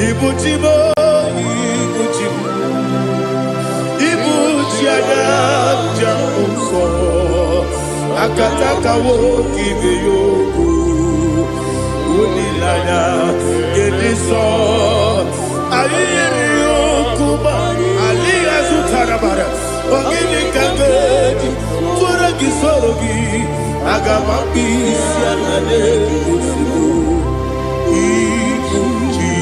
Ibuchimo, Ibuchimo, Ibuchiana, Jamuso, Akataka woki beyoku, Unilana, Gediso, Ayiriyokuba, Aliya Zutarabara, Ogini Kageti, Turagi Sorogi, Agamaki, Sianane, Usibu, Ibuchi.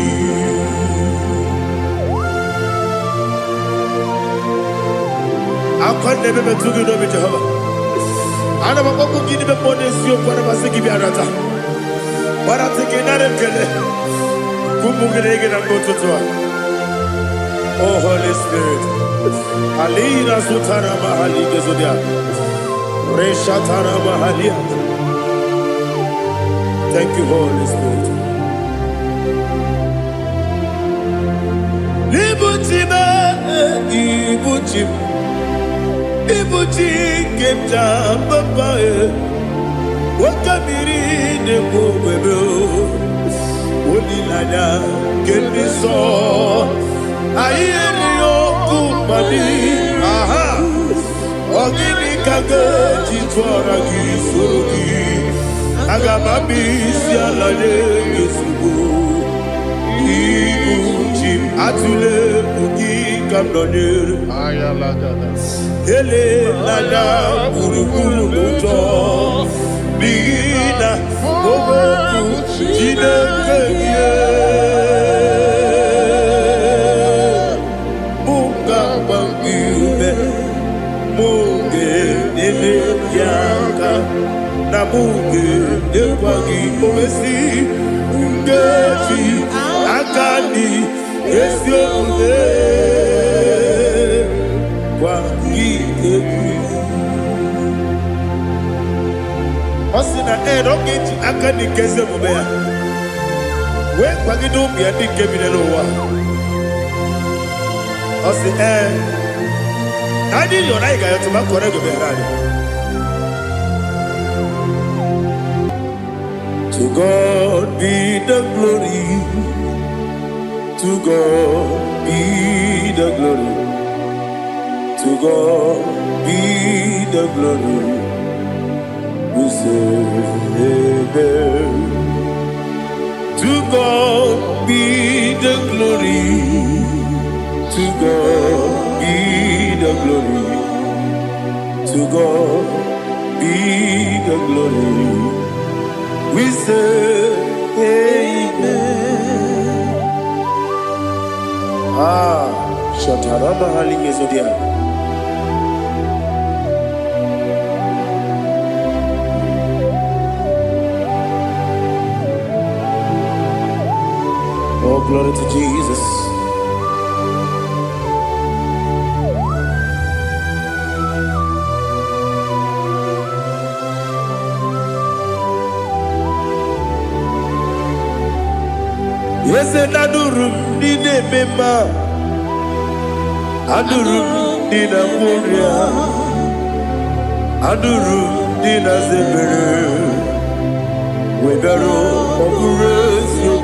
I can't never be too good over Jehovah. I never go to give the money, so you can never give you another. But I'm taking another killer. Kumugregin and go to Tua. Oh, Holy Spirit. Alina Sutana Mahali Gezodia. Reshatana Mahalia. Thank you, Holy Spirit. Ibuchima, Ibuchim. Ibuchi kemja papa wakamiri de bobebe onilanya kemiso ayeni okumani aha ogini kage jitwara gisorogi agamabi sialale yesugo Ibuchi atule ugi kamdonyer ayalagada ele lada buruburu moto bina oboku jinekeye munga bangibe munge nene yaka na munge dekwagi omesi ngeji akani esiode Osina rogeji akani keze mubea. We kwagido bia dikebine lowa. Osi Adi yona iga yotuma korego berani. To God be the glory. To God be the glory. To God be the glory. We say amen. To God be the glory. To God be the glory. To God be the glory. We say amen. Shatarama Halingezodia. Oh, glory to Jesus. Yes, and Adurum did a member. Adurum did a warrior. Adurum did a zebra. We better operate you.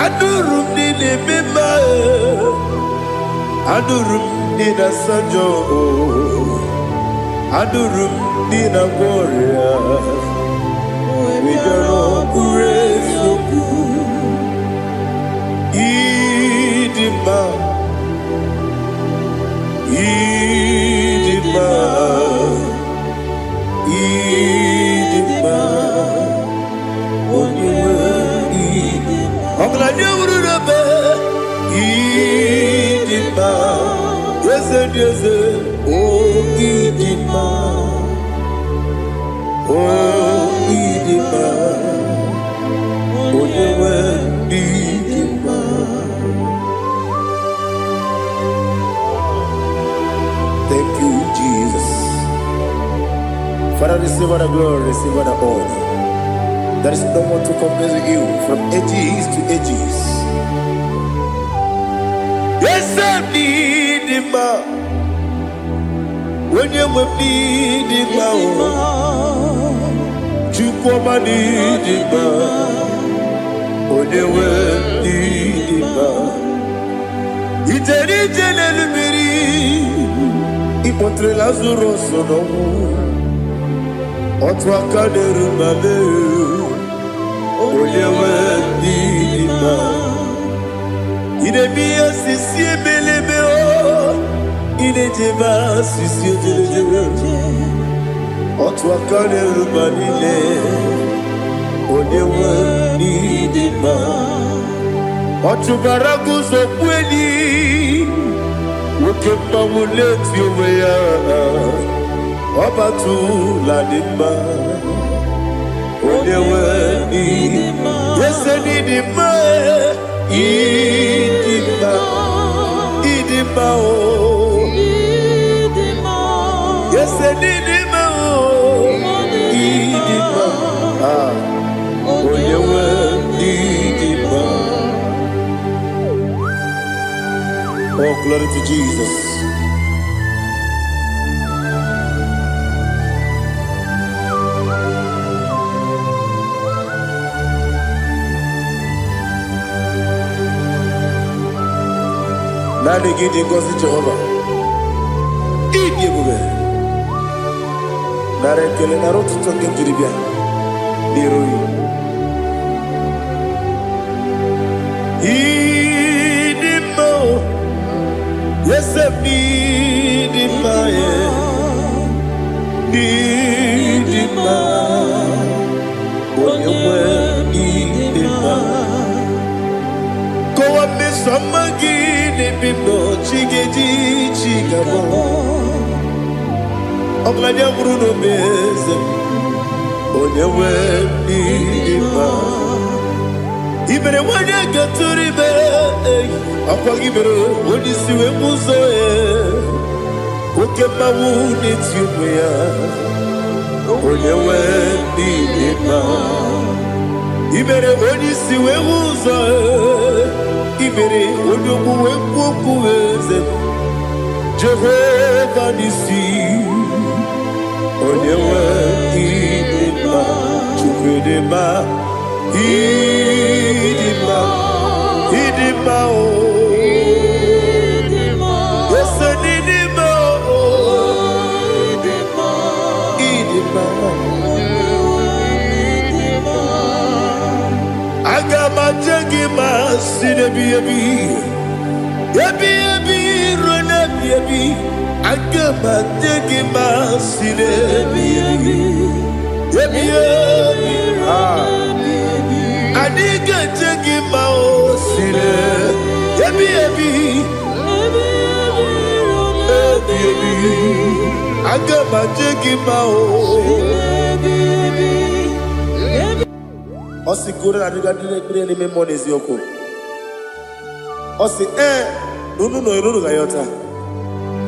Adurum did a member. Adurum did a sanjo. Adurum did a warrior. We better operate you. Idima, Idima, Idima, Idima, yes, yes, oh Idima, oh Idima, oh Idima. Thank you, Jesus. Father, receive all the glory, receive all the honor. There is no one to compare with you from ages to ages. Yes, I need him. When you need him, you come and need him. When you incontré Lazarus no otwa kaderu male oyewe dima ine biya sisi belebe o ine jeba sisi jebe otwa kaderu male oyewe dima otubaragu so kweli Ukemba muleti uweya Wabatu la dima Onewe idima Yese nidima Idima Idima o Yese nidima o Idima Onewe idima Oh, glory to Jesus. Nani gidi ngozi Jehovah. Idi bube. Nare kele naro tutonge jiribia. Niroi. Idi mo. Yes, I need in my need in my when you were need in my go up me some again if you know chiggy chigabo Oglania Bruno Bez when you were need in my even when you get to the bed Apagibero, when you see a muso, Ukema wound it's you, when you went in Ibere, when you see a muso, Ibere, when you go Jehovah, Nissi, when you went in Chukudema, Idima, Agama jagima sine biyabi rona biyabi Agama jagima sine biyabi Adiga jagima sine biyabi Agama jagima Osi kure na diga dire me monezi yoko. Osi nunu no iruru gayota.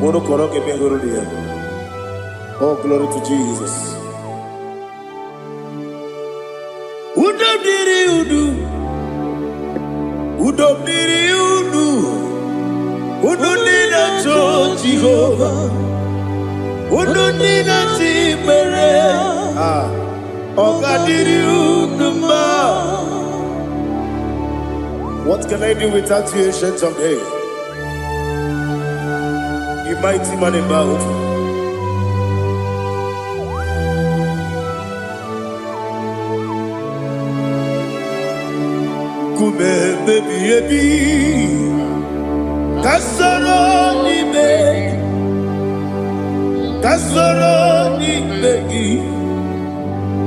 Mono koroke me iruru dia. Oh, glory to Jesus. Udo diri udu. Udo nina to Jehovah. Udo nina timere. What can I do without you, ancient of days? You mighty man in battle. Kume baby, kasoro ni begi.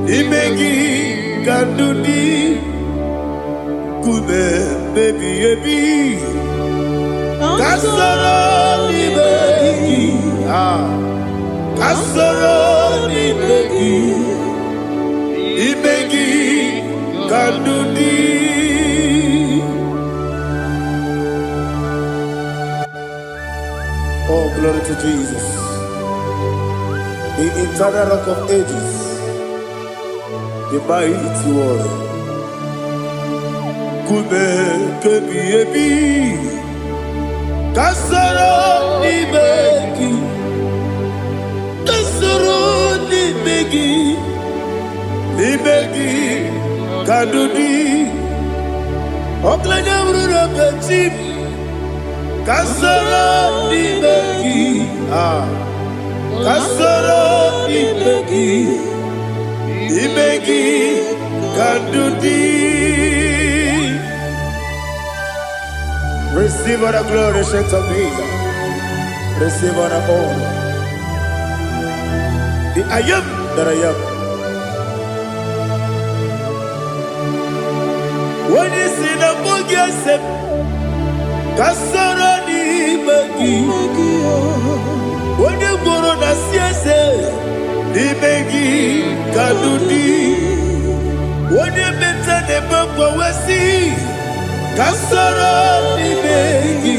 Imegi kandudi kume baby kasoro ni begi kasoro ni begi imegi kandudi Oh, glory to Jesus, the eternal rock of ages, the mighty one. Kube kebi kasoro ni begi kadudi oklanya ururo petit kasoro ni begi Kasoro imegi kandudi. Receive all the glory, strength of Jesus. Receive all the honor. The I am that I am. When you see the book, yes, Kasoro imegi. When you go on a siese, imegi kandudi. When you better the book, we see. Kasoro imegi.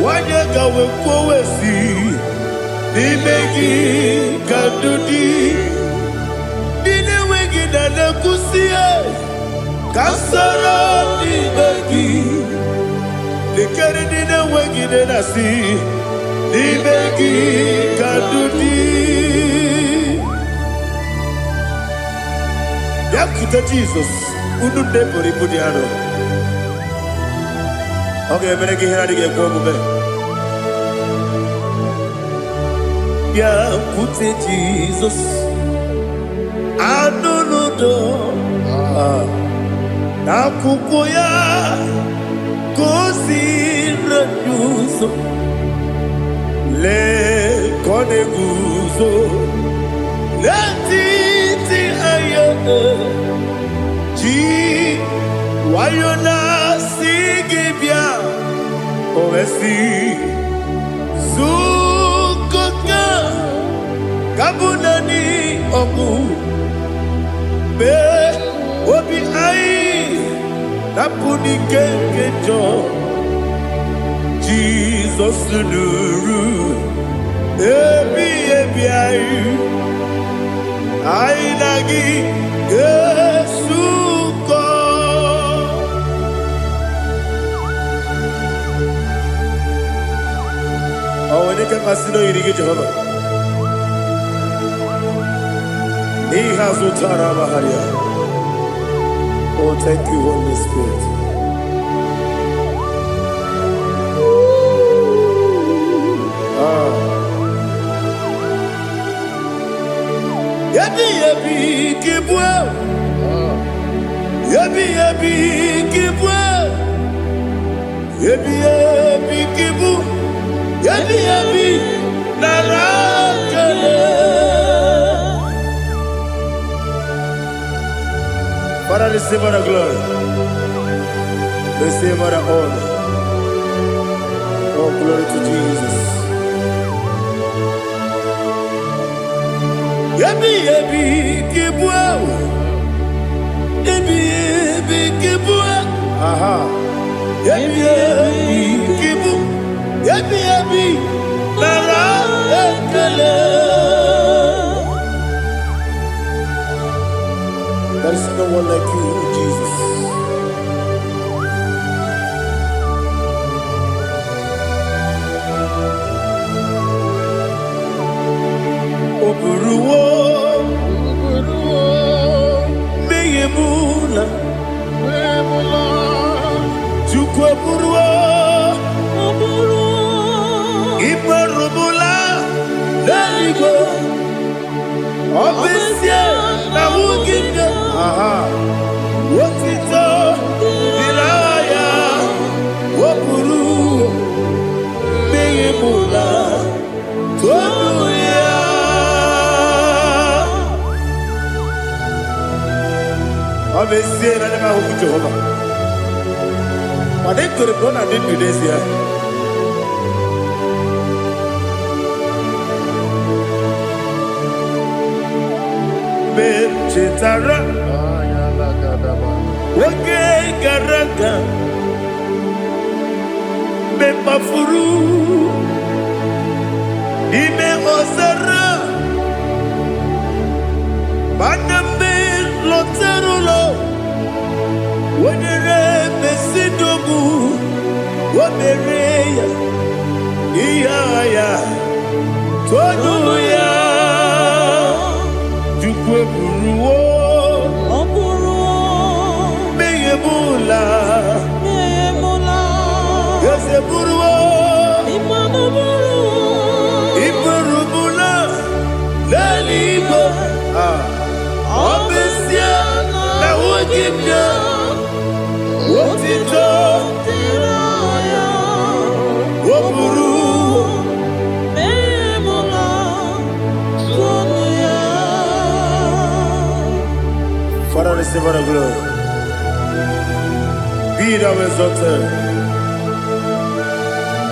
Wanyaga wekowesi nimegi kadudi nine wegi na nakusie kasoro nimegi nikeri nine wegi na nasi nimegi kadudi yakita Jesus unu nepori pudiano. Okay, I'm going to get a yeah, put it Jesus. I don't know. Now, Kukoya, Kosi, Ranuso, Le Coneguso, Letiti Ayana, G. Wayona Sigibia, Oesi, Sukoka, Kabunani Oku, Be, Obi Ai, Napuni Kenkejo, Jesus Nuru, Ebi Ai, Nagi, Yesuko. Oh, when you can pass it, you get Jehovah. He has Utara Maharia. Oh, thank you, Holy Spirit. Yabi, Kibwa. Yabi, Kibwa. Yabi, Kibu. Yabi, Narakale. Father, receive all the glory. Receive all the honor. Oh, glory to Jesus. Yabi, Kibwa. Yabi, Kibwa. Aha. Yabi, Kibu. Yabi, Narakale. There is no one like you, Jesus. Oburuwo, Meyemula, Chukweburuwo, Ibarubula, Leligo, Obesia, Nawuginga, aha, Wotito, Diraya, Wopuru, Meyemula, Tonuya. Obesia, Nana Huku Jehovah. But they could have gone and did this here. Chetara, Wage Garaka, Bepafuru, Ime Osara, Baname Loterulo, Wenere Besidobu, Wabereya, Iaya, Tonuya. Buruwo, Meyemula, Yose Buruwo, Iburuwo, Father, receive all the glory. Be thou exalted,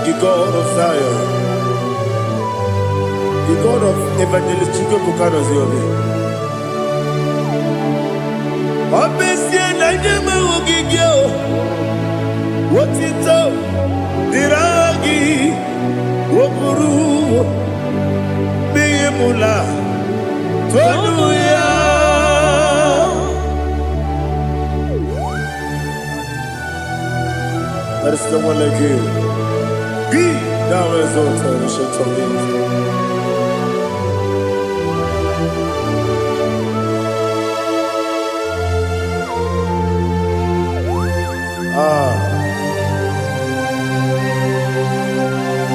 the God of Zion, the God of Evangelist Chico Bukano Ziobi. Obesi na nyama ogigio, wotito diragi, wopuru, biyemula, tonuya. There is no one like you. Be thou exalted, ancient of days.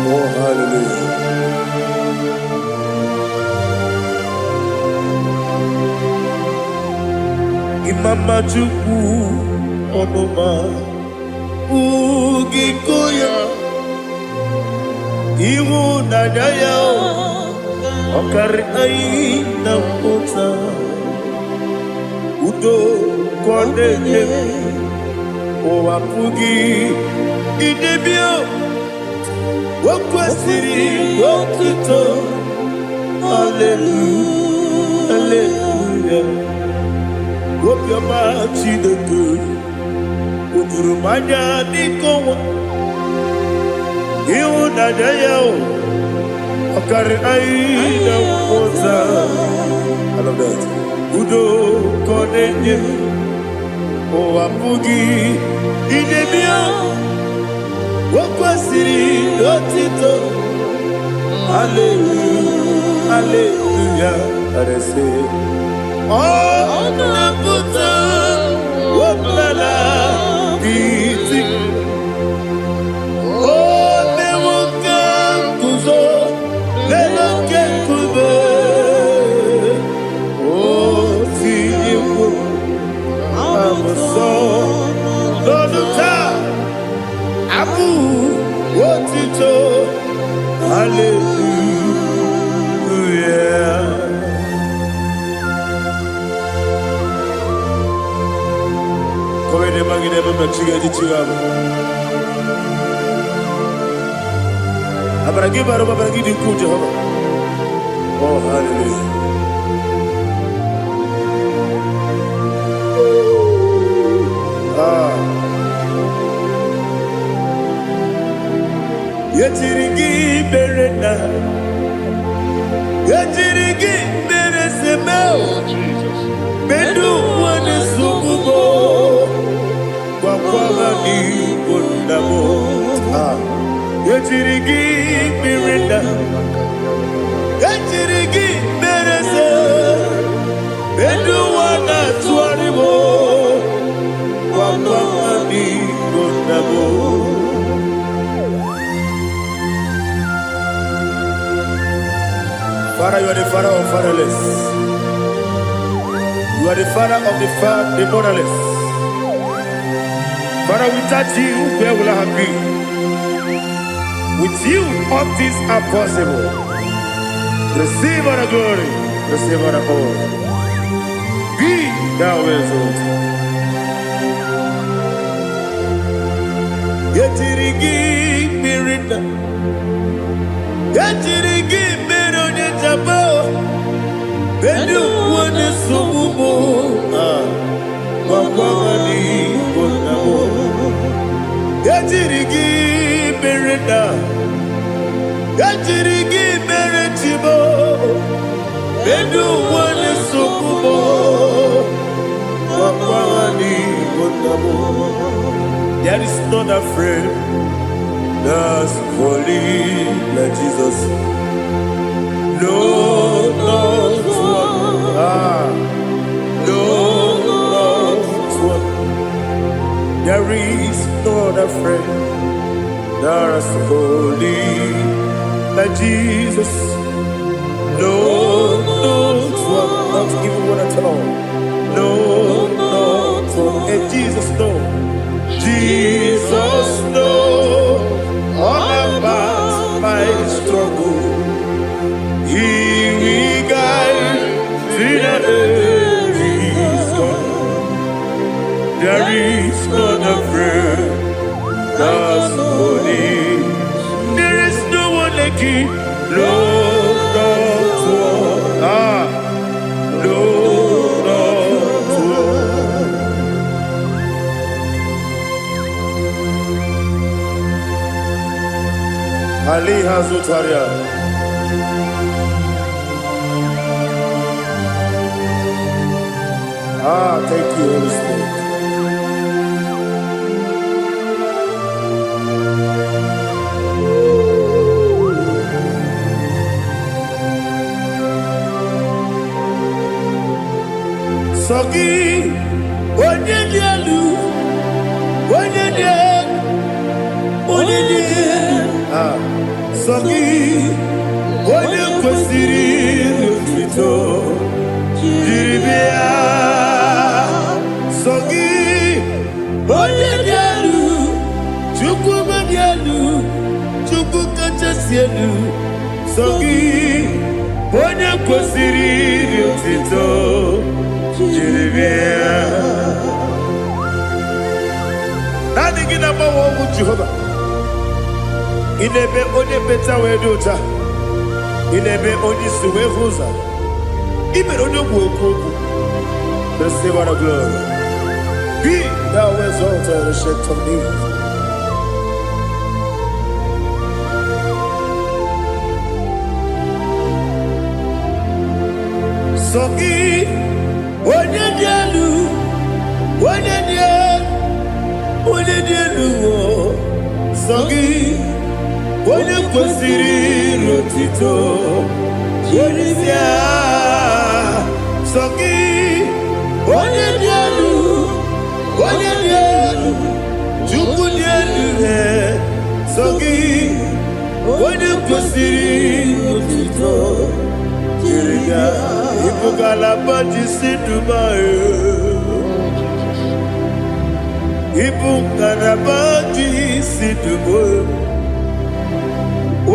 Oh, hallelujah. Imama Chukwu Onuma Ugikoya Iwu Nadaya Okari Aina Kota Udo Kondeye Owapugi Idebio Wakwasiri Wakito Hallelujah Hallelujah Wopiama Chideku Udurumanya Nikowa Iu Nadayao Okari Aina Kota I love that Udo Kondeye Owapugi Idebio Wakwasiri Otito Hallelujah Hallelujah I say Oh Naputa Waplala Biti Oh Mewoka Kuzo Leloke Kube Oh Tiyiwo Amoso Loduta Abu Wotito Hallelujah Komene magine mama chiga chiga Abaragi baro abaragi diku Jehovah Oh hallelujah Yetirigi berena Yetirigi beresemo Bedu wane sukubo Kwa ni kundamo Yetirigi berena Yetirigi berese Bedu wana tuaribo Kwa ni kundamo Father, you are the father of fatherless. You are the father of the motherless. Father, without you, where will I have been? With you, all things are possible. Receive all the glory, receive all the honor. Be thou exalted. Yetirigi mirina, yetirigi mironye jabo, bedu wane sumumo, wakwani konamo. Yetirigi mirina, yetirigi miretibo, bedu wane sumumo, wakwani konamo. There is not a friend that's holy like Jesus. No, not one. No, not one. There is not a friend that's holy like Jesus. No, not one. Not even one at all. No, not one. Ali Hazutaria. Thank you, Holy Spirit. Sogi, onye dielu, onye dielu, onye dielu. Sogi, onye kwesịrị otuto, jiri bịa. Sogi, onye dielu, Chukwu dielu, Chukwu kachasị elu. Sogi, onye kwesịrị otuto. Nothing in about what Jehovah. In a be only better way to ta. In a be only suwe hoza. Even on your work, receive our glory. Be thou exalted and shed on me. Sogi. Onye dielu, onye dielu, Sogi, onye kwesịrị otuto, jiri bịa. Sogi, onye dielu, Chukwu dielu, Sogi, onye kwesịrị otuto, jiri bịa. Ibugalaba Dubai. Ibugalaba Dubai.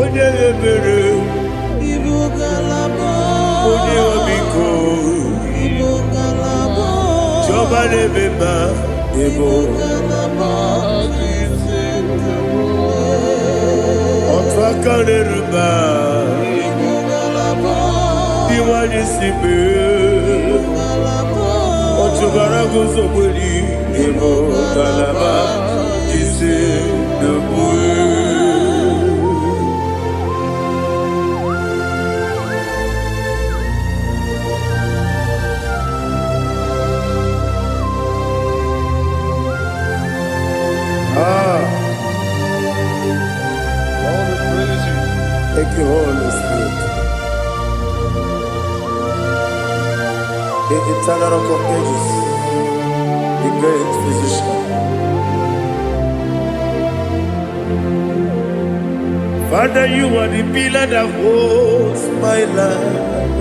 Onye ebere. Ibugalaba. Onye omiko. Ibugalaba. Joba lebeba. Ibugalaba Dubai. Otwakalerba. Iwani sibe Otubara gozoboli Ebo kalaba Jise debue All the praise you. Thank you, Holy Spirit. The eternal rock of ages, the great physician. Father, you are the pillar that holds my life.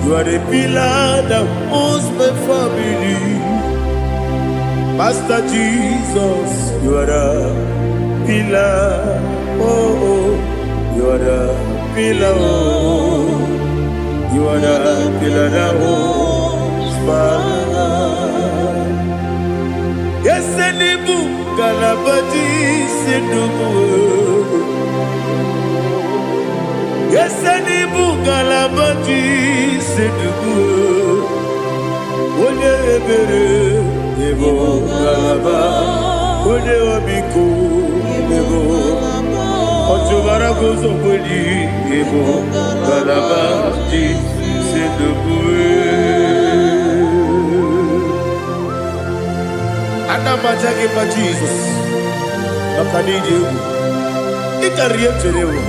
You are the pillar that holds my family. Master Jesus, you are the pillar. Oh, you are the pillar. Oh. You are the pillar that holds my life. Yes, Enibu Galabati Sidubu. Yes, Enibu Galabati Sidubu. Onye ebere Ebo Galaba. Onye obiku Ebo. Otubara gozoboli Ebo Galaba Adamajagi ma Jesus Makaniji Ikariye Terewo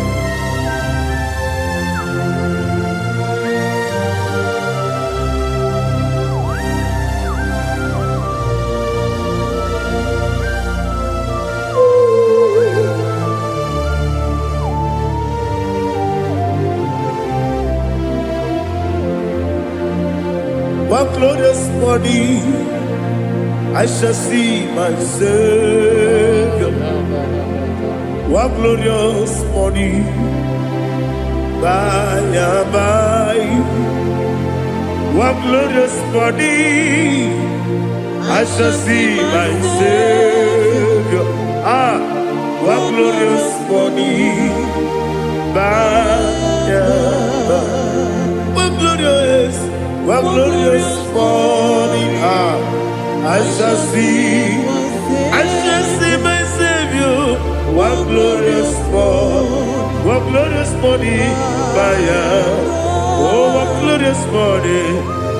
One glorious morning, I shall see my Savior. One glorious morning, by and by. One glorious morning, I shall see my Savior. One glorious morning, by and by. One glorious morning, I shall see my Savior. One what glorious morning, fire. Oh, what glorious morning,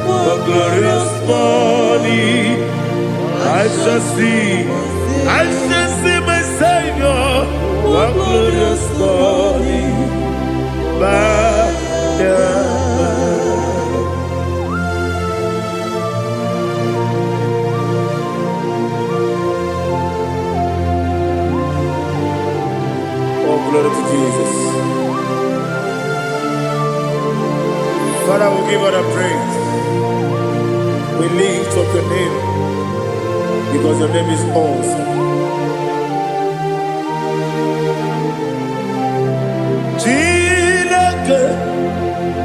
what glorious morning. I shall see my Savior, what glorious morning, fire. Glory to Jesus. Father, we give all the praise. We lift up your name because your name is awesome. Chilake,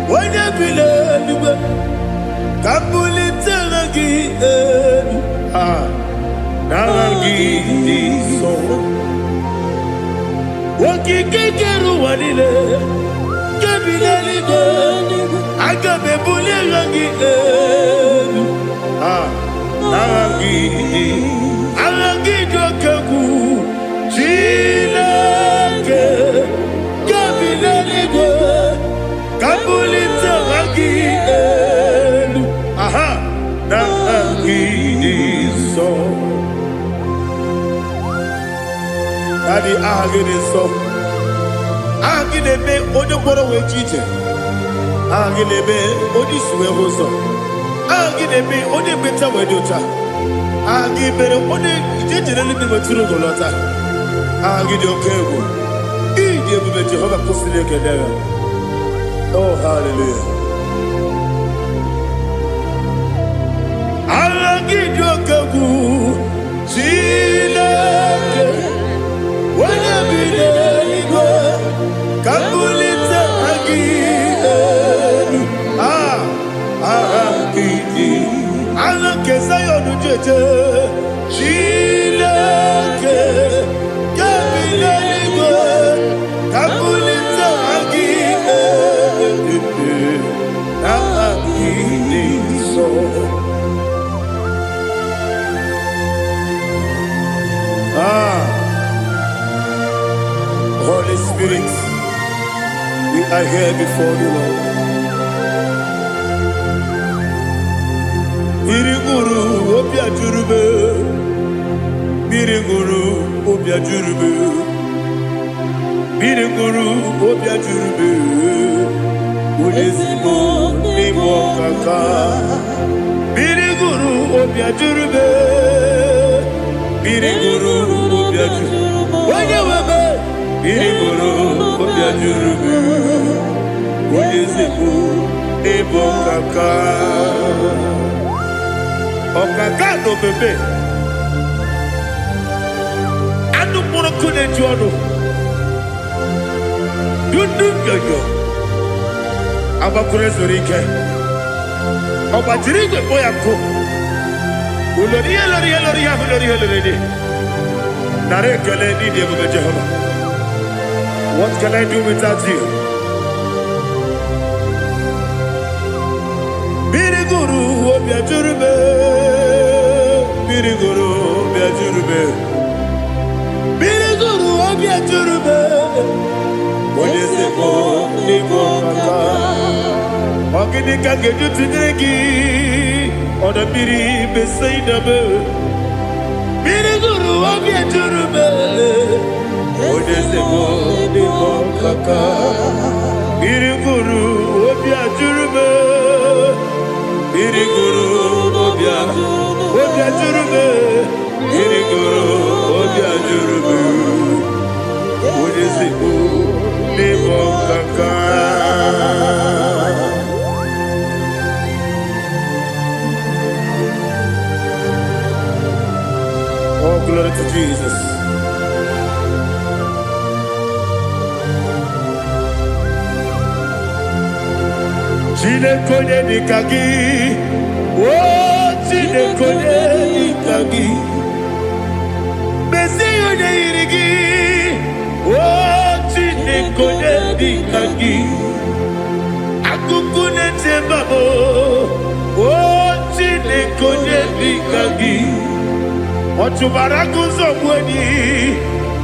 when you believe, Kapulitagi, Nagi, so. Wakikekeru wanile Kabilaligo Agabe bulirangi Arangi dokagu Chilake Kabilaligo Kabulita rangi Nangi so Daddy, so. Agilebe, Odoboro Wechite. Agilebe, Odiswe Hoso. Agilebe, Odebeta Wedota. Agibere, Ode, Generally Maturu Golota. Agidio Kevo. Idi Jehovah Kosile Kedera. Oh, hallelujah. Agidio Kevu. Chile. When I be there, Kabulita again. Allah Kesayo Jeje, Chilake, Kabilaligo, Kabulita again. Holy Spirit, we are here before you, Lord. Biriguru obia jurube, Biriguru obia jurube, Biriguru obia jurube, Ulezimo nimo kaka, Biriguru obia jurube, Biriguru obia jurube, Wanyawebe. Biriguru obia jurube, Ulezimo nimo kaka. Okaka no bebe anu mono kone jono dundu yoyo abakure zorike obajiri gbe boya ko ulori elori nare kele ni de bebe Jehovah. What can I do without you? Biriguru obia jurube, Biriguru obia jurube, Biriguru obia jurube. Olezemo nimo kaka, ogini kageju tinegi, oda biri beseinabe. Biriguru obia jurube, olezemo nimo kaka, Biriguru obia jurube. Biriguru obia jurube, Biriguru obia jurube, Ulezimo nimo kaka. Oh, glory to Jesus. Chinekonye nikagi, oh chinekonye nikagi, Mesiyo ne irigi, oh chinekonye nikagi, Akukune tembabo, oh chinekonye nikagi, Otubaraku zobweni,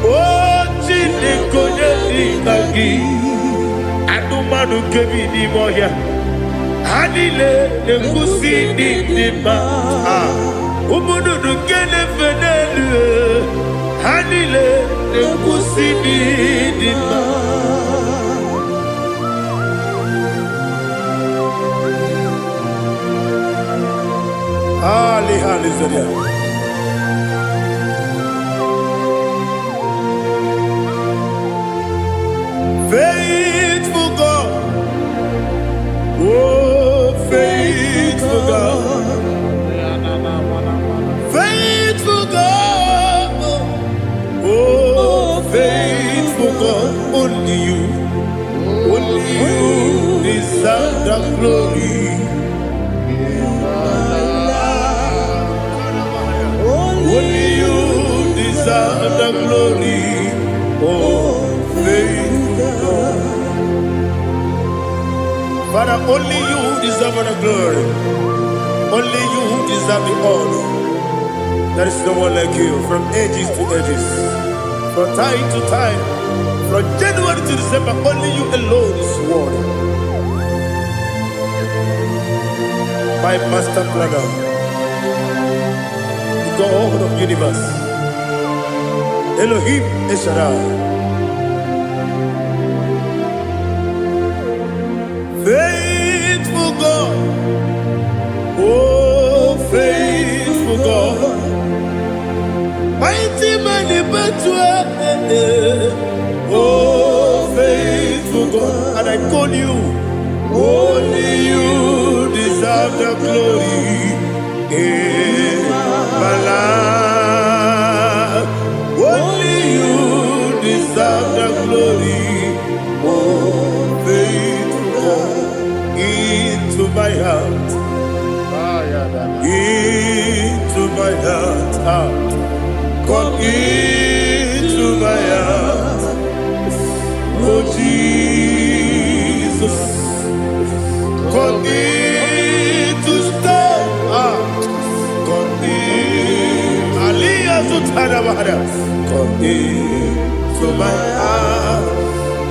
oh Chinekonye Ikagi Anumanu Kebi Nimoya Hanile Nekusi Nidima Umudu Nukene Fenelu Hanile Nekusi Nidima Ali Hallelujah. Faithful God, oh faithful God, faithful God, oh faithful God, only you deserve the glory. Only you deserve the glory, oh faithful God. Father, only you deserve the glory. Only you deserve the honor. There is no one like you, from ages to ages, from time to time, from January to December. Only you alone is worthy. My master planner, God of universe, Elohim Eshadai, faithful God, oh faithful God, mighty man in battle, oh faithful God, and I call you, only you deserve the glory. My life, only you deserve the glory. Oh, faithful God, into my heart, into my heart, come into my heart. Oh Jesus, come in to stay. Come into my heart,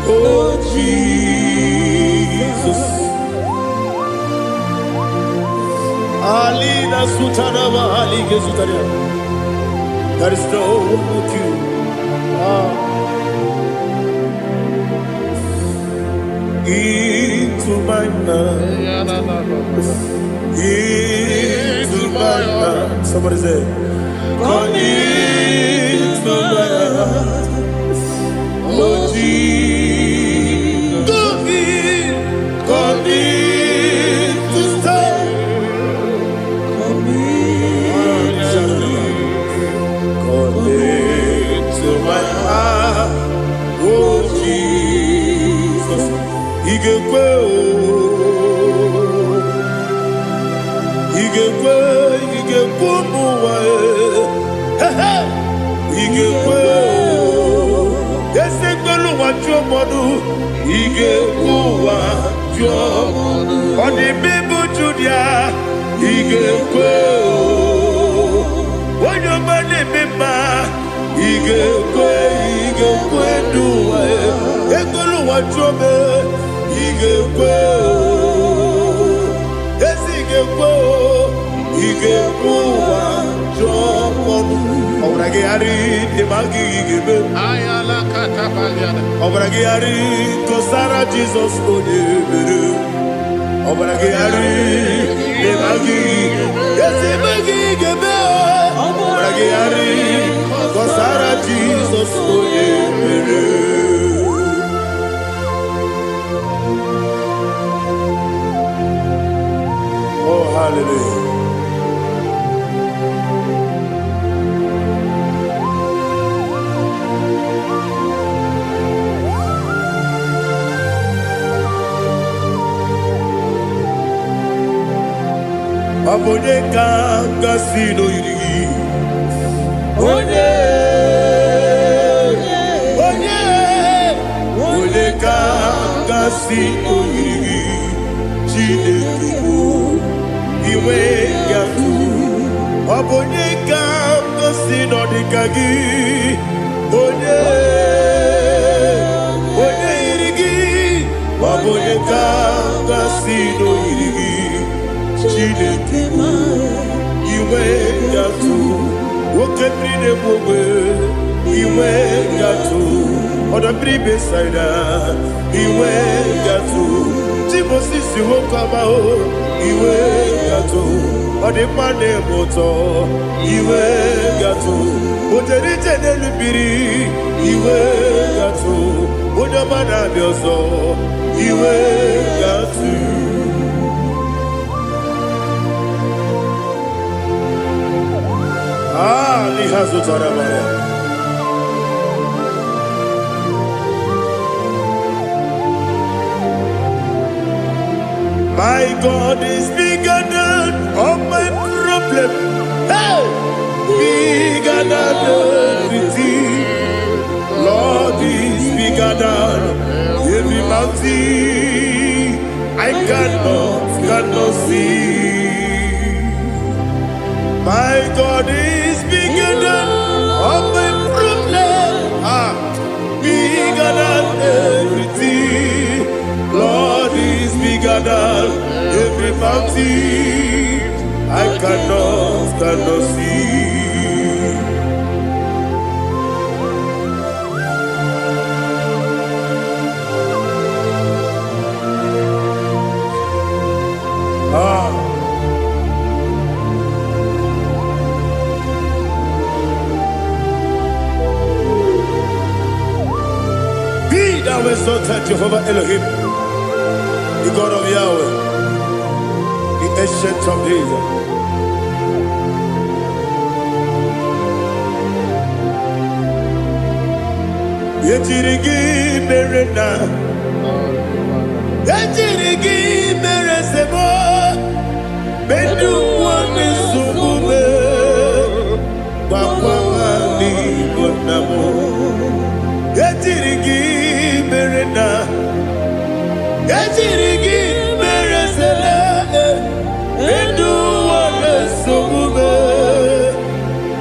oh Jesus. Alina Sutanaba Alige Sutaria. There is no one like you. Into my heart, into my heart. Somebody say, come into my heart, oh Jesus. Come in to stay. Come into my heart, oh Jesus. Igekwe, igekwe muwa. Igekwe, esegbelu wa jomodu. Igekwe wa jomodu. Oni bibu Judia. Igekwe, wanyomane mema. Igekwe duwa. Egbelu wa jome. Igekwe, esigekwe, igekwe wa jomodu. Obragi ari demagi igebe. Ayala katapaliana. Obragi ari kosara Jesus onebere. Obragi ari demagi esimagi igebe. Obragi ari kosara Jesus onebere. Oh hallelujah. Abone kanga sino yiri. Onye kanga sino yiri. Chineke iwe yatu. Abone kanga sino dikagi. Onye Okangasi no iri Chineke iwe gatu Oke brine mwe iwe gatu Oda bribe saida iwe gatu Timosisi wokama o iwe gatu Ode mane moto iwe gatu Ode jene lubiri iwe gatu Ode mana bioso iwe gatu Lihazo tarabaya My God is bigger than all my problem. Hey! Bigger than everything. Lord is bigger than every mountain. I cannot see. My God is bigger than all my problem. Bigger than everything. Lord is bigger than every mountain. I cannot see. Be thou exalted, Jehovah Elohim, the God of Yahweh, the ancient of days. Yetirigi merena, yetirigi meresebo, bedu wane sumube, wakwamani bonamo. Yetirigi merena, yetirigi meresele, bedu wane sumube,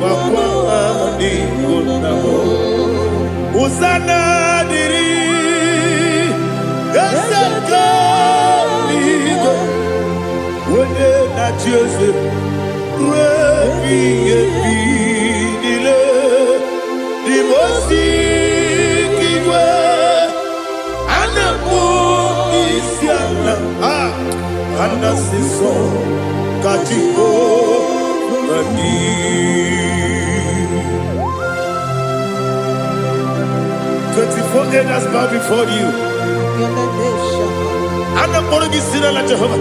wakwamani bonamo. Usana diri, esaka ligo, wone na Joseph, rebi ebi dile, di mosi kiwe, anamu isiana, anasiso katiko mani. 24 elders bow before you. And I'm going to be singing like Jehovah.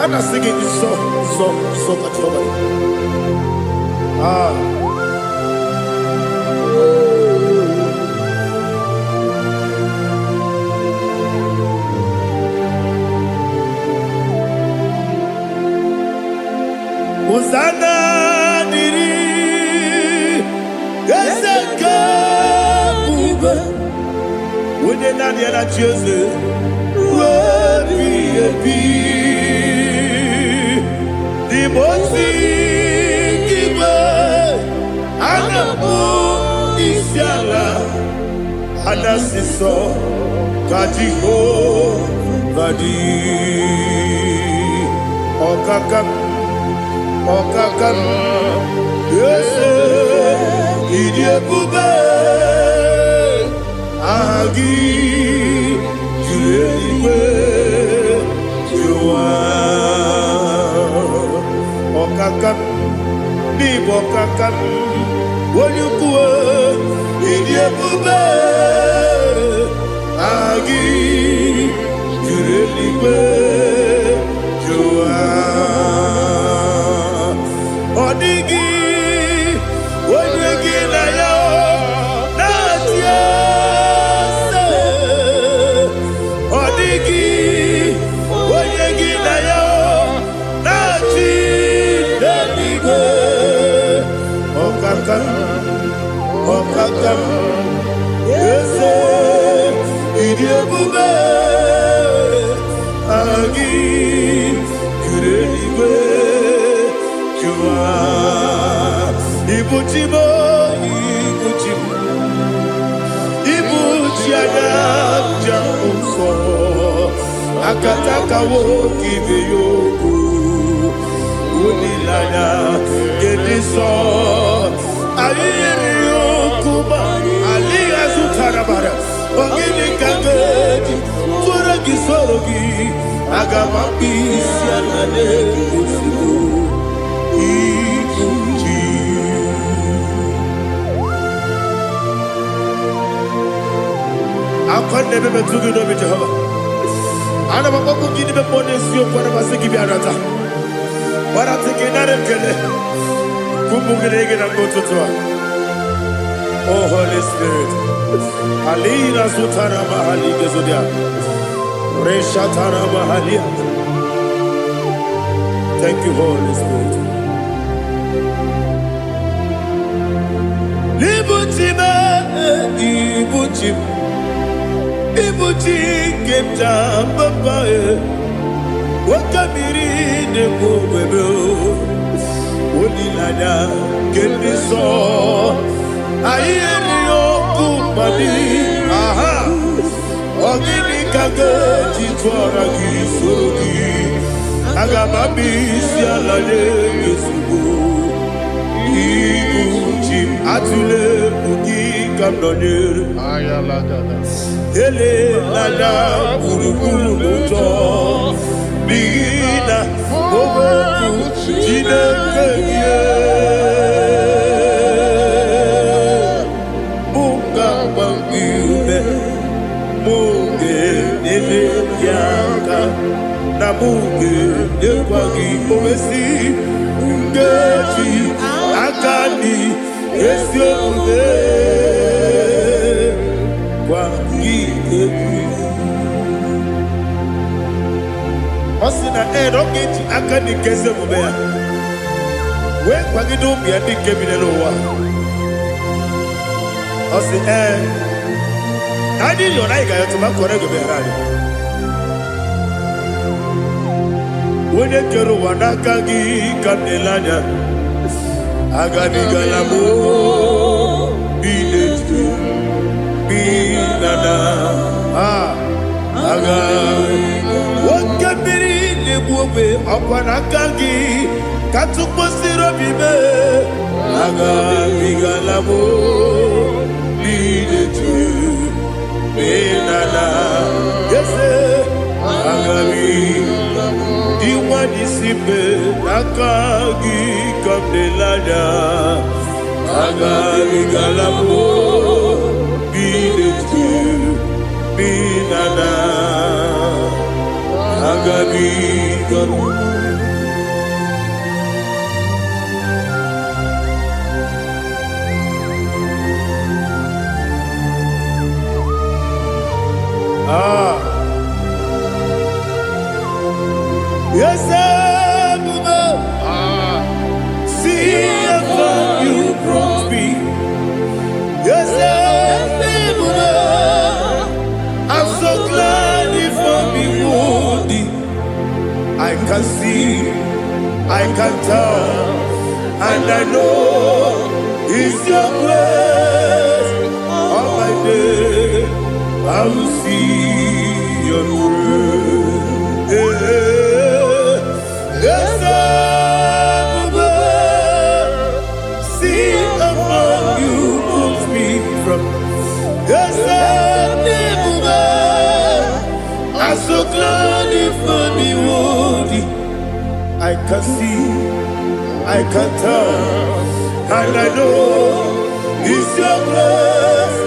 And I'm singing this song like Jehovah. Hosanna diri, Eseka. When you're not yet at Joseph, the most giver, and the moon is yala, and the sister, Kajiho, Vadi, Okakam, yes, Idiot Bube. Agi jueliwe jua okakam ni bokakam wonyukue idiebube agi jueliwe jua odigi wonyegi na yo natia Okakam, yes, idiebube, agi, kureliwe, jua, ibuchimo, ibuchiana, jamso, akataka woki beyoku unilana gediso ayiri yokuba aliya zutarabara ogini kangedi fura gisorogi agamapi sianane kusibu ikuji akwande bebe tugi no bi Jehova ana bakoko gini be ponesio kwa na basiki bi arata bara tekenare kele kumugirege na mototwa. Oh Holy Spirit alina sutara mahali gezodia resha tara mahali. Thank you Holy Spirit. Libutime ibutim ibuti kemta papa wakamiri de bobebe onilada kemiso ayeri okumani aha ogini kage titwara gisorogi agamabi sialale yesugo ibuti atule bugi kamdonir Ayalagada. ele lala buruburu moto bina ogoku jinekeye munga bangiune munge nene yaka na munge nekwagi owesi ngeji akani esione Osina rogeji akani keze mubea we kwagido bia di kebinelo wa osi nadi yo na igayo to makore go be rari wone kero wanaka gi kanelanya agadi galamo biletu binana aga wakabiri lebuwe akwanakagi katuposiro bibe aga bigalamo biletu binana yese aga diwani sipe nakagi kamdelada aga bigalamo biletu binana agabi garu yes see how you brought me. Yes I'm so glad if me woody. I can see, I can tell, and I know it's your grace. All my day I will see your grace. Yes, see among you moves me from. Yes, I'm so glad if me woody. I can see, I can tell, and I know it's your grace.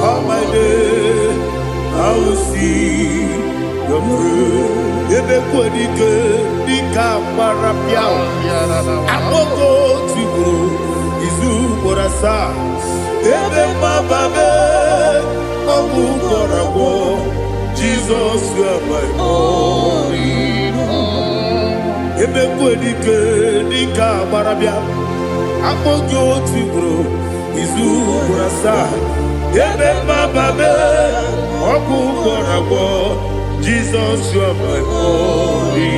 All my day I will see your grace. Ebe kodike dika marapia, aboko tibo izu borasa. Ebe mababe obu korago. Jesus, you are my only home. Ebe kodike dika marapia, aboko tibo izu borasa. Ebe mababe obu korago. Jesus, you are my only.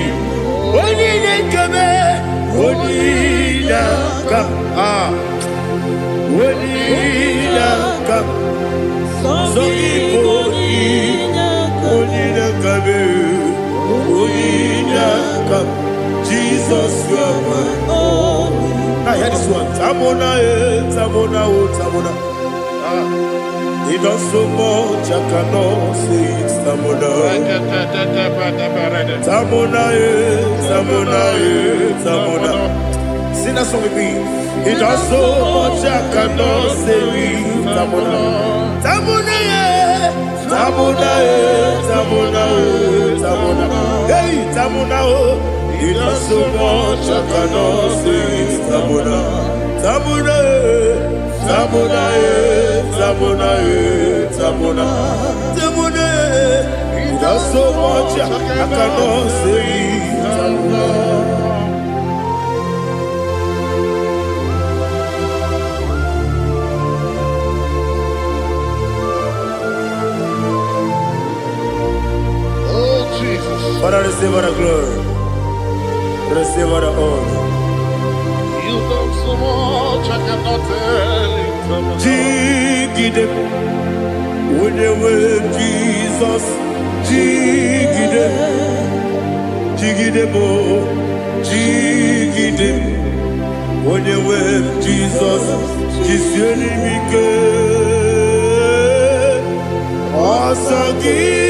Only kame, only come, only come. So only kame. Jesus, you are my own. Now hear this one. Tamona, Tamona, Tamona. He does so much, I cannot say it. Tamona. Tamona, Tamona, Tamona. Sing that song with me. He does so much, I cannot say it. Tamona. Tamona, Tamona, Tamona, Tamona. Hey, Tamona, he does so much, I cannot say it. Tamona. Tamona, Tamona, Tamona, Tamona, Tamona. He does so much, I cannot say it. Tamona. Father, receive all the glory. Receive all the honor. You done so much, I cannot tell it. Jigide, when you were Jesus, Jigide, Jigide bo, Jigide, when you were Jesus, Jisyenimike, Asagi.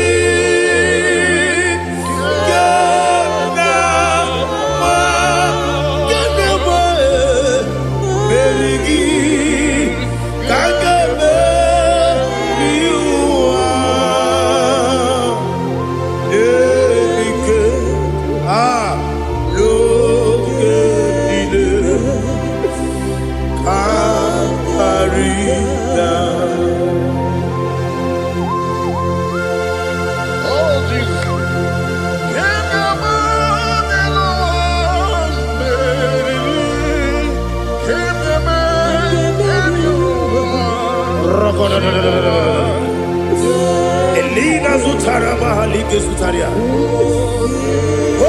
Elina Zutara Mahalike Zutaria.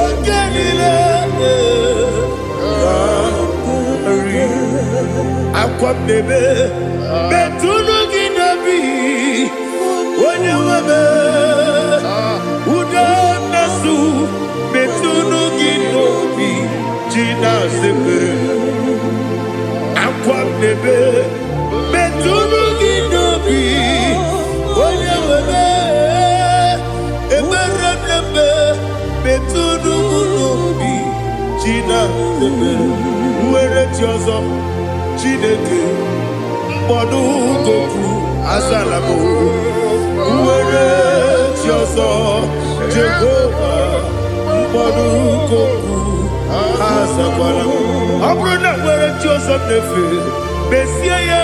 Ogenile Aqua bebe Betunu Ginabi Onye webe Uda Nasu Betunu Ginobi Jina Zepere Aqua bebe Betunu Ginobi Onye webe Eberebe Betunu Ginobi Jina Zepere Uwere Tiozo Chineke Mbodu Goku Azalabo Uwere Tiozo Jehovah Mbodu Goku Azalabo Abrona Uwere Tiozo Nefe Besiye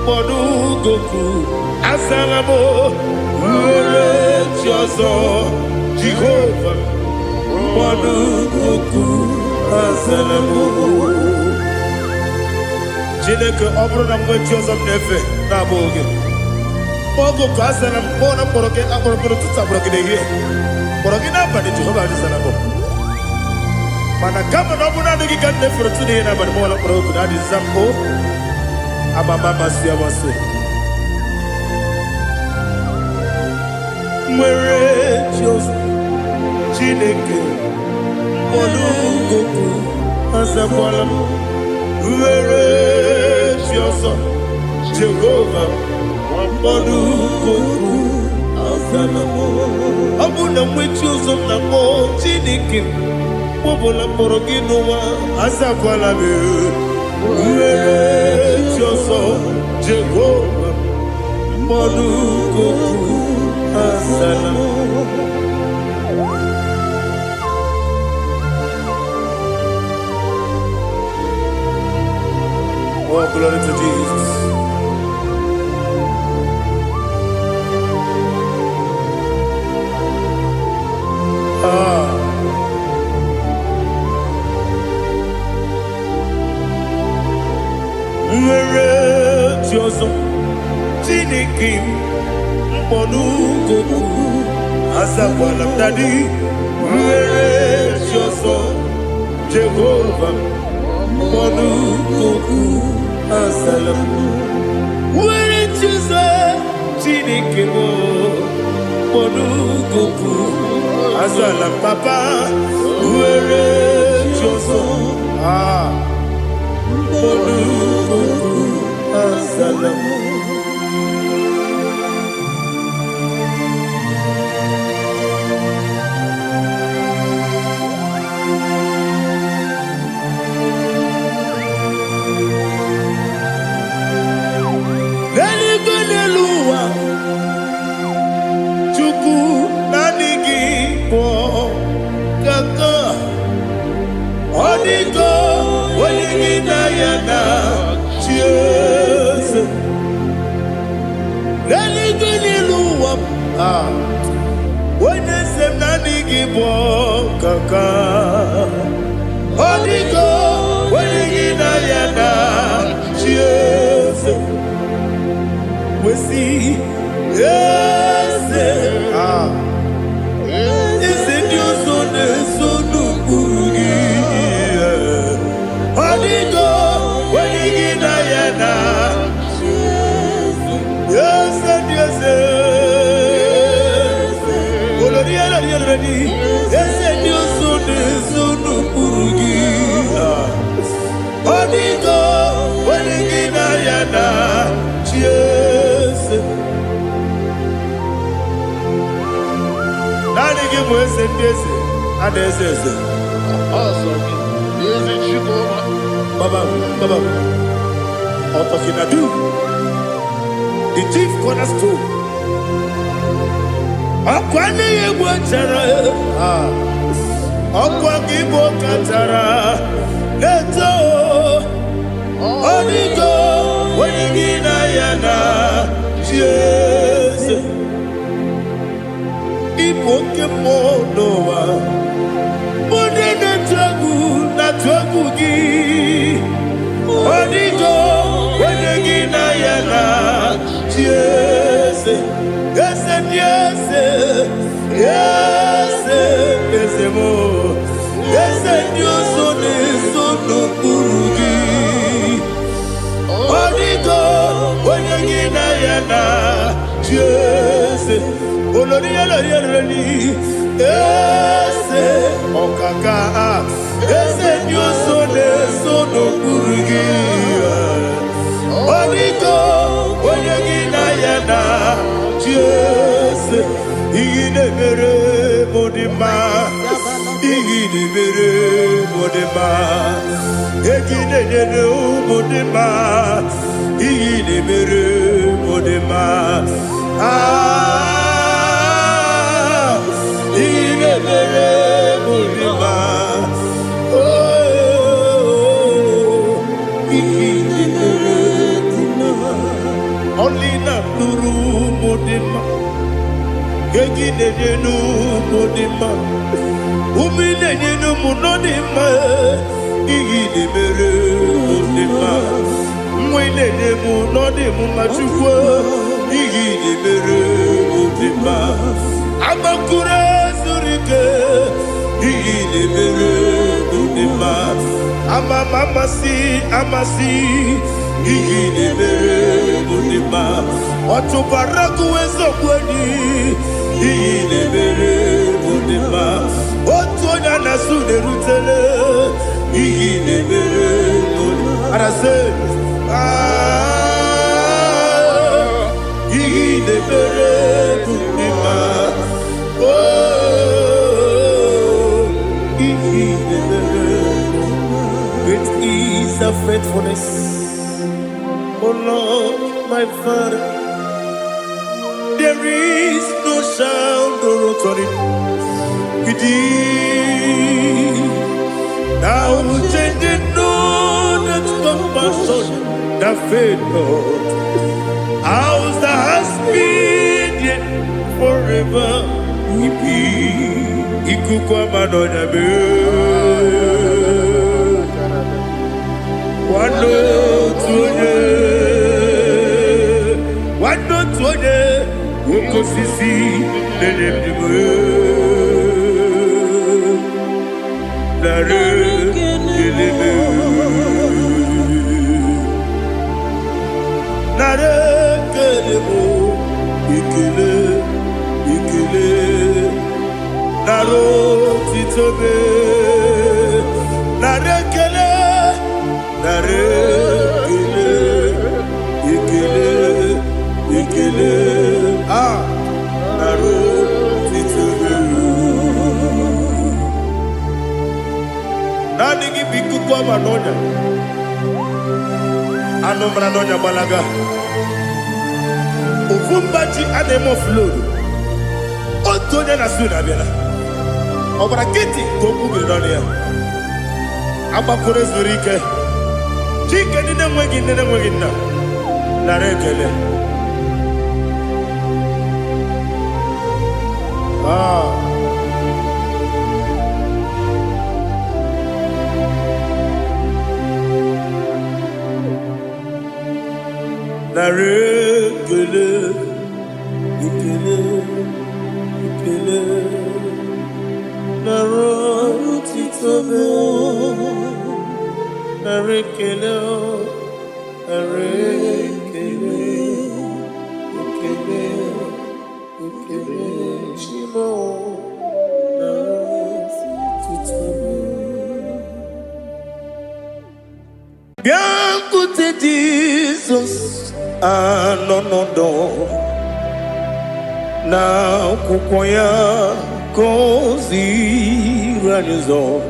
Mbodu Goku Azalabo Uwere Tiozo Jehovah Mbodu Goku Azalabo Chineke ọ bụrụ na mgbe chi ọzọ m na-efe na-abụ oge ogo ka a sara m kpọọ na mkpọrọ gị akpọrọ mkpọrọ ụtụtụ akpọrọ gị n'ehihie kpọrọ gị n'abalị Jehova adịzara m mana kama na ọ bụrụ na adịghị ka m na-efere otu n'ihe n'abalị mụọ na mkpọrọ oge na-adịza m o amama amasị amasị nwere chi ọzọ Chineke mkpọrọ ogogo azakwala m Uwere Chioso Jehovah Mbodu Goku Azalamo Abuna mwechi ozo na mo Chineke Mbobola mkpọrọ gị n'ụwa Azakwala m Uwere Chioso Jehovah Mbodu Goku Azalamo Oh, glory to Jesus. Nwere Chioso Chineke Mbodu Goku Azakwala m Daddy Nwere Chioso Jehovah Mbodu Goku Azalamo Nwere Chioso Chineke Mbodu Goku Azalam Papa The chief cornerstone. Akwane Igbo chara, akwa Igbo kachara, leto, onigo, wenigina yana, Jesus. Igbo kemo noa, mone na tragu gi, onigo, wenigina yana, Jesus. Yes, yes, yes, yes, mo. Yes, Dios son eso no purugi. Onigo, onegina yana, yes. Olori olori. Yes, okaka. Yes, Dios son eso no purugi. Onigo, onegina yana. Yes, Igidebere Modima, Igidebere Modima, Egidebere Modima, Igidebere Modima, Igidebere Modima, oh, Igidebere Modima, only not Nuru Modima. Gegidenu Modima, Umidenu Munodima, Igidebere Modima, Mwidenu Nodimu Machukwa, Igidebere Modima, Amakure Zurike, Igidebere Modima, Amasi, Igidebere Modima, Otubaraku Ezokweni, Igidebere Modima, Otonya Nasude Rutele, Igidebere Modima. And I say, Igidebere Modima, oh, Igidebere Modima. Great is the faithfulness, oh Lord, my Father. There is no sound or authority. Now changing no that compassion, that faith not. Ours that has been yet forever. Ipi ikukwa manonya be. Wano tuone. Woko sisi nenebdiwe Nare kelebe Nare kelebo Ikele Naro titobe Nare kelebo no brano nya balaga. Ufumbaji ademo flood. Otonya na suna bela. Obra kiti goku bedonia. Abakure zurike. Chike nine mwegi na. Narekele. Narekele, ikele, narotitobe, narekele, ikele, shimo, narotitobe. Bien écoutez Jesus. Anonodo na kukoya kozi ranizo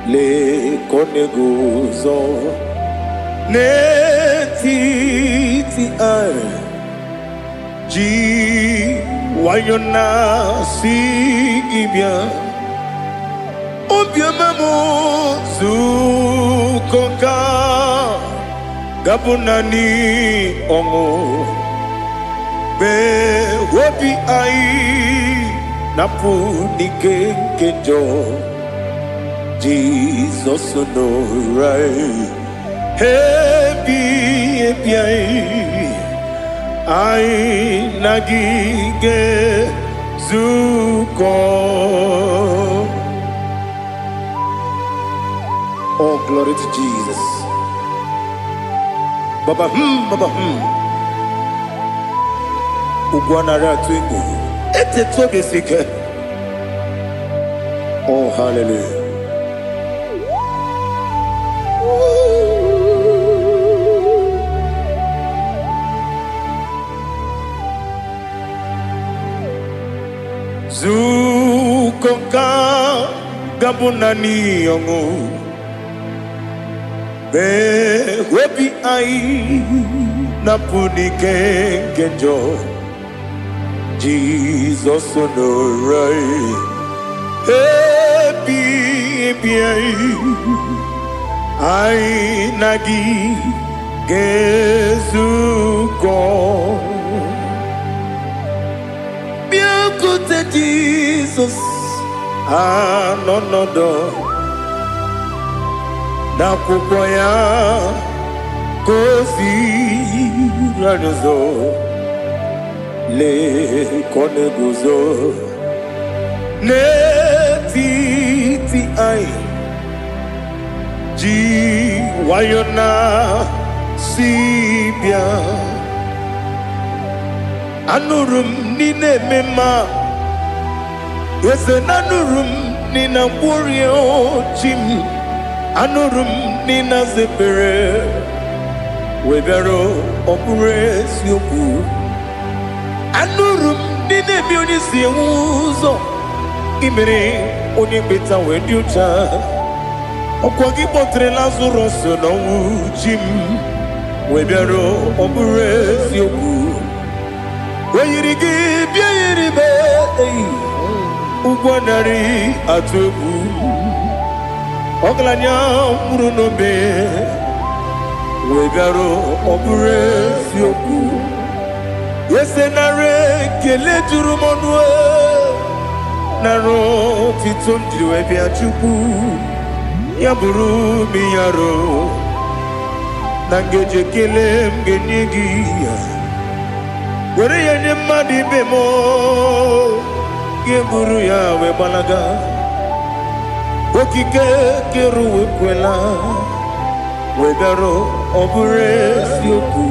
le konegozo ne titi ai ji wayona si ibia obiamamo zukoka Gabunani ongo be wobi ai napu nike kenjo Jesus no right happy ai nagige zuko. Oh, glory to Jesus. Baba Ugwanara twingo ete tobe sike. Oh, hallelujah. Zukonka gabunani yongo be webi ai napuni kenjo Jesus no right happy ai nagi gezuko bien côté Jesus no na kukoya kozi ranizo le konegozo ne titi ai ji wayona sibia anurum nine mema yese nanurum nina warrior jim anurum nina zepere webero opure sioku anurum nine bioni siuzo imere oni beta wediucha okwagi potre lazarus no jim webero opure sioku weyirigi biayiribe ugwanari atubu Oglanya murunobe wegaro obure sioku yesenare kele jurumonwe naro titondriwe biachuku yaburu miyaro nangeje kele mgenyigi were yenye madi bemo geburu ya we balaga Okike keru kwela wegaro obure sioku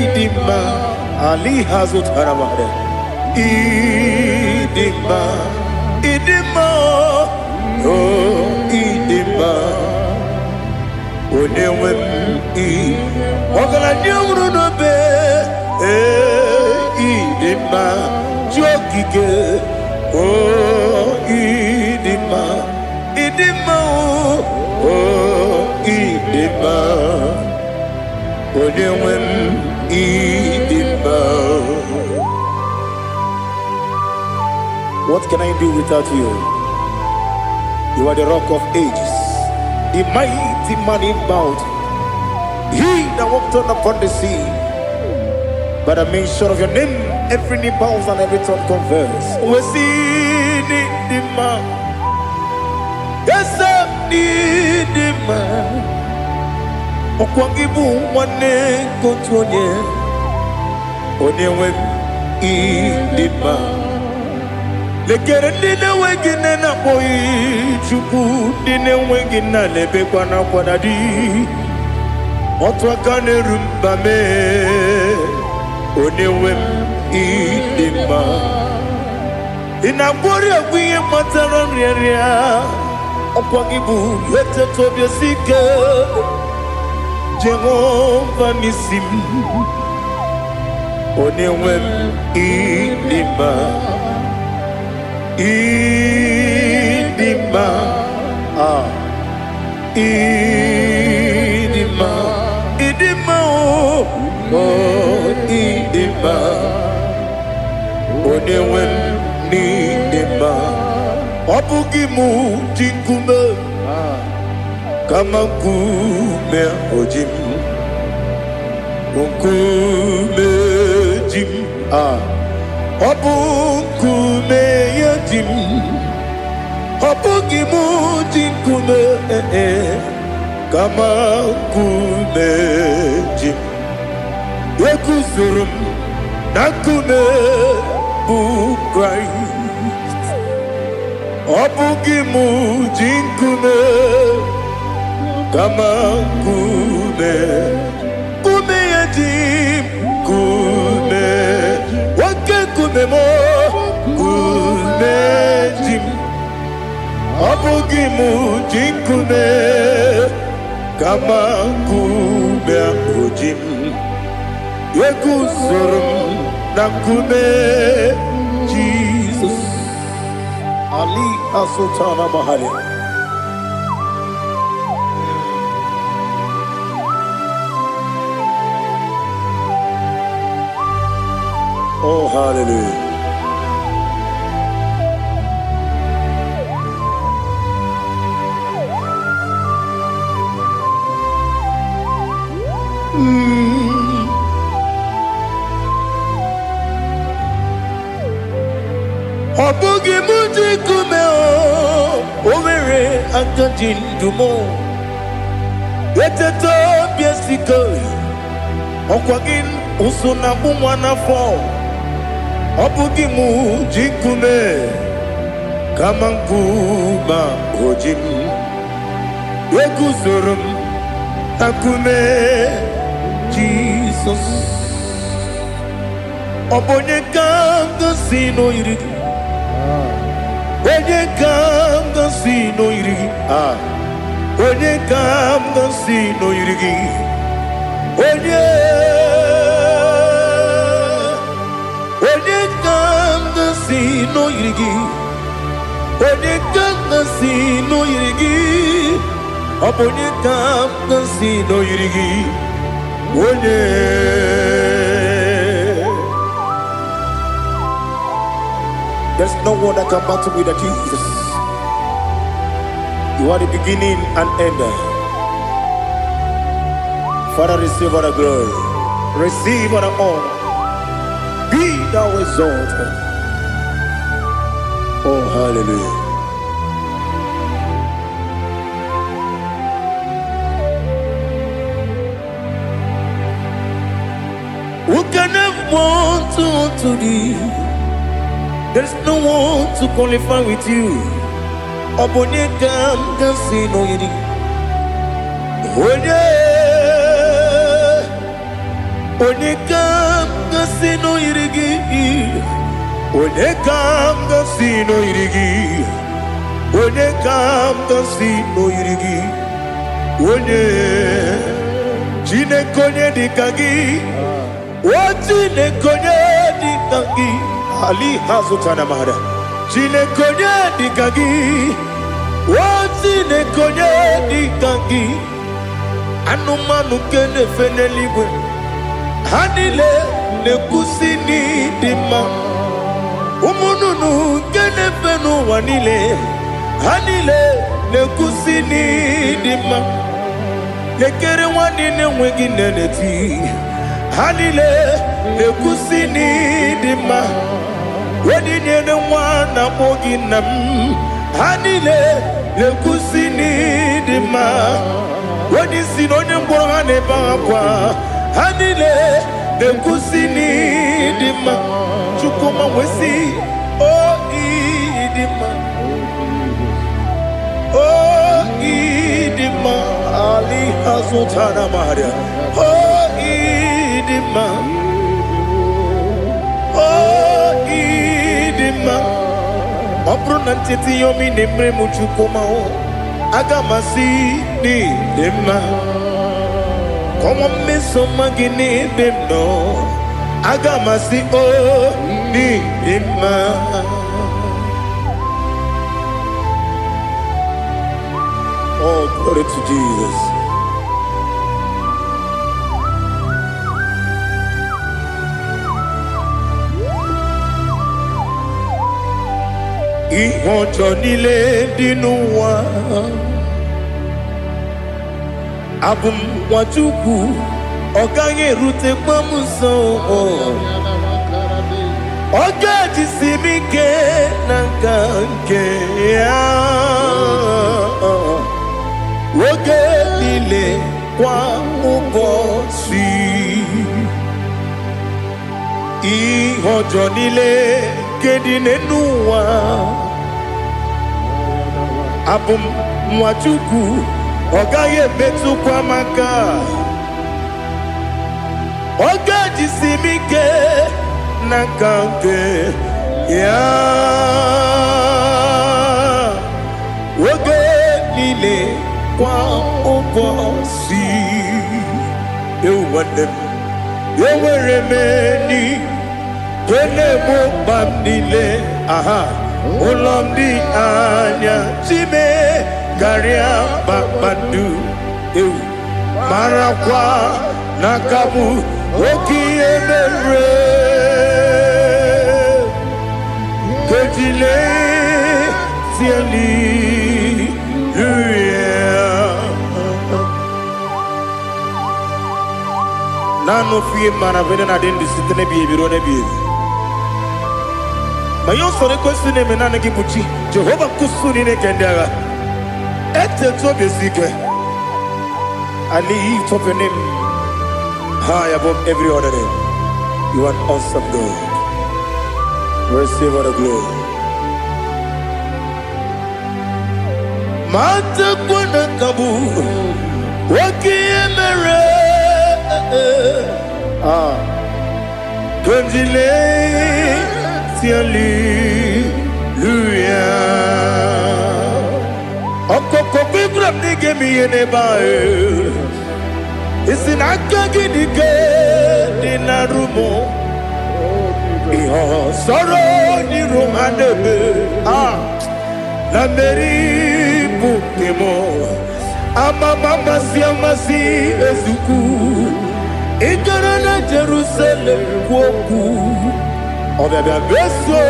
idima ali hazut haramade idima oh idima onewe ogala nyamru no be idima jokike Oh, idima idima oh idima onyenwem idima. What can I do without you? You are the rock of ages, the mighty man in mountain, he that walked on upon the sea. By the mention of your name, every knee bows and every tongue confess. We see the man. Yes, the man. Okwangibu wane kontonye. Onyewe idima. Lekere nina wengine na boy chuku nina wengine lebe kwa na kwanadi. Otwakane rumbame. Onewem idima. Inabori agwiye matara nriya. Okwangibu yete tobye sike. Jehovah nisim. Onewem idima. Idima. Idima. Idima oh idima. Onewem idima. Obugimu jinkume. Kama kume ojim. Kume jim. Obukume yajim. Obugimu jinkume kama kume jim. Yekuzurum nakume bu Christ. Obugimu jinkume kama kume yajim kume wake kume mo kume jim. Obugimu jinkume kama kume ojim. Yekuzurum nakume Jesus. Ali Asultana Mahali. Oh, hallelujah. Obugi muji kume o omere akajin dumo. Yeteto biesiko okwagin usuna bumwana fo. Obugi muji kume kama nkuma ojim. Yekuzurum akume Jesus. Obonye kanga sino irigi. Onye kanga sino irigi. Onye kanga sino irigi. Onye kanga sino irigi. Onye kanga sino irigi. Onye kanga sino irigi. Onye. There's no one that can battle with Jesus. You are the beginning and end. Father, receive all the glory. Receive all the honor. Be thou exalted. Oh, hallelujah. Who can have one to thee? There's no one to qualify with you. Obonye kam sino yiri. Onye kam sino yirigi. Onye kam sino yirigi. Onye kam sino yirigi. Onye chine konye dikagi. Chine konye dikagi. Ali Hazutana Mahada. Chile konye dikagi. Wati ne konye di kangi anumanu kene feneligwe hanile ne kusini dima umununu kene fenu wanile hanile ne kusini dima nekere wani ne wengi neneti hanile ne kusini dima wani ne wana mogi nam hanile ne kusini dima wani sinonye mbora ne bakwa hanile ne kusini dima chukuma wesi oh idima oh idima ali hazutana maria oh idima oh idima Obrunantiti yomi nemre muchukuma agamasi ni dema Komo meso magini bemno agamasi o ni dema Oh, glory to Jesus. Ihojo nile dinuwa abum wajuku oganye rute pamuso oga jisimike nankanke ya oge nile kwa ubosi ihojo nile kedinenuwa abum mwachuku ogaye betu kwa maka oga jisimike nakanke ya oge nile kwa ubosi ewanem eweremeni Kelebo bandile, aha, ulomdi anya, chime, garia babandu, marakwa, nakabu, oki emere, kejile, siali, Nano fiye maravene na dendi sitene biye birone biye. Mayon sore kusune menane kibuchi Jehova kusuni ne kendaga ete to besike I lift up your name high above every other name. You are an awesome God. Receive all the glory. Mata kuna kabu wakiemere Kanjile Hallelujah. Okoko bigram nige mi ene bae. Isinaka gidike dinarumo. Iho soro ni romanebe. La meri bukemo. Ama mama si amasi ezuku. Ikarana Jerusalem kwoku. Obia beso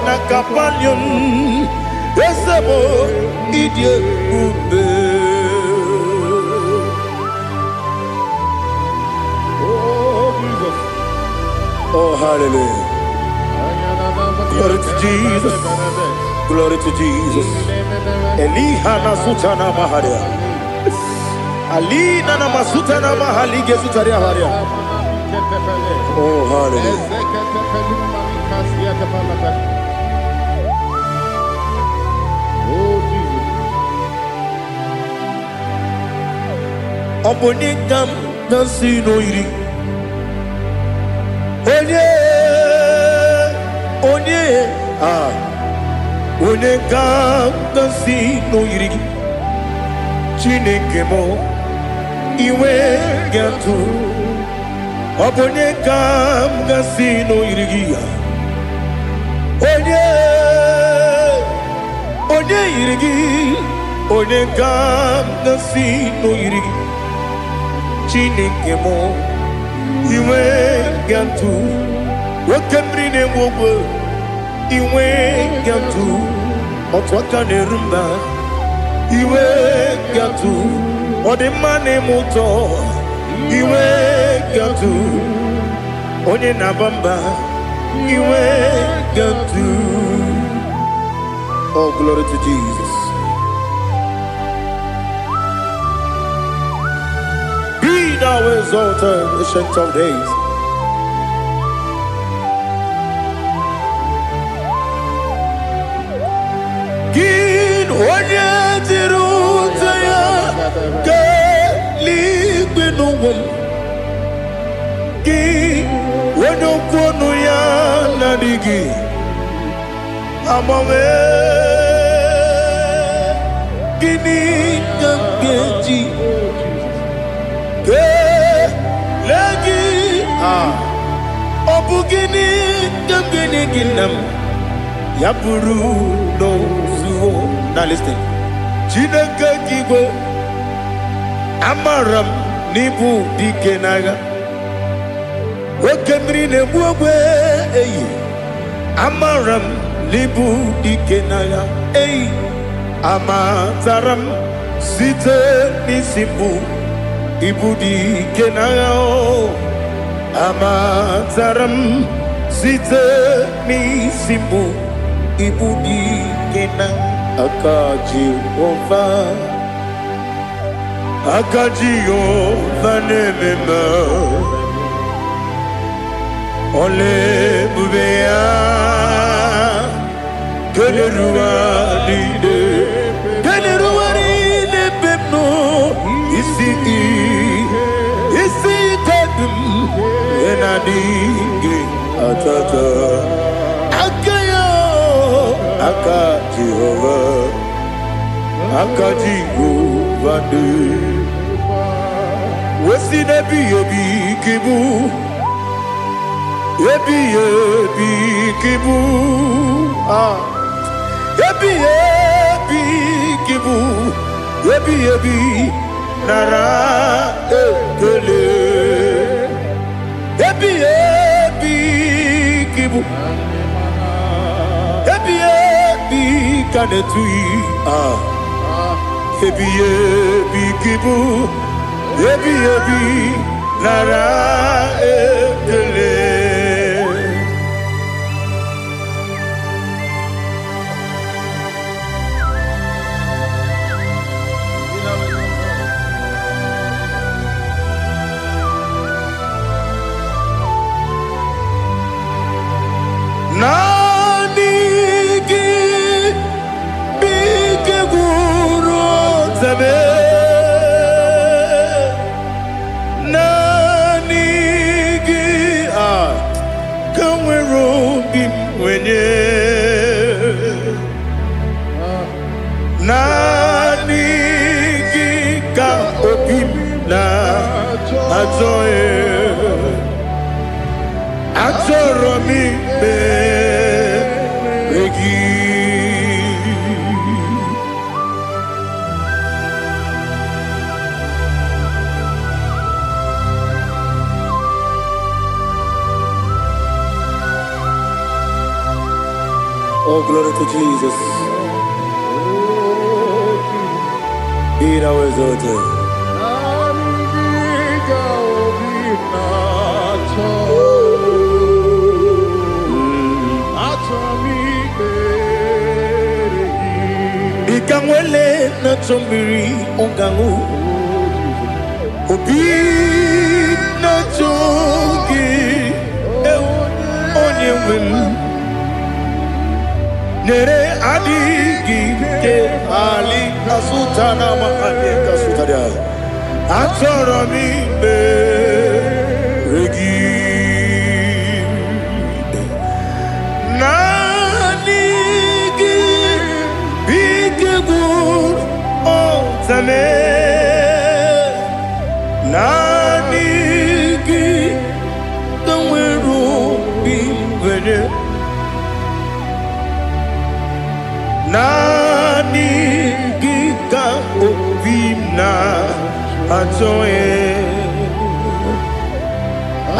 na kapanion Esebo idie ube Oh Jesus. Oh hallelujah. Glory to Jesus. Glory to Jesus. Eliha na sutana maharia Ali na masutana mahali gesutaria haria Oh hallelujah. Oh Jesus. Obonikam nasino iri. Onye Onekam nasino iri. Chineke mo iwe gatu. Obonekam nasino iri. Onye yirigi onye ka m na-si n'oyiri Chineke mụ iwe ga-atụ nwoke mmiri na-enwe ogwe iwe ga-atụ otu aka na-eru mba iwe ga-atụ ọ dị mma na-eme ụtọ iwe ga-atụ onye na-aba mba iwe ga-atụ. Oh, glory to Jesus. Be thou exalted, ancient of days. Gin onye dịrị ụzọ ya ka eluigwe n'ụwa. Gị onye okwu ọnụ ya na-adịghị agbanwe. Gịnị ka m ga-eji kelee gị? Ọ bụ gịnị ka m ga-enye gị nna m? Ya bụrụ n'ozuo. Now listen. Chineke gị igwe, amara m n'ịbụ dike n'agha. Nwoke mmiri na-egbu ogwe eyi. Amara m n'ịbụ dike n'agha. Eyi. Amatara m site n'isi mbụ ịbụ dike n'agha. Amatara m site n'isi mbụ ịbụ dike n'agha. Aka Jehova, aka Jehova na-eme mma. Ole ebube ya keleruwa niile. Isi kadum enadinge atata. Aka ya, aka Jehova, aka Jehova de. Wesi nebi ebi kibu, ebi kibu. Ebi kibu, ebi nara ekele. Ebi kibu, ebi kanetui. Ebi kibu, ebi nara ekele. Nani gi bige guru zame. Nani gi kamwero bim wenye. Nani gi ka obim na azoe. Atoro mi begi. Oh, glory to Jesus. Be thou exalted. Ikamwele na chombiri ongangu. Obi na chogi onye wem. Nere adigi ke ali kasutana mahane kasutaria. Atoro mi beregi. Zame nani gi kanwero bi wene. Nani gi Atoe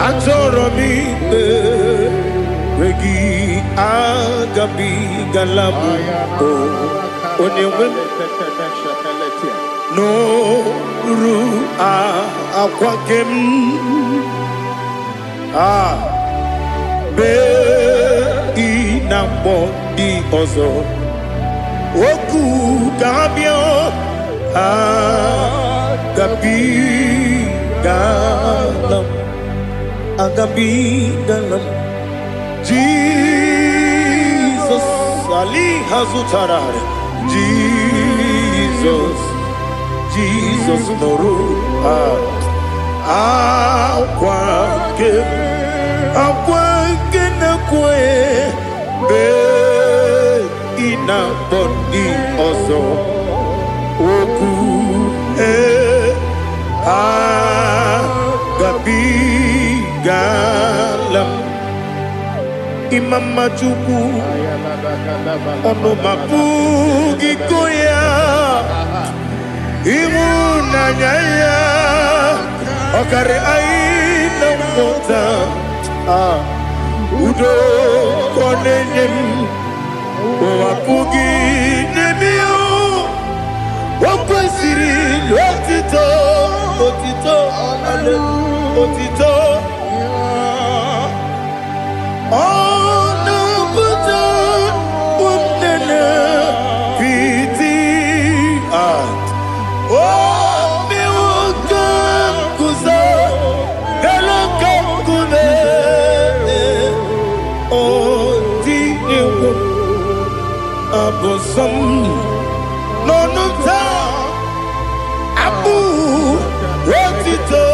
Atoromi Regi Agabi Galabu Onewem No Ru Aquakem Be Inambo Di Ozo Oku Gabio Agabi Galam Agabi Galam Jesus Ali Hazutarare Jesus Noru Aquake Nakwe Be Ina Boni Ozo Oku Agabi Galam Imam Majuku Ono Mapugi Koya Imuna Nyaya Okare Aina Mota Udo Konenyem Wapugi Nemio Wakwasiri Lotito Otito Otito Some no Abu Rotito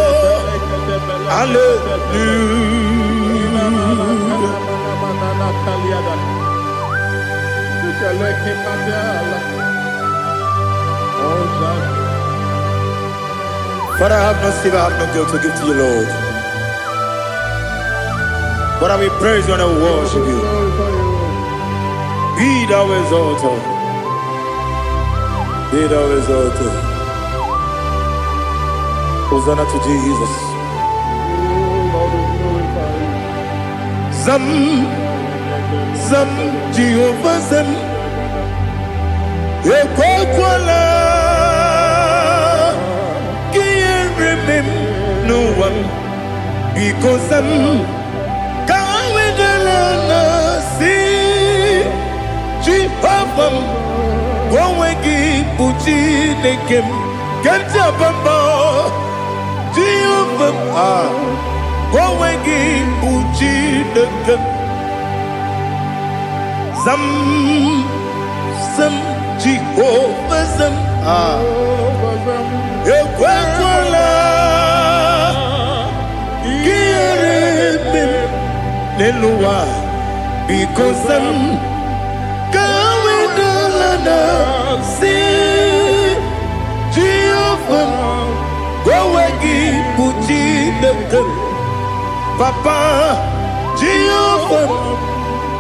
Father, I have no silver, I have no gold to give to you, Lord. But I will praise you and I will worship you. Be thou exalted. Be thou exalted. Hosanna to Jesus. Zam Jehovah Zam Ekwakwala Can't remember no one because Zam Kawedalana see Jehovah Gowegi Buchi Nekem Kentabamba Jehovah Gowegi Buchi Nekem Zam Jehovah Zam Ekwakwala Kieremem Nelua because Zam Kawedalana see Jehovah Gowegi Buchi Nekem Papa Jehovah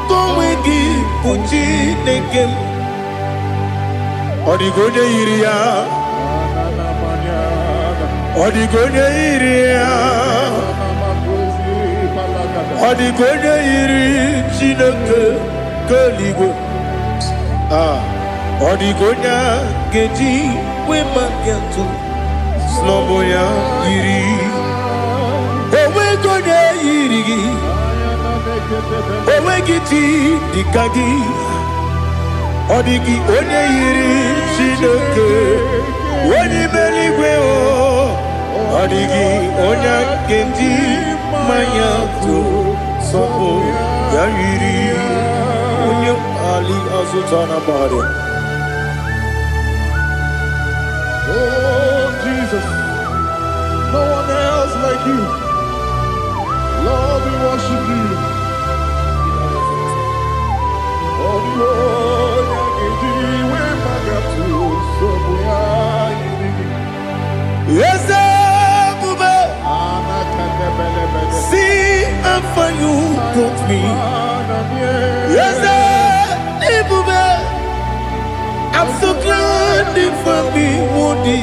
Gowegi Buchi Nekem Odigonya Iria Odigonya Iria Odigonya Iri Chineke Kaligo Odigonya Geji Wemagentu Sloboya Iri Owegonya Iri Owegiti Dikagi Odigi Onye Iri Chineke Oni Meligwe Odigi Onya Genji Mayato Sopo Yairi Onye Ali Azutana Bari. Oh Jesus, no one else like you. Lord, we worship you. Oh Lord, yes, see how far you brought me. Yes, I'm so glad you found me, Woody.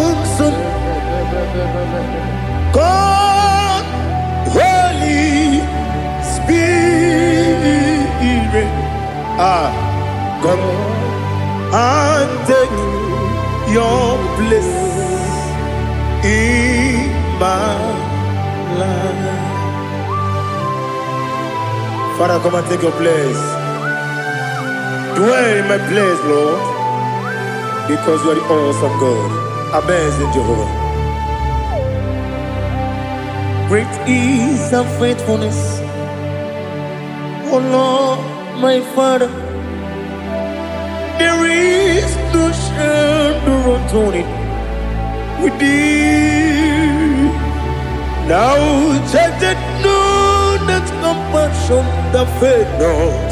come and take your place in my life. Father, come and take your place. Dwell in my place, Lord, because you are the awesome God. Amazing Jehovah. Great is thy faithfulness, oh Lord, my Father. There is no shadow unto it with thee. Now check that know that compassion that faith not.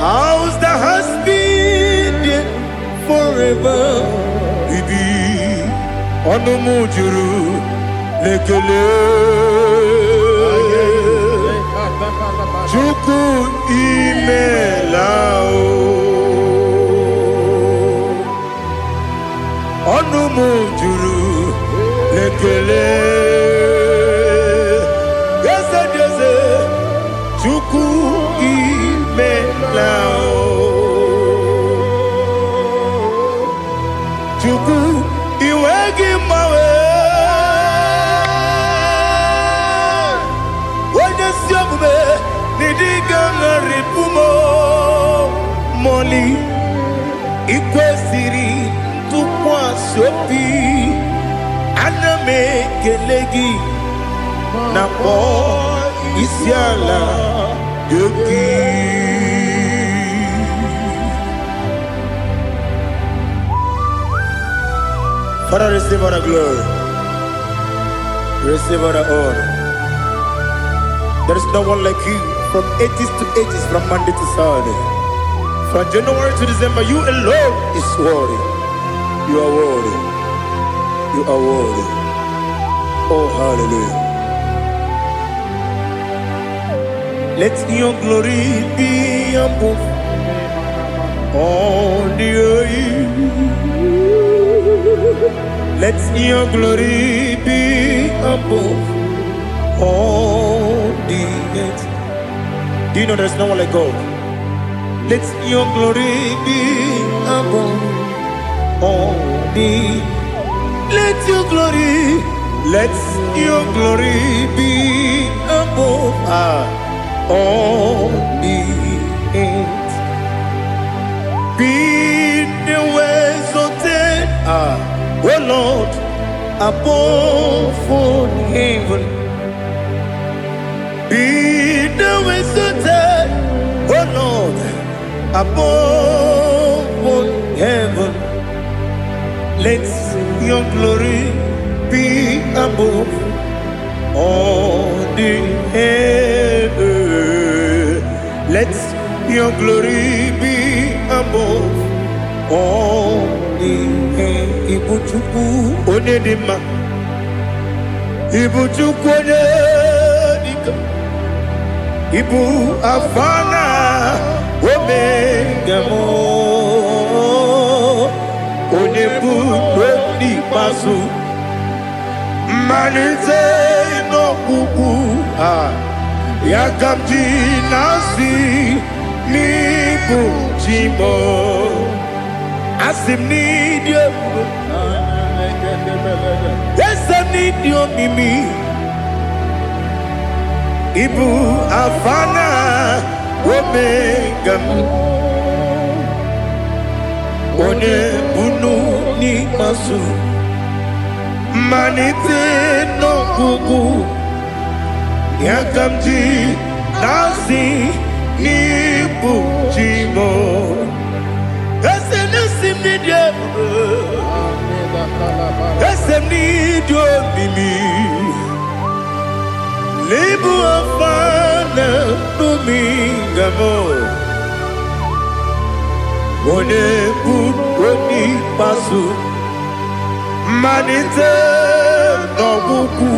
Ours that has been there forever. We be on the mujuru lekele. Chuku imelao. Onu mujuru lekele. Yese yese. Chuku imelao. Chuku iwegi mawe. Wanya siyakume nidiga ngaripumo moli ikwesiri tukwa sopi aname kelegi na po isiala yoki. Father, receive all the glory, receive all the honor. There is no one like you from ages to ages, from Monday to Saturday. From January to December, you alone is worthy. You are worthy. You are worthy. Oh, hallelujah. Let your glory be above all the earth. Let your glory be above all the earth. Do you know there's no one like God? Let your glory be above all the. Let your glory be above all the earth. Be the ways of death, oh Lord, above all heaven. Be the ways of death, oh Lord, above all heaven. Let your glory be above all the heaven. Let your glory be above all the heaven. Ibuchuku onedima, Ibuchuku onedika, Ibu afana omega mo, onebu oni pasu, manite no kuku yakamji nasi nibu chimo. Asim need you. Yes, I need you, Mimi. Ibu afana omega. One bunu ni masu. Manite no kuku. Yakamji nasi nibu chimo. Esem need you. Esem need you, Mimi. Lebu afana numingamo. One buni pasu. Manite no buku.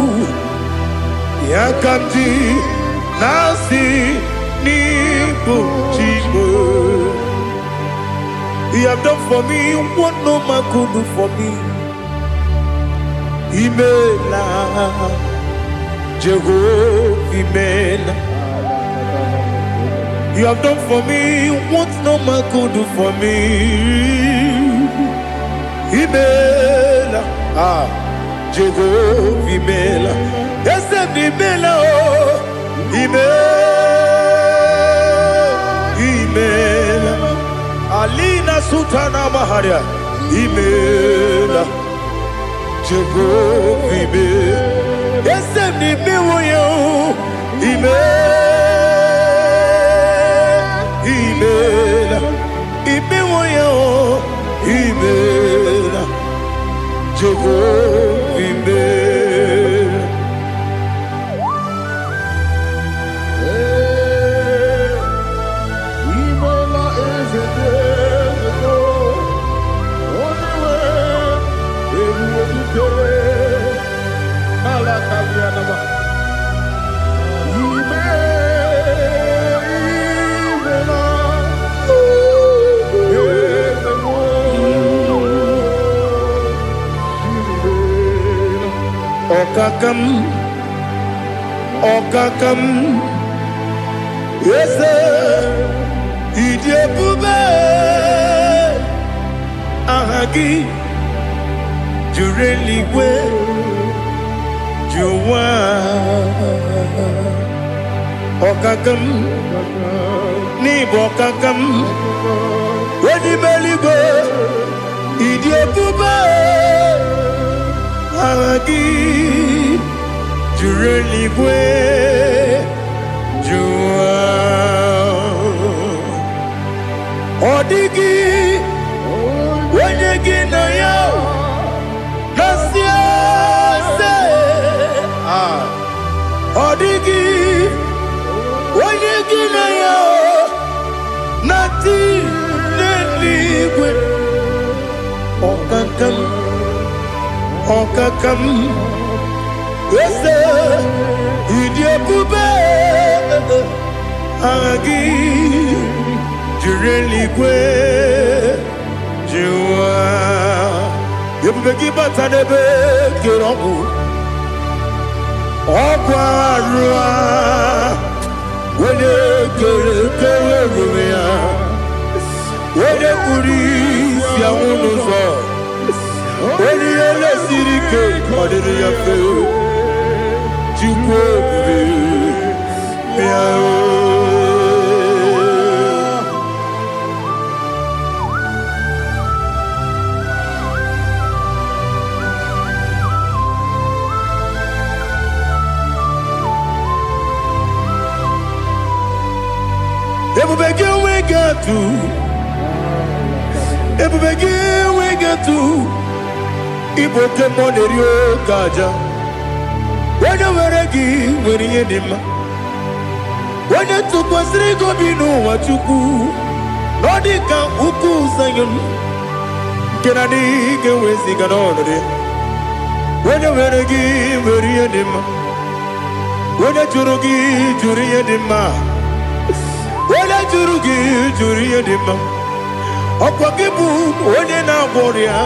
Yakamji nasi nibu chimo. He have done for me what no man could do for me. Imela, Jehovah, Imela. You have done for me what no man could do for me. Imela, Jehovah Imela, yes, Imela, Imela, Alina Sutana Maharia, Imela, Jehovah Imela, yes, Imela, Imela, Jehovah Imela. Imela is a day, only way, every day, Alakalianaba. Okakam, yes, Idiabube, Ahagi, Jureligwe, Juwa, Okakam, Nibokakam, Wedi Meligwe, Idiabube, Ahagi, Jureligwe, Juwa, Odigi, Wenyegi na yo, Nasia se, Odigi, Wenyegi na yo, Nati Neligwe, Okakam, Okakam. Yes, Idiabube, Agi, Jureligwe, Jua, Yabegi Batanebe, Kiroku, Okwarua, when you get when you Kuris, Yamunuzo, when you let Sirike, what did you feel? we get to Igbo Kemonerio Kaja. When you were a gay, when you did, when you took us, they go be no what you do. Nodika Uku Sayon Kennedy get with the Ganone. When you were a gay, when you did, when you Jurugi, Juria Dima, when you Jurugi, Juria Dima, Opagibu, Odena Boria,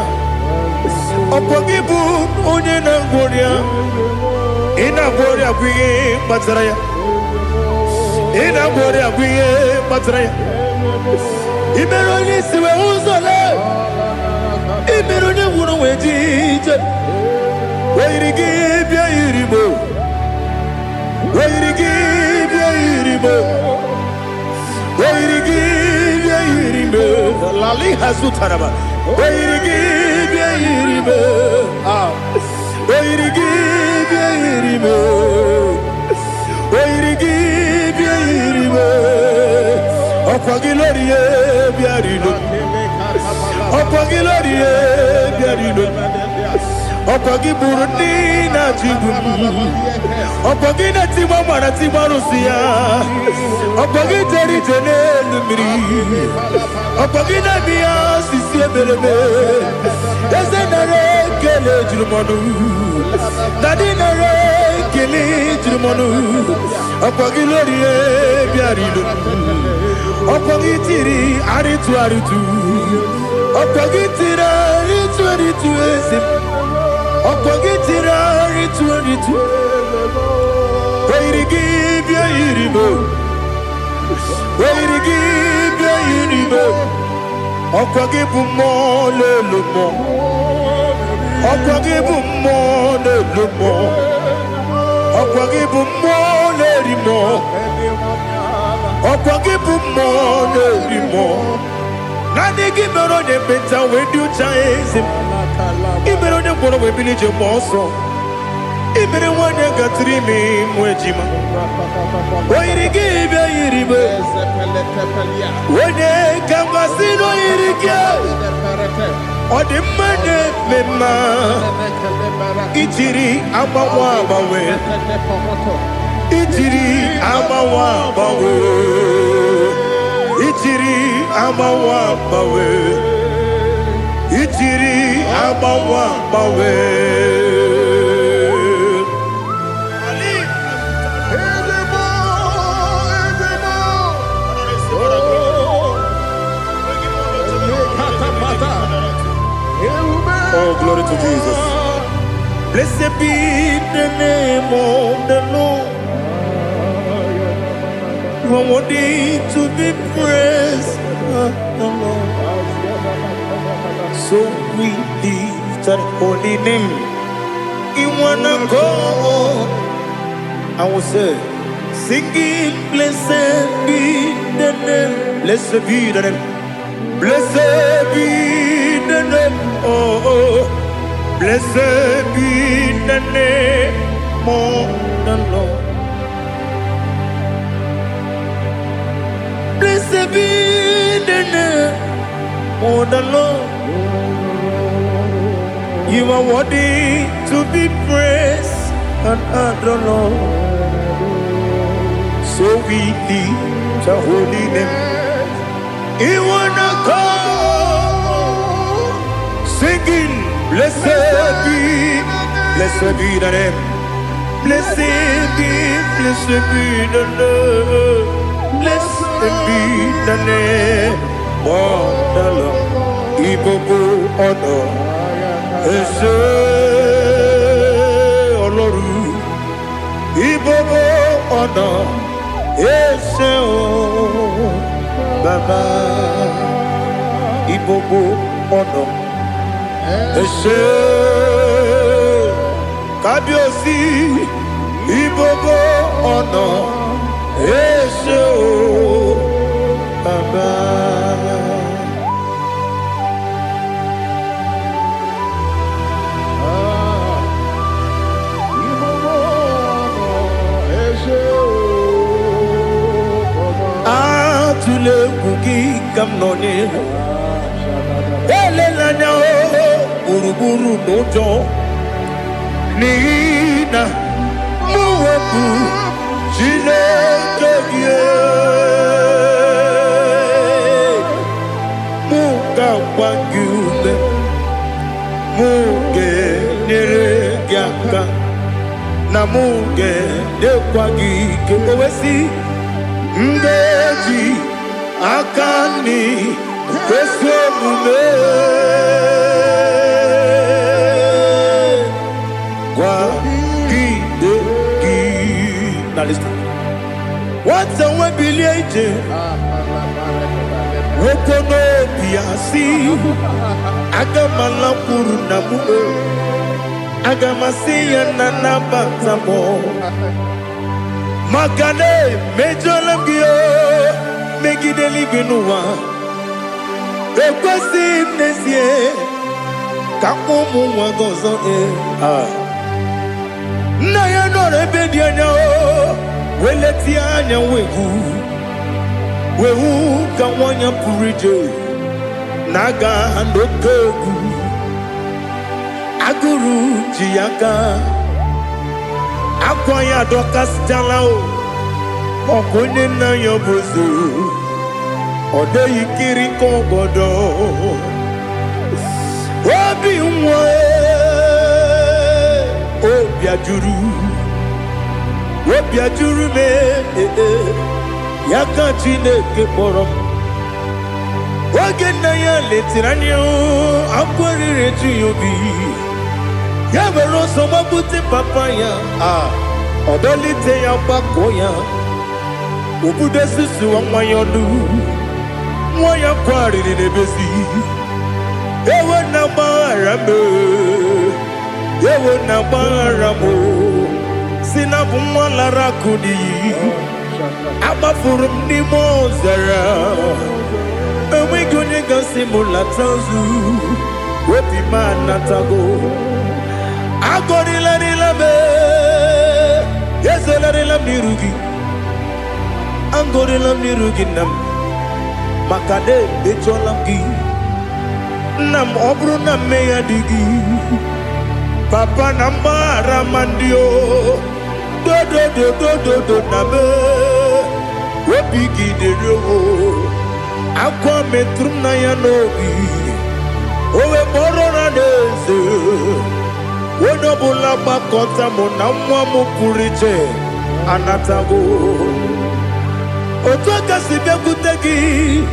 Opagibu, Odena Boria. Ina Boria Guye Matraya. Ina Boria Guye Matraya. Imeroni siwe uzole. Imeroni wunu wejije. Weirigi bia iribo. Weirigi bia iribo. Weirigi bia iribo. Lali hasutaraba. Weirigi bia iribo. Weirigi bia iribo. Weirigi bia iribo. Okwagilorie bia iribo. Okwagilorie bia iribo. Okwagiburu na jibu. Okwagina timama na timarusia. Okwagiteri tenelu miri. Okwagina biya sisi ebelebe. Ezenare kele jirumonu. Nadinare kele jirumonu. Okwagilorie biarido. Okwagitiri aritu aritu. Okwagitiri aritu aritu esim. Okwagitira ritu Weirigi bia iribo. Oirigibia yiribe. Okwagibu mo lelumo. Okwagibu mo lelumo. Okwagibu mo lerimo. Okwagibu mo lerimo. Nani gimero de beta we do chaizim. Imero de bono we bilije moso. Imere wane gatrimi mwejima. Oirigibia yiribe. Wene kamasino yirige. Odimane mema. Itiri amawa bawe. Itiri amawa bawe. Itiri amawa bawe. Itiri amawa bawe. Oh, glory to Jesus. Blessed be the name of the Lord. You are worthy to be praised. So we lift our holy name. You wanna go? I will say, singing, blessed be the name. Blessed be the name. Blessed be the name. Oh, blessed be the name of the Lord. Blessed be the name of the Lord. You are worthy to be praised and adored. So we lift your holy name. You wanna call, singing, blessed be the name. Blessed be the Lord. Blessed be the name of the Lord. Igbo honor. Ese Oloru. Igbo honor. Ese o Baba. Igbo honor. Ese Kabiosi. Igbo honor. Ese o Baba. Atule kuki kamnoni. Elelanya o uruburu nojo. Nina muweku. Chineke muka wangyume muge neregiaka na muge dekwagike owesi ngeji akani kwesomume kwa Now listen. What's the way biliaje? Wokono biasi. Agamala kurunamu. Agamasiya nanabatamo. Magane mejolamgio. Megideli binua. Ekwesi nesie. Kamumu wagozo na ya no rebedi anya o weleti anya wehu ka wanya purije naga ndokogu aguru jiaka akwanya dokas jalao okonye na yobozo ode yikiri kogodo obi nwa Obiajuru me Yaka Chineke kpọrọ oge nna ya letiri anya akwarịrị eju ya obi ya were ọsọ gbapute papa ya ọdọlite ya gbakọ ya Ubudesi suwa mwayonu Mwaya kwari ni nebesi Ewe na marame Ewe na maramo Sinabu mwala kudi Abafurum ni mozara Ewe gonye gasi mulatanzu Wepi manatago Agorila nilabe Yezela nilam nirugi Angorila nirugi nam Makade becholamgi Nam obru na meya digi Papa namara mandio Do do do do do do nabe Wepigi de rogo Akwa metrum na yanogi Owe boro na deze Wenobula bakota mo na mwa mo puriche Anatago Otoka sibe kutegi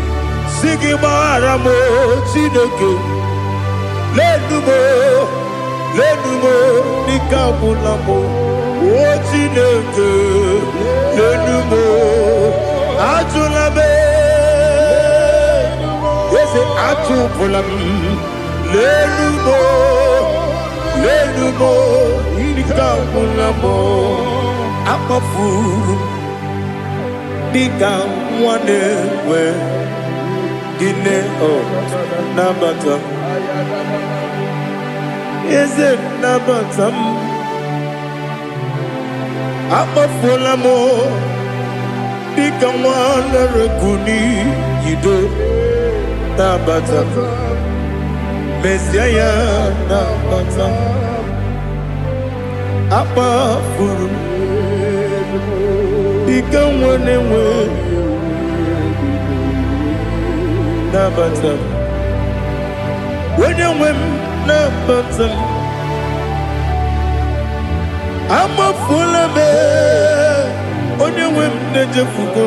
Sigi maramo Chineke Lenumo Nikabulamo O Chineke Lenumo Atulabe Yese atupulam Lenumo Nikabulamo Amafu Nika mwane we Gine o Nabata Is it Nabatam Amafulamo Nika mwane rekuni Yido Nabata Messiah Nabata Amafuru Ika mwane we Nabatam When you win Nabatam I'm a full of it When you win Najafuko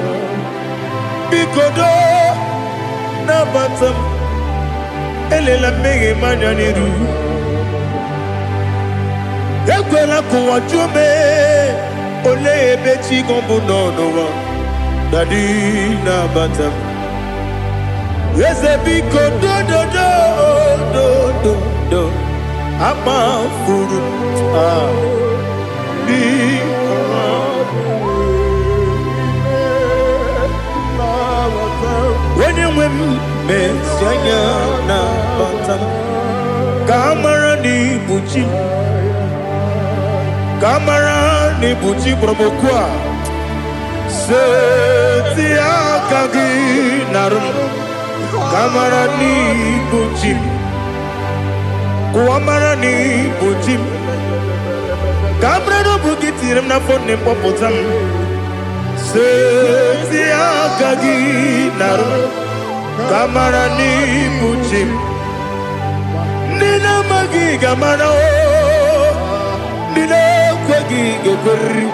Bikodo Nabatam Elela mege manjaniru Yakwela kuwa chume Ole ebechi kombu nonowa Dadi Nabatam Yes, a big do. I'm a fool. When you win, Messiah, Kamara ni Buchi Promokwa. Setia Kagi Narum. Kamarani Buchim Kuamarani Buchim Kamrano Bukitiram na phone popotam Setia Kagi Naru Kamarani Buchim Nina Magi Gamana Nina Kwagi Gokuri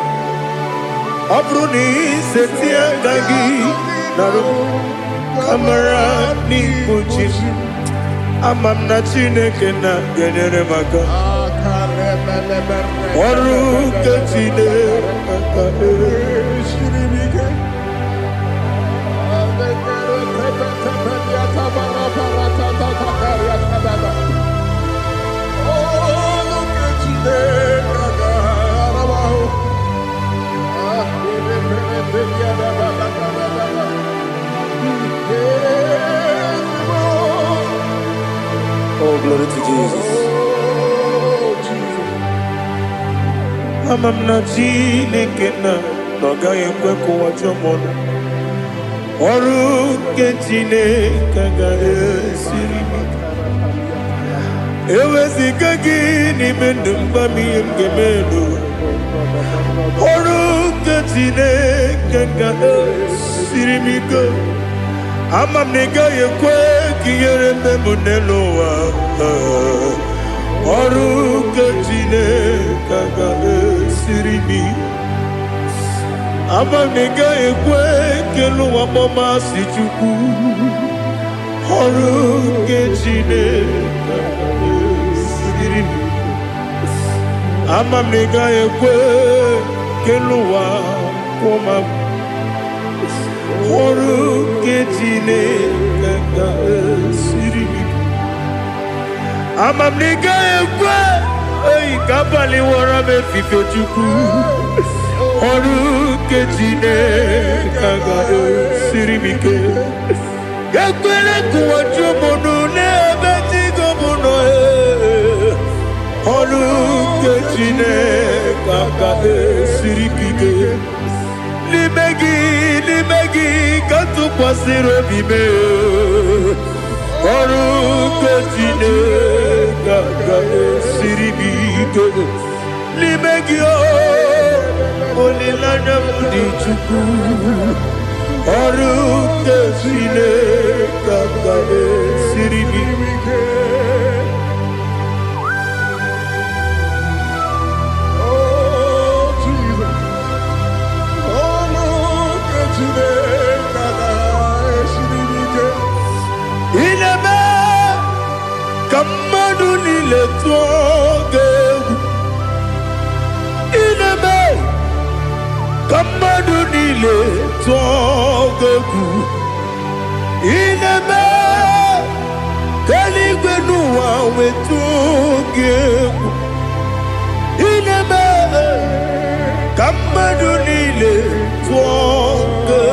Abruni Setia Kagi Naru Kamarani Buchim Amamna Chineke na genere maka Oru Kachine Shiribike Oh, glory to Jesus. Amamna Chineke na noga yekwe kuwa chomono. Oru Chineke ga esiri. Ewezi kagi ni mendumba miyemgemenu. Oru Chineke ga esiri miko. Amam nega yekwe kiyere memuneloa Oru kachine kaga sirimi Amam nega yekwe keluwa mama sichuku Oru kachine kaga sirimi Amam nega yekwe keluwa mama Oru ketine kaka siri. Amamnika ekwe, oi kapali wara me fife chuku. Oru ketine kaka siri mike. Yakwele kuwa chumunu nebe tigo muno. Oru ketine kaka siri mike. Limegi, katu pasiro bime. Oru ketine kaka siribike. Limegi olilanya mudi chuku. Oru ketine kaka siribike. Kamadu nile tuoge, inebe. Kamadu nile tuoge, inebe. Kaligwe nuwa wetuge, inebe. Kamadu nile tuoge.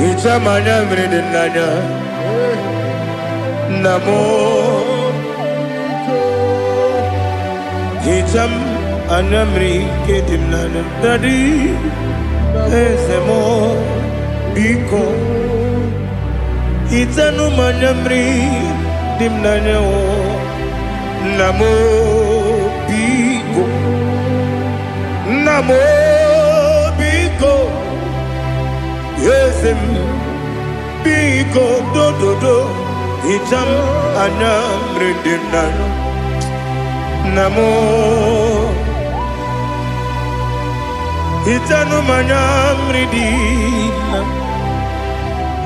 Ichamanya mridinanya namo. Icham anamri kedimnana dadi ezemo biko. Itanu manyamri dimnanya o namo biko. Namo biko. Yesem biko do do do. Icham anamri dimnanya namo. Itanu manyamri dimnanya.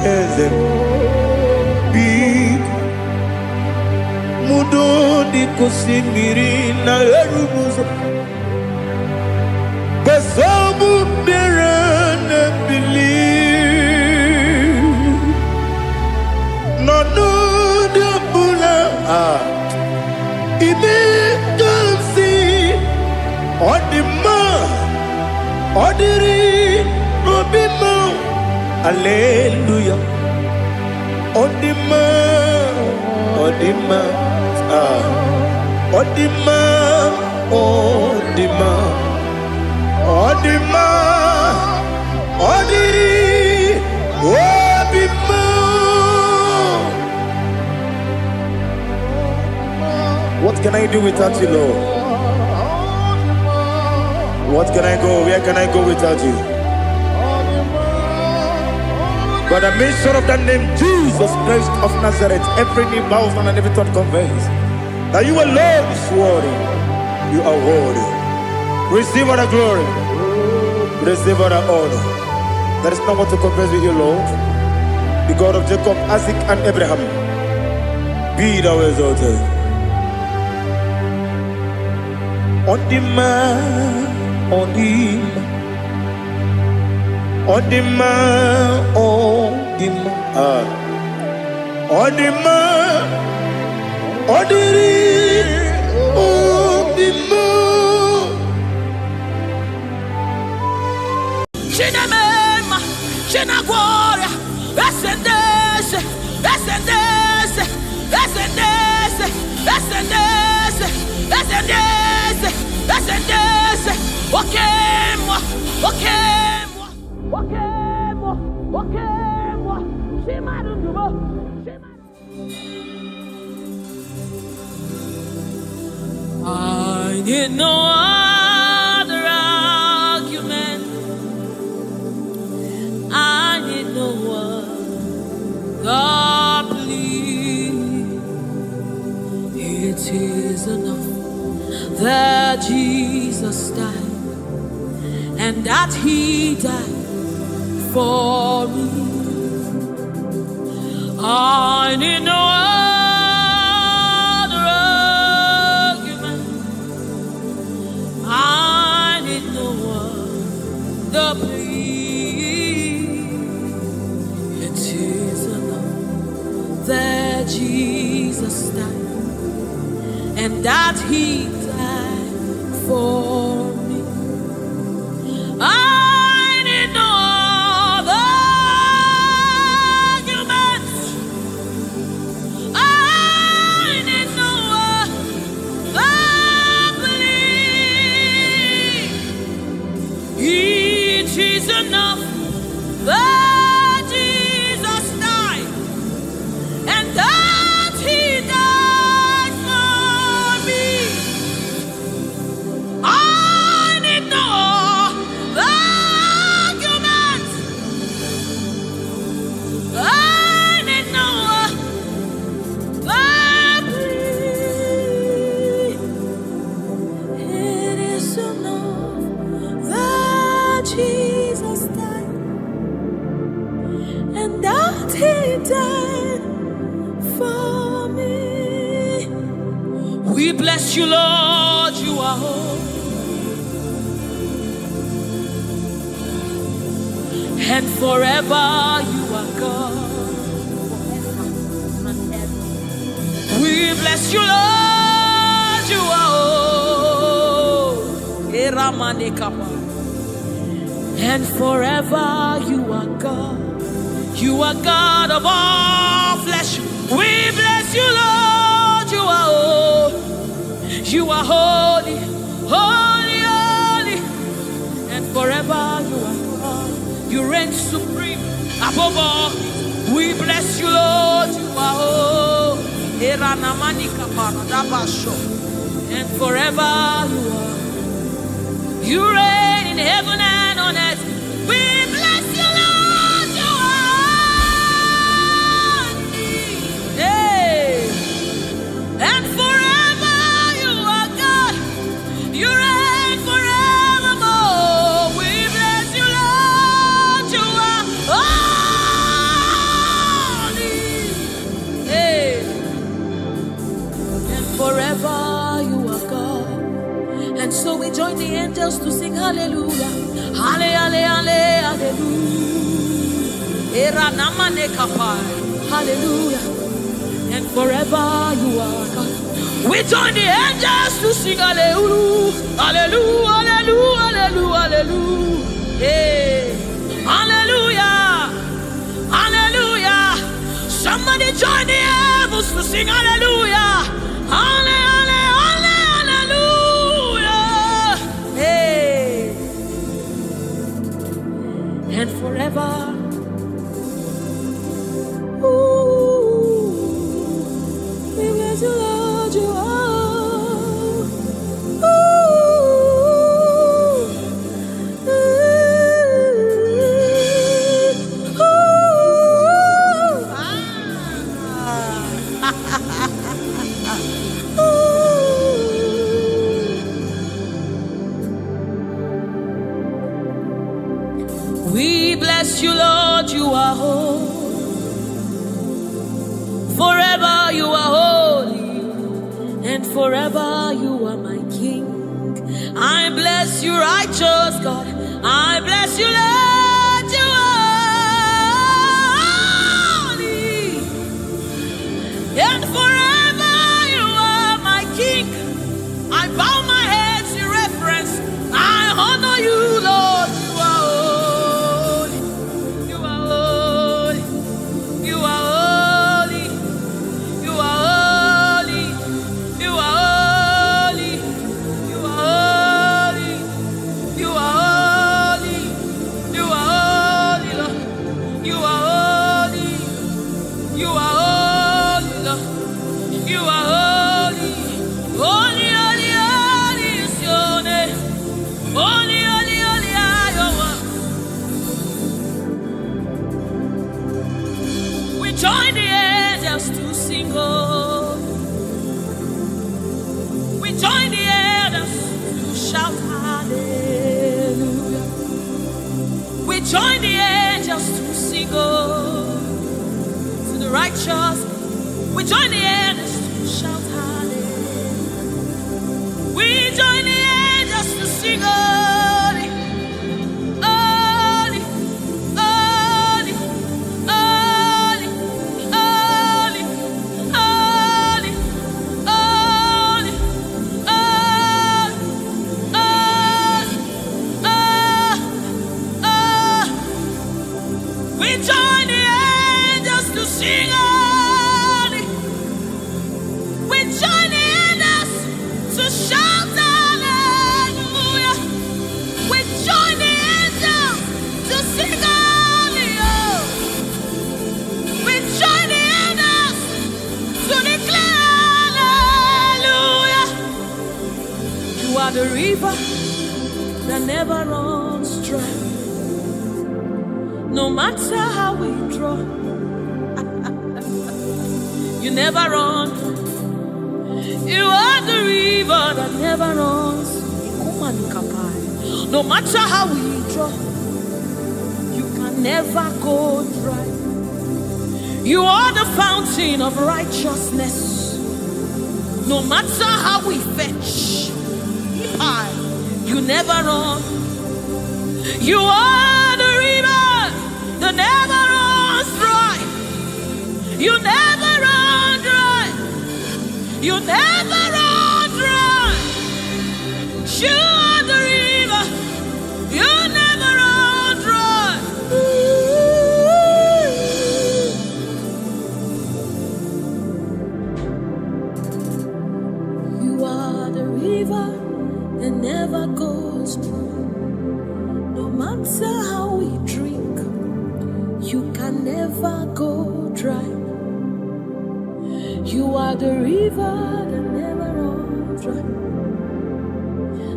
Yesem big mudo di kusimiri na erumuzo besobu berene believe no no de bula ibe kansi odima odiri obima hallelujah. Odima, Odima, Odima, Odima, Odima, Odiri, Odima. What can I do without you, Lord? What can I go? Where can I go without you? By the mention of that name, Jesus Christ of Nazareth, every knee bows down and every tongue confesses that you alone is worthy. You are worthy. Receive all the glory. Receive all the honor. There is no one to compare with you, Lord. The God of Jacob, Isaac, and Abraham. Be thou exalted. Odima, Odima. Odima, Odima, Odima, Odiri, Odima. Chinamema, Chinagwaria, Ascendese, Ascendese, Ascendese, Ascendese, Ascendese, Ascendese, okay, moi, okay. I need no other argument. I need no one. God, please. It is enough that Jesus died and that he died for me. I need no other argument. I need no other plea. It is enough that Jesus died, and that he died for me. I need no other argument. I need no other plea. It is enough that Jesus died, and that he died for me. I need no argument. I need no plea. It is enough that Jesus died, and that he died for me. We bless you, Lord, you are holy. And forever you are God. We bless you, Lord, you are holy. And forever you are God. You are God of all flesh. We bless you, Lord, you are holy. You are holy, holy, holy. And forever you are God. You reign supreme above all. We bless you, Lord, you are holy. And forever you are. You reign in heaven and on earth. We bless you, Lord, you are. Hey. And forever you are God. You reign forevermore. We bless you, Lord, you are holy. Hey. And forever you are God. And so we join the angels to sing hallelujah. Hallelujah, hallelujah. Hallelujah. And forever you are God. We join the angels to sing hallelujah. Hallelujah, hallelujah, hallelujah, hallelujah. Hey. Hallelujah. Hallelujah. Somebody join the heavens to sing hallelujah. Hallelujah. And forever, ooh, we bless you, Lord, you are. Ooh, ooh, We bless you, Lord, you are holy. Forever you are holy, and forever you are my King. I bless you, righteous God. I bless you, Lord, you are holy, and forever you are my King. I bow my head in reverence. I honor you, Lord. Join the angels to sing, oh. We join the angels to shout hallelujah. righteous. We join the angels to shout hallelujah. We join the angels to sing holy, holy, holy, holy, holy, holy, holy, we join the angels to sing holy. We join the angels to shout hallelujah. We join the angels to sing holy. Oh. We join the angels to declare hallelujah. You are the river that never runs dry. No matter how we draw, you never run. You are the river that never runs. No matter how we draw, you can never go dry. You are the fountain of righteousness. No matter how we fetch, you never run. You are the river that never runs dry. You never run dry. You never run dry. You are the river. You never run dry. You are the river that never goes dry. No matter how we drink, you can never go dry. You are the river that never runs dry.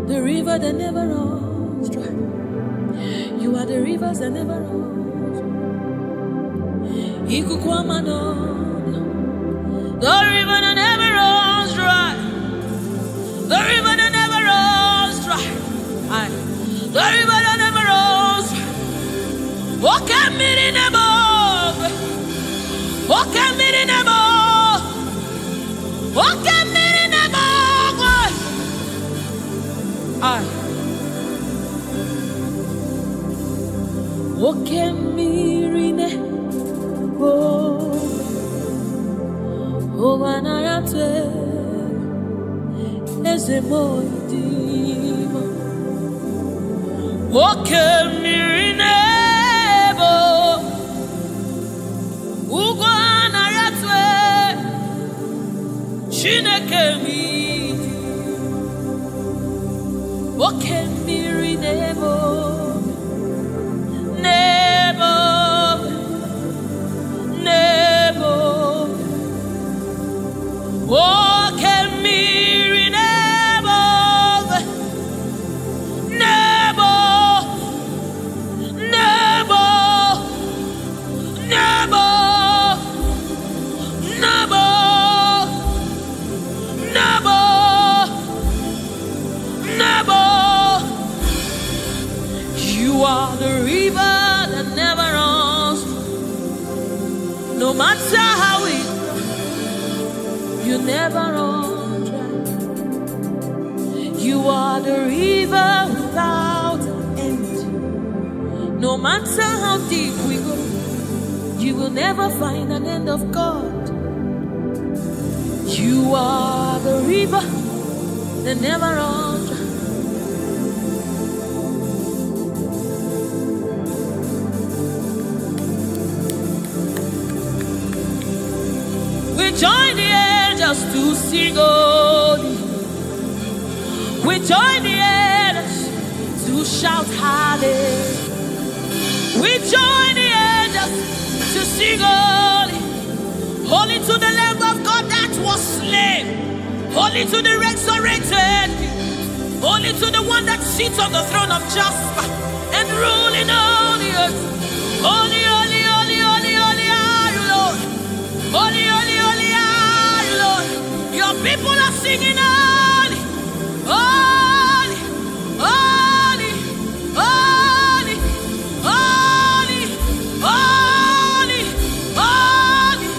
The river that never runs dry. You are the rivers that never runs dry. The river that never runs dry. The river that never runs dry. The river that never runs dry. Walk at me in the boat. Walk at me in the boat. Walk at me in the boat. Walk at me in the boat. Over Narate. Is a boy demon. Walk at me in the boat. Ugo Narate. Chineke mi. Walk at me in the boat. Nebo. Nebo. Walk at me in the boat. Nebo. Nebo. Nebo. Nebo. Nebo. Nebo. You are the river that never runs. No matter how it, you never run dry. You are the river without end. No matter how deep we go, you will never find an end of God. You are the river that never runs dry. We join the angels to sing holy. We join the angels to shout hallelujah. We join the angels to sing holy. Holy to the Lamb of God that was slain. Holy to the resurrected. Holy to the one that sits on the throne of Jasper and ruling all the earth. Holy, holy, holy, holy, holy are you, Lord. Holy, holy, holy are you, Lord. Your people are singing holy, holy, holy, holy, holy, holy, holy,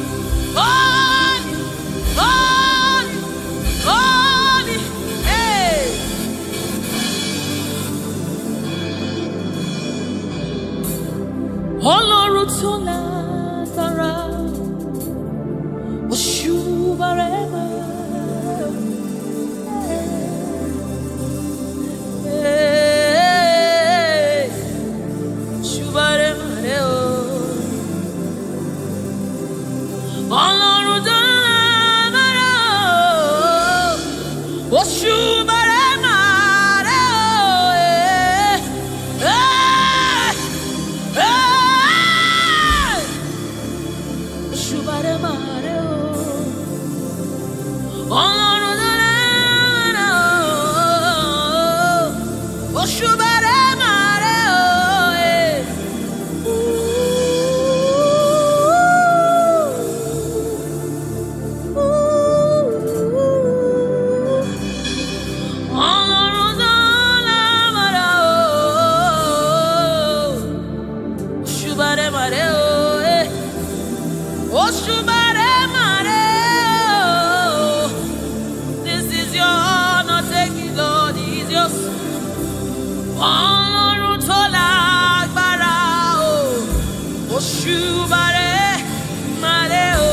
This is your honor, take it, Lord, is yours. Ọlọ́run tó lágbára o, Òṣùbàrè màrè o.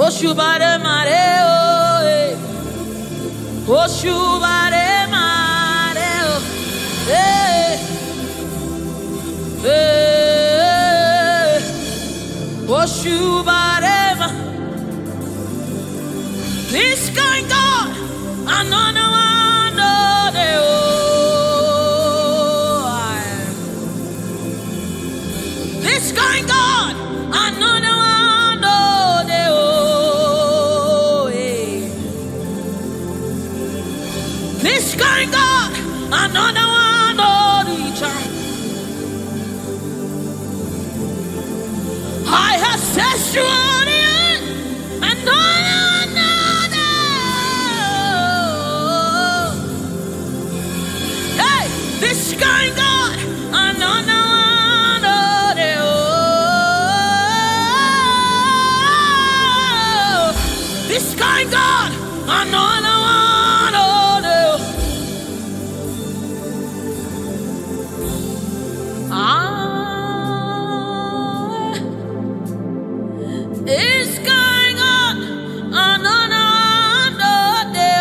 Òṣùbàrè màrè o, Òṣùbàrè màrè o, Òṣùbàrè mà. This kind God, another one, no, this kind God, another one. This kind God, another one, oh, each I have set you on the end, another. Hey, this kind God, another one, oh, this kind God, another one. It's going on another day.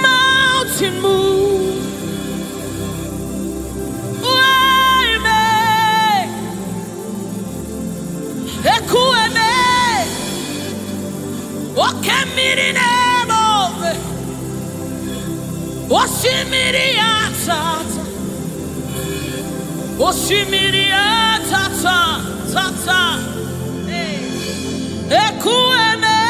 Mountain move, Waymaker, Ekueme, Okemiri Nemo, Oshimiri Atata, Oshimiri Atata, Tata, Ekueme,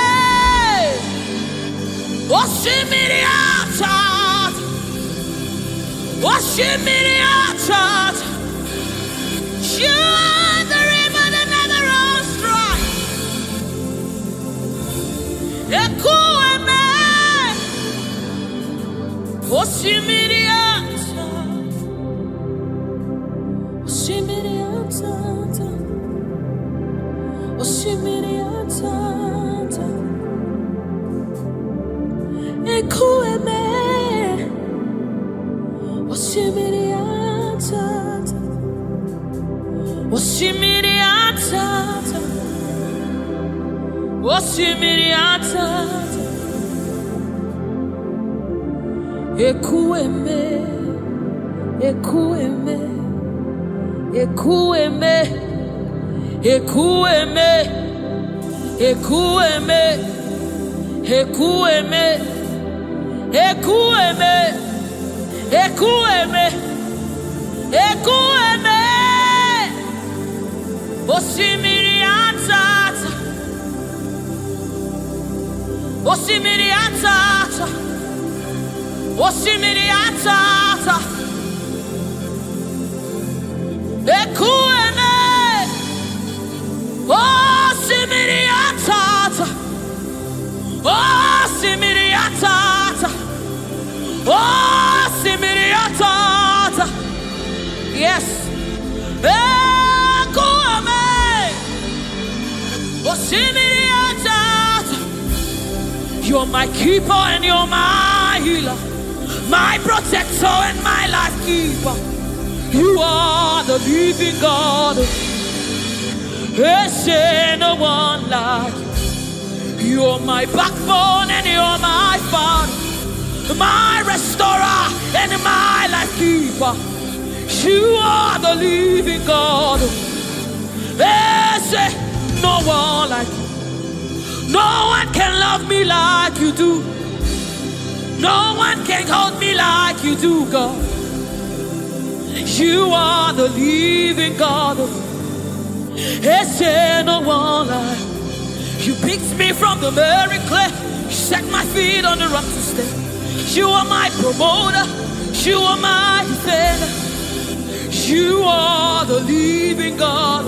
Oshimiri Atata, Oshimiri Atata. You are the river that never runs dry. Ekueme, Oshimiri Atata, Oshimiri Atata, Oshimiri Atata, Ekueme, Oshimiri Atata, Oshimiri Atata, Oshimiri Atata, Ekueme, Ekueme, Ekueme, Ekueme, Ekueme, Ekueme, Ekueme, Ekueme, Ekueme, Oshimiri Atata, Oshimiri Atata, Oshimiri Atata, Ekueme, Oshimiri Atata, Oshimiri Atata, Oshimiri Atata, yes, Ekueme, Oshimiri Atata. You're my keeper and you're my healer, my protector and my life keeper. You are the living God. There's no one like you. You're my backbone and you're my father, my restorer and my life keeper. You are the living God. There's no one like you. No one can love me like you do. No one can hold me like you do, God. You are the living God. There's no one like you. You picked me from the very clay. You set my feet on the rock to stay. You are my promoter. You are my defender. You are the living God.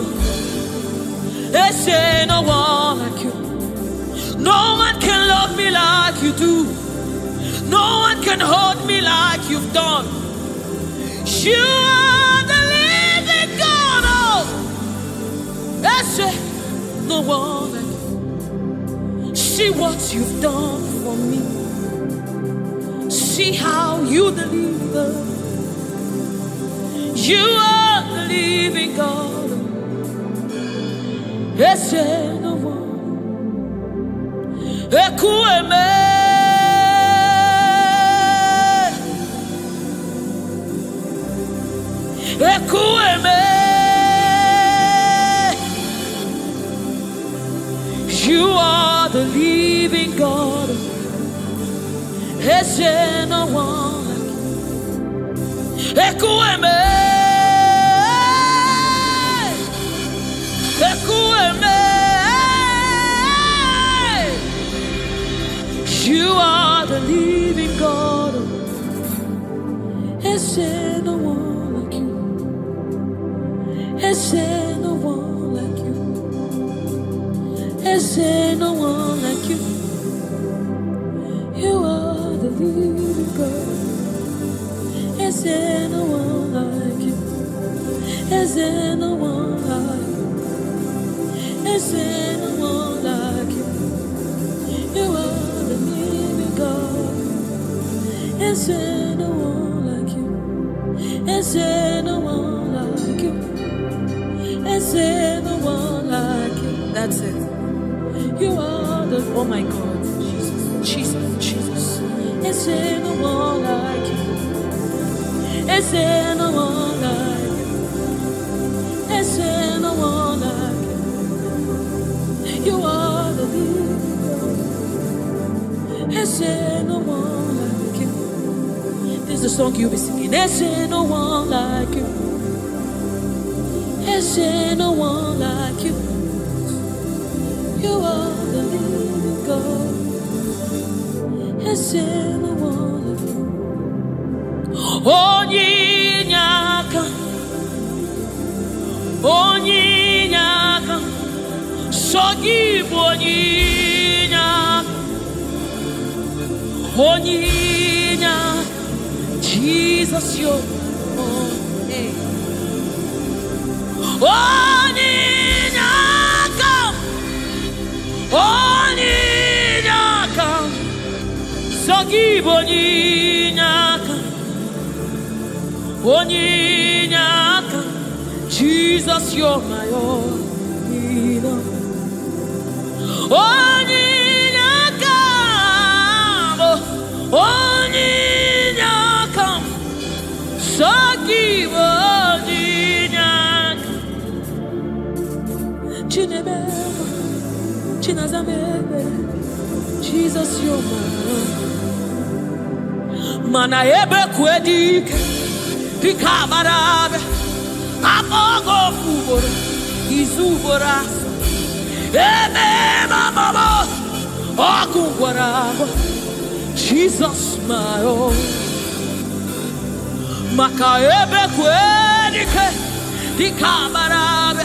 There's no one like you. No one can love me like you do. No one can hold me like you've done. You are the living God. Oh, that's it. No one like you. See what you've done for me. See how you deliver. You are the living God. That's it. No one. Ekueme, Ekueme, you are the living God. There's no one like you. Ekueme, Ekueme. You are the living God. Is there no one like you? Is there no one like you? Is there no one like you? You are the living God. Is there no one like you? Is there no one like you? Is there no one like you? You are God. Is there no one like you? Is there no one like you? Is there no one like you? That's it. You are the, oh my God, Jesus, Jesus, Jesus. Is there no one like you? Is there no one like you? Is there no one like you? You are the leader. Is there no one like you? This is the song you'll be singing. Is there no one like you? Is there no one like you? You are the living God. Is there no one like you? Onyinyaka, Onyinyaka, Sogibu Onyinyaka, Onyinyaka, Jesus, your name. Onyinyaka, Onyinyaka, Sogibu Onyinyaka, Onyinyaka, Jesus, you're my own. Onyinyaka, Onyinyaka, Sogibu Onyinyaka, Chinebe, Chinazamebe, Jesus, you're my own. Mana ebe kwedike. Pikabarabe, amogo fubora, izubora, eme mama, ogungwarabo, Jesus my own. Makaebe kwenike, pikabarabe,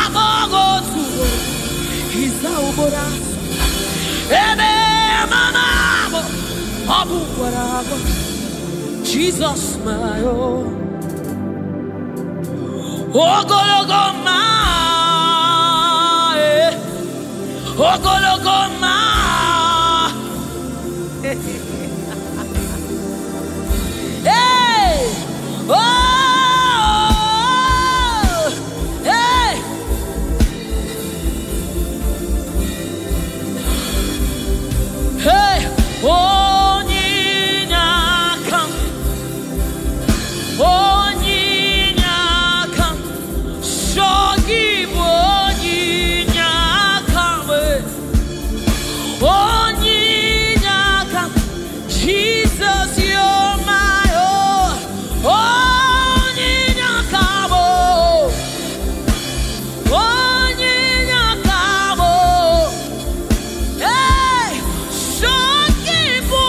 amogo fubora, izubora, eme mama, ogungwarabo. Jesus, my own. Ogologoma, Ogologoma. Hey, oh, hey. Hey, oh. Onyinyaka, Sogibu Onyinyaka, Onyinyaka, Jesus, you're my own. Onyinyaka, Onyinyaka, hey, Sogibu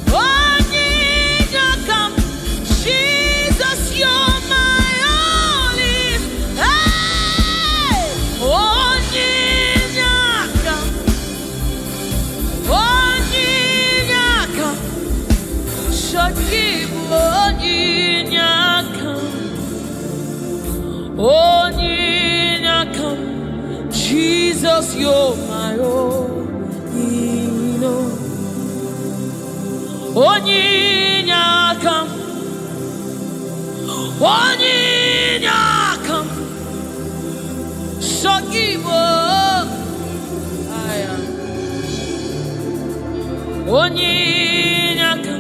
Onyinyaka. Jesus, you're my only. Hey, Onyinyaka, Onyinyaka, Sogibu Onyinyaka, Onyinyaka, Jesus, you're my own. Onyinyaka, Onyinyaka, Sogibu Onyinyaka,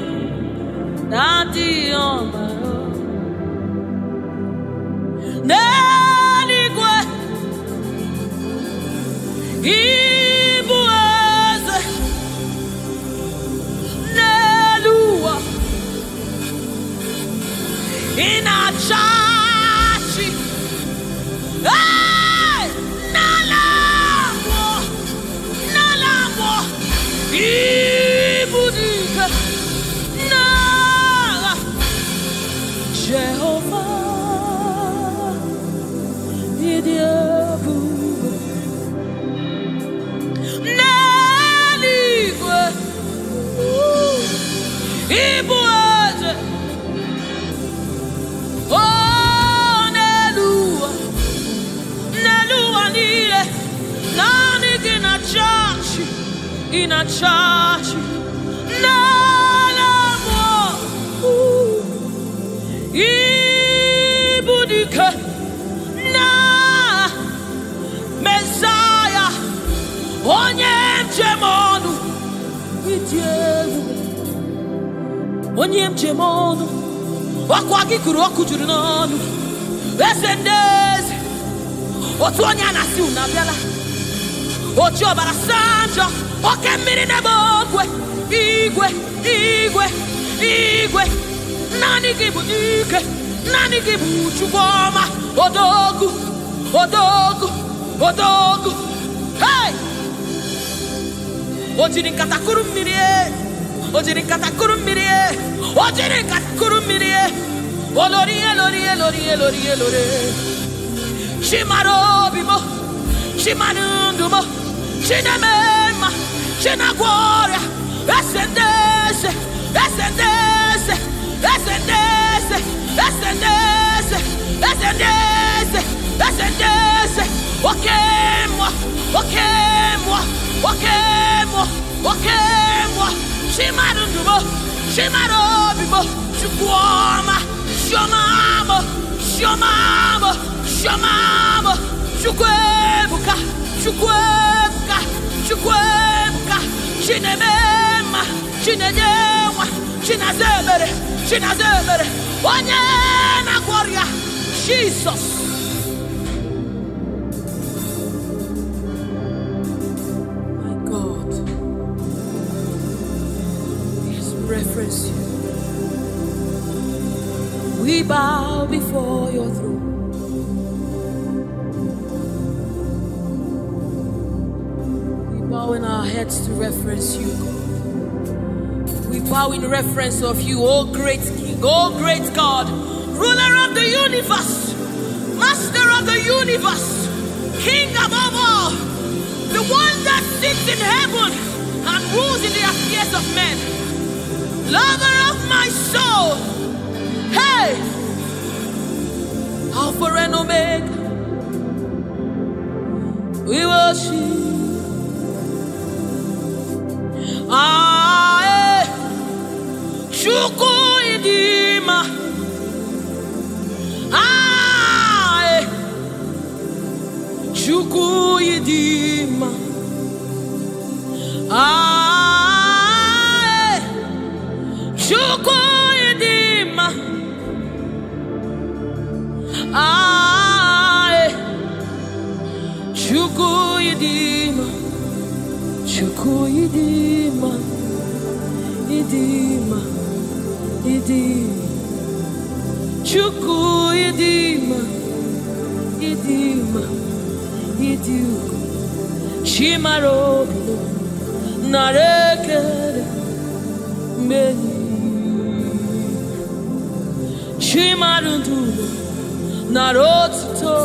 Daddy on my own. Neligwe, Igbo eze, Neluwa, Inachachi, hey, Nalamo, Nalamo, Ibudike, Nala, Jehovah, Idiebu, Neligwe, Igbo eze. Oh, Nelua, Nelua nile, nani in a church, Nalamo, Ibudike. onye njem ọnụ, ọkwa gị kụrụ ọkụ juru n'ọnụ, eze ndị eze, otu onye a na-asị unu abịala, oji ọbara saa njọ, oke mmiri n'ebe ogwe, igwe, igwe, igwe, naanị gị bụ ike, naanị gị bụ Chukwu ọma, odogwu, odogwu, odogwu. Hey! O jiri nkata kụrụ mmiri, o jiri nkata kụrụ mmiri, o jiri nkata kụrụ mmiri, olori elori elori elori elori. Chimara obi mo, chimara ndụ mo, chineme mma, chinagwọ ọrịa, eze ndị eze, eze ndị eze, eze ndị eze, eze ndị eze, eze ndị eze, eze ndị eze, oke mmụọ, oke mmụọ, oke mmụọ, oke mmụọ, chimara ndụ mo, chimara obi mo, Chukwu ọma, chiọma mo, chiọma mo, chiọma mo, Chukwu ebuka, Chukwu ebuka, Chukwu ebuka, chineme mma, chinenye nwa, chinaza emere, chinaza emere, onye na-agwọ ọrịa, Jesus. My God, yes, reference you. We bow before your throne. In our heads to reference you, God. We bow in reference of you, oh great King, oh great God, ruler of the universe, master of the universe, King above all, the one that sits in heaven and rules in the affairs of men, lover of my soul. Hey, Alpha and Omega, we worship. Chukwu idima, Chukwu idima, Chukwu idima, Chukwu idima, Chukwu idima, idima, idima, Chukwu idima, idima, idima, Chimaro narekere meni, Chimarundu narotuto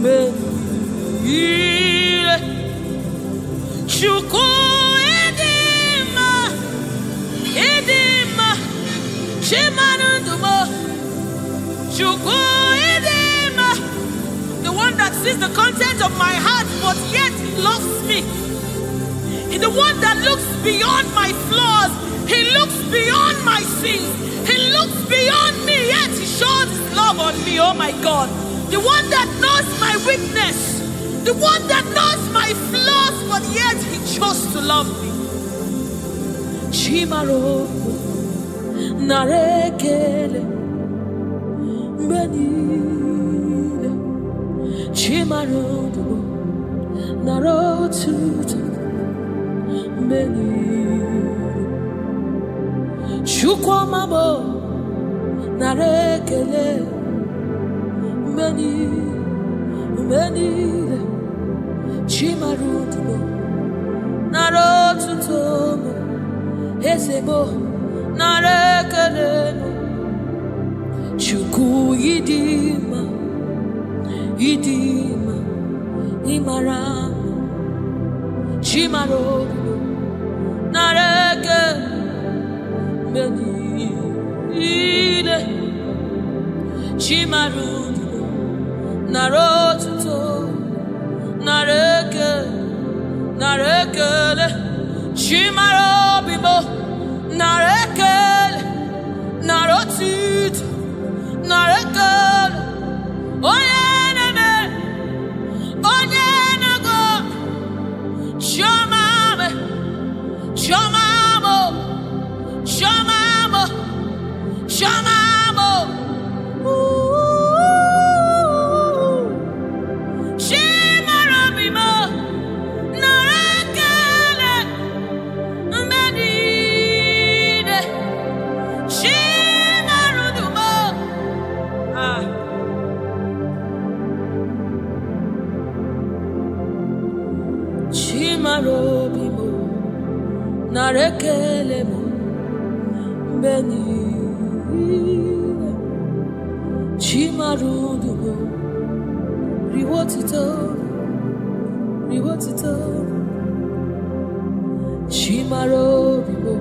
meni, Chukwu idima, Chimarundumo, Chukwu idima, the one that sees the content of my heart, but yet he loves me. He's the one that looks beyond my flaws. He looks beyond my sins. He looks beyond me, yet he shows his love on me. Oh my God, the one that knows my weakness, the one that knows my flaws, but yet he chose to love me. Chimaro narekele menile, Chimaro narotuto menile, Chukwamabo narekele menile, Chimaro narotuto Esebo narekele, Chukwu idima, idima, imara, Chimaro narekele menile, Chimaro narotuto narekele, Chimaro bibo narekele, narotit, narekele, onyeneme, onyenego, shomame, shomamo, shomamo. Chimarudugo, Riwotito, Riwotito, Chimarobibo,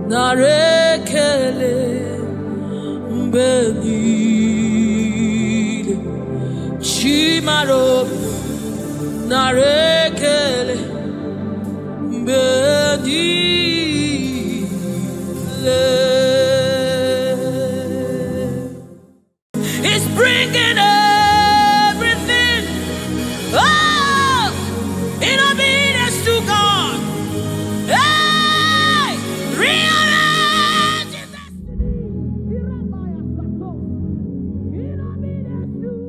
Narekele, Benile, Chimarobibo, Narekele, Benile. It's bringing everything in obedience to God. Hey, rearrange your destiny. In obedience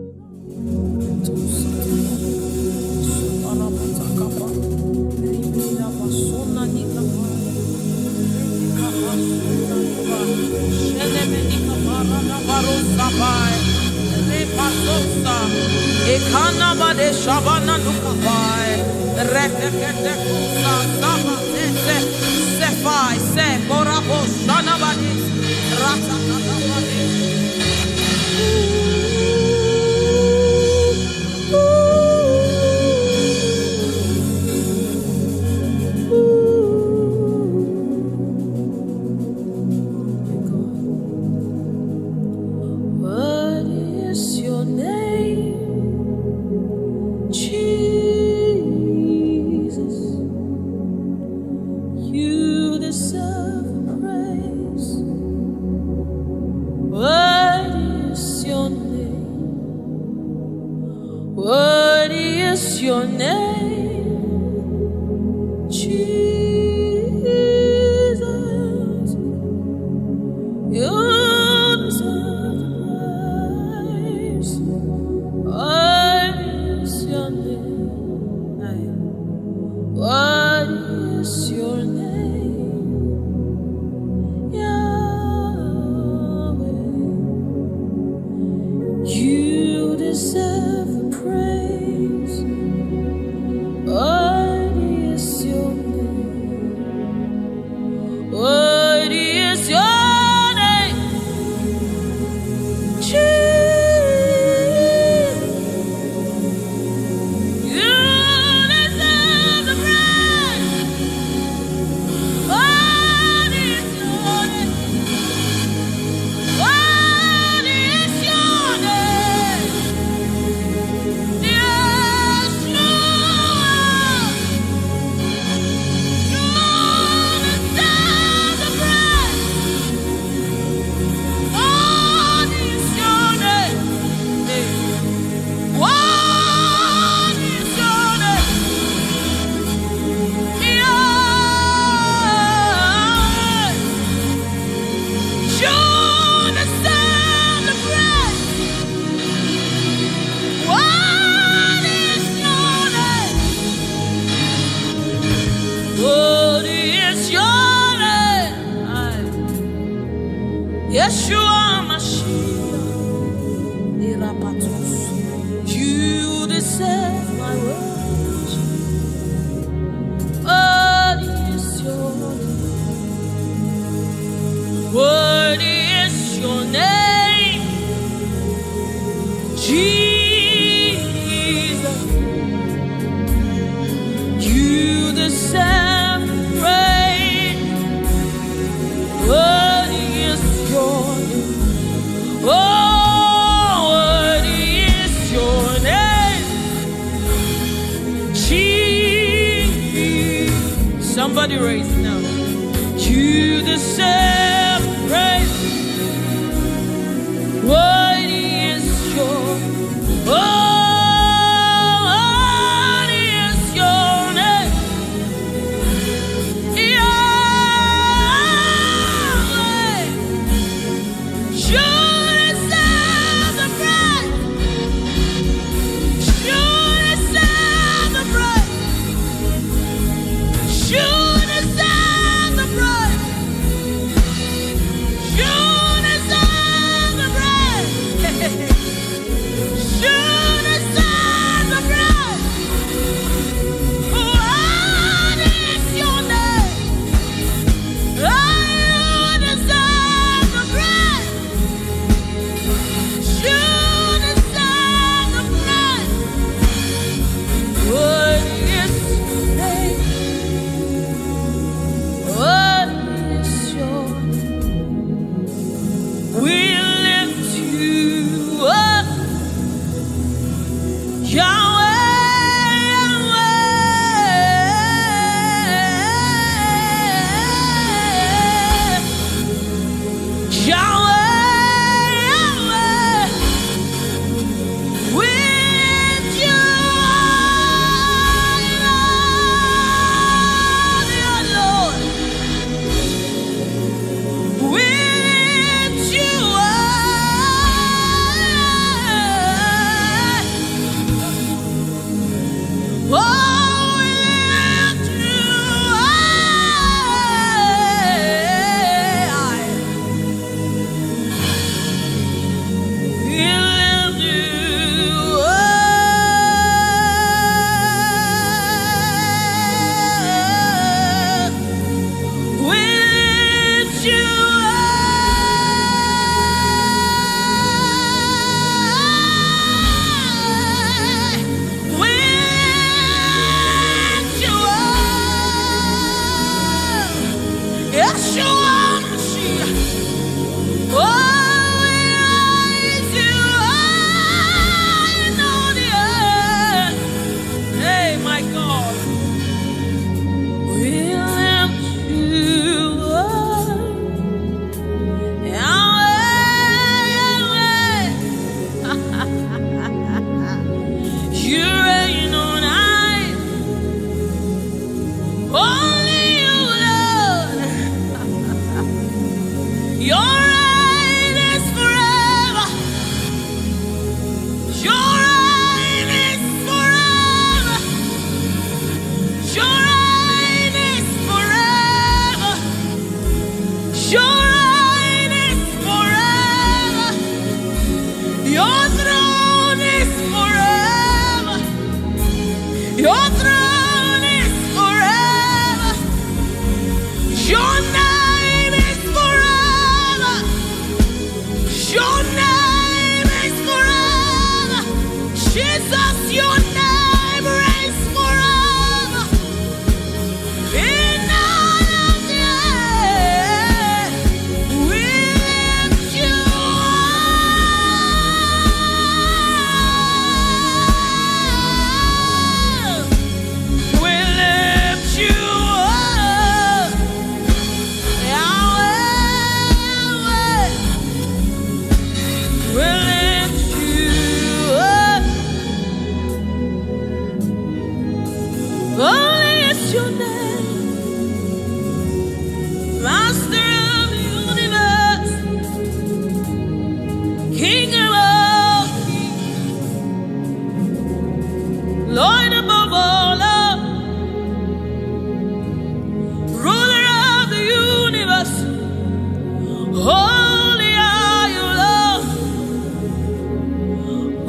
Ekanabade Shabana Nukapai, Rekete Kusa, Saba, Sefai, Se, Korabo, Shanabadi, Ratakabadi. What is your name? Jesus, you deserve praise. What is your name? What is your name? Jesus, you deserve praise. What is your name? What is your name? Yahweh, you deserve the praise. What is your name? What is your name? Jesus, you deserve the praise. What is your name? What is your name? Yeshua, you deserve the praise. What is your name? What is your name? Yahweh, you deserve the praise. What is your name? What is your name? Yeshua Mashiach, Irapatos. You deserve my worship. What is your name? What is your name? Jesus, you deserve praise. What is your name? Oh, what is your name? Jesus. Somebody raise it now. You deserve praise. What is your Oh, what is your name? Yahweh, you deserve the praise. You deserve the praise. You deserve Your reign is forever. Your throne is forever. Your throne is forever. Your name is forever. Your name is forever. Jesus, your name reigns forever. In all of the earth, we lift you up. We lift you up. Yahweh, we lift you up. Holy is your name, Master of the universe, King of all kings, Lord above all love, Ruler of the universe. Holy are you, Lord.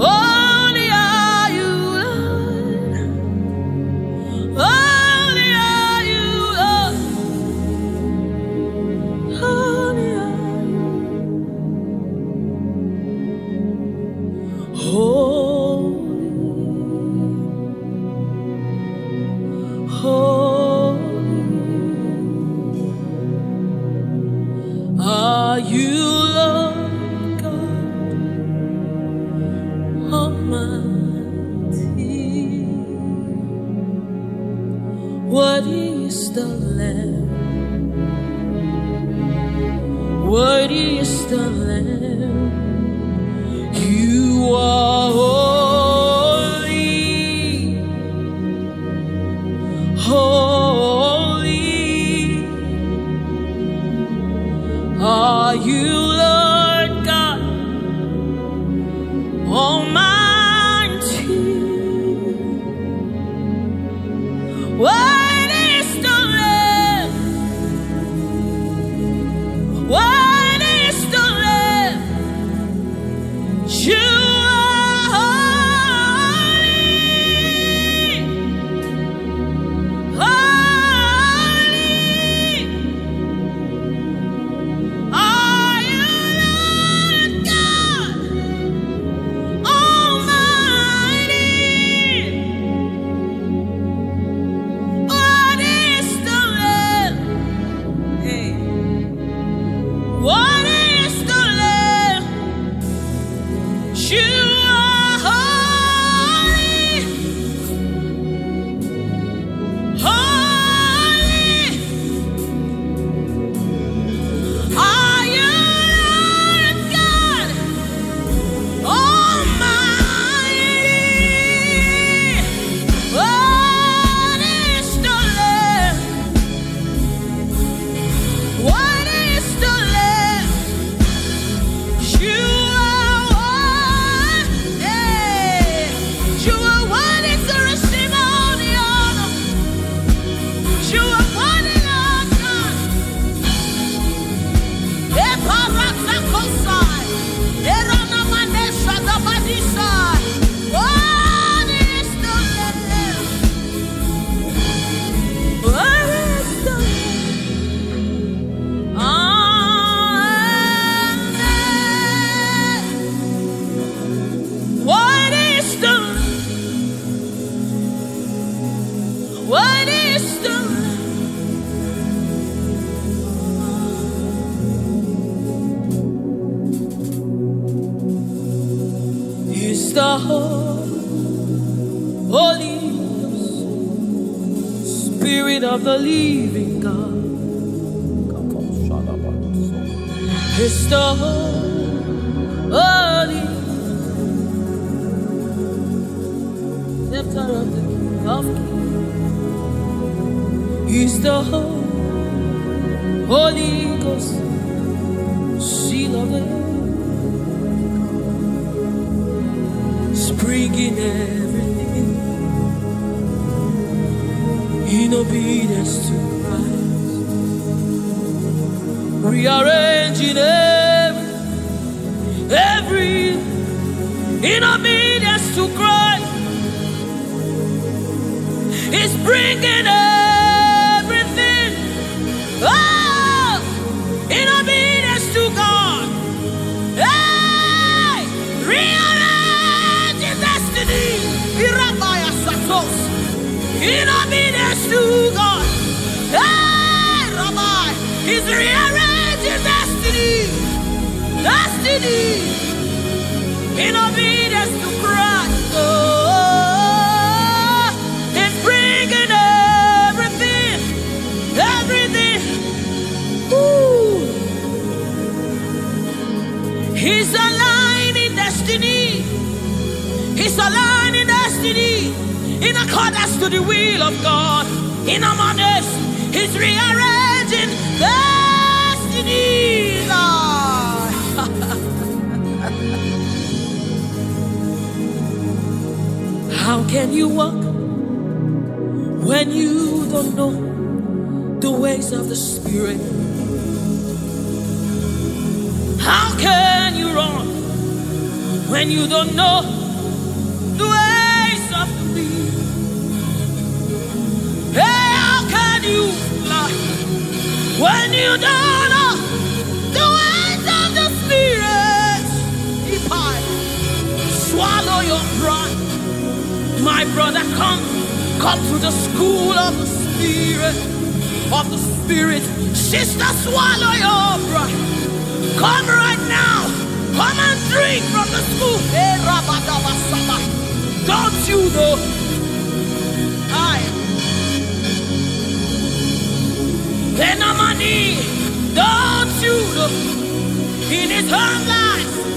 Holy are you, Lord. Holy are you, Lord. Holy are you. Holy are you, Lord God Almighty. Worthy is the Lamb. Worthy is the Lamb. You are holy, holy are you, Lord God Almighty. Worthy is the Lamb. Worthy is the Lamb. You are holy, holy are you, Lord God Almighty. What is the Lamb? Hey. What is the Lamb? You are holy, holy are you, Lord God Almighty. What is the Lamb? What is the Lamb? You are one. Hey. You are one is to receive all the honor. You are one in our God. Eparakosai. Eranamanesha dabadisai. What is the Lamb? What is the Lamb? Amen. What is the What is the Is the Holy Spirit of the living God. Is the Holy Scepter of the King of Kings. Is the Holy Ghost, seal of the spring in everything, in obedience to Christ. rearranging every in obedience to Christ. He's bringing everything, oh, in obedience to God. Hey, rearranging destiny. In obedience to God. Hey, Rabbi, He's rearranging destiny. Destiny. In obedience to Christ. Oh, He's bringing everything. Everything. Ooh. He's aligning destiny. He's aligning destiny in accordance to the will of God. In Amadeus, He's rearranging destinies. How can you walk when you don't know the ways of the Spirit? How can you run when you don't know the ways of the wind? Hey, how can you fly when you don't know the ways of the Spirit? If I swallow your pride, my brother, come to the school of the Spirit, Sister, swallow your pride. Come right now. Come and drink from the school. Hey, don't you know? Don't you know? In His own life,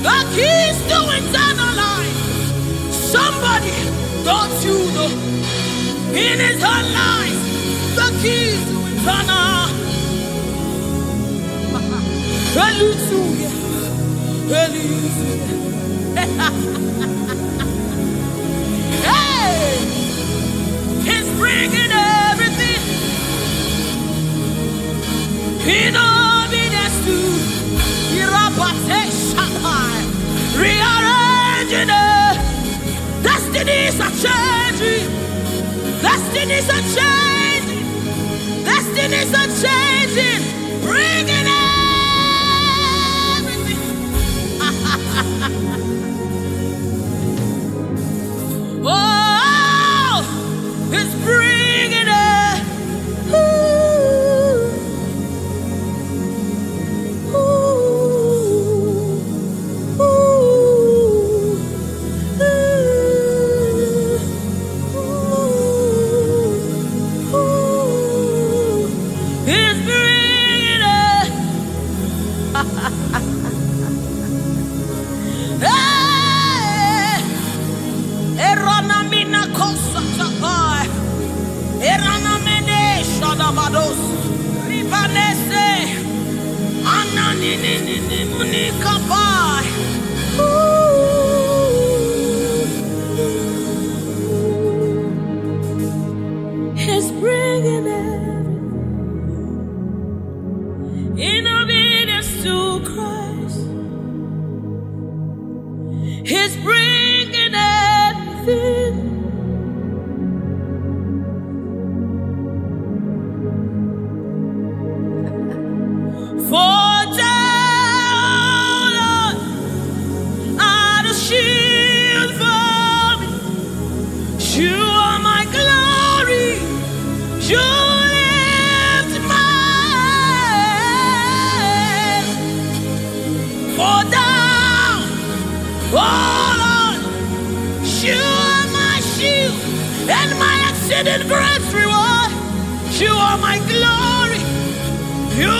the keys to eternal life. Somebody, don't you know? In His own life, the keys to eternal. Hallelujah. Hey, He's bringing everything in obedience to rearranging destinies are changing. Destinies are changing. Destinies are changing. Bringing everything. Oh, He's bringing it. He's bringing it in obedience to Christ. He's bringing everything. For down are the shield for me. You are my glory. You lift my head. For down, oh Lord, you are my shield and my exceeding great reward. You are my glory. You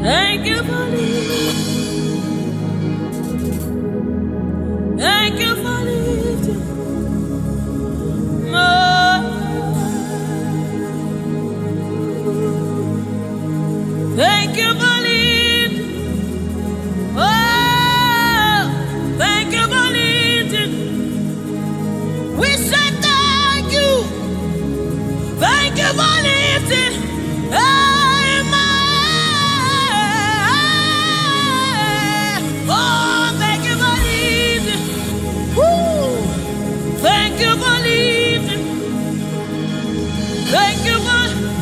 Thank you for lifting. Thank you for lifting. Thank you for lifting. Oh, thank you for lifting. We say thank you. Thank you for lifting. Amen. Oh, thank you for lifting. Woo. Thank you for lifting. Thank you for.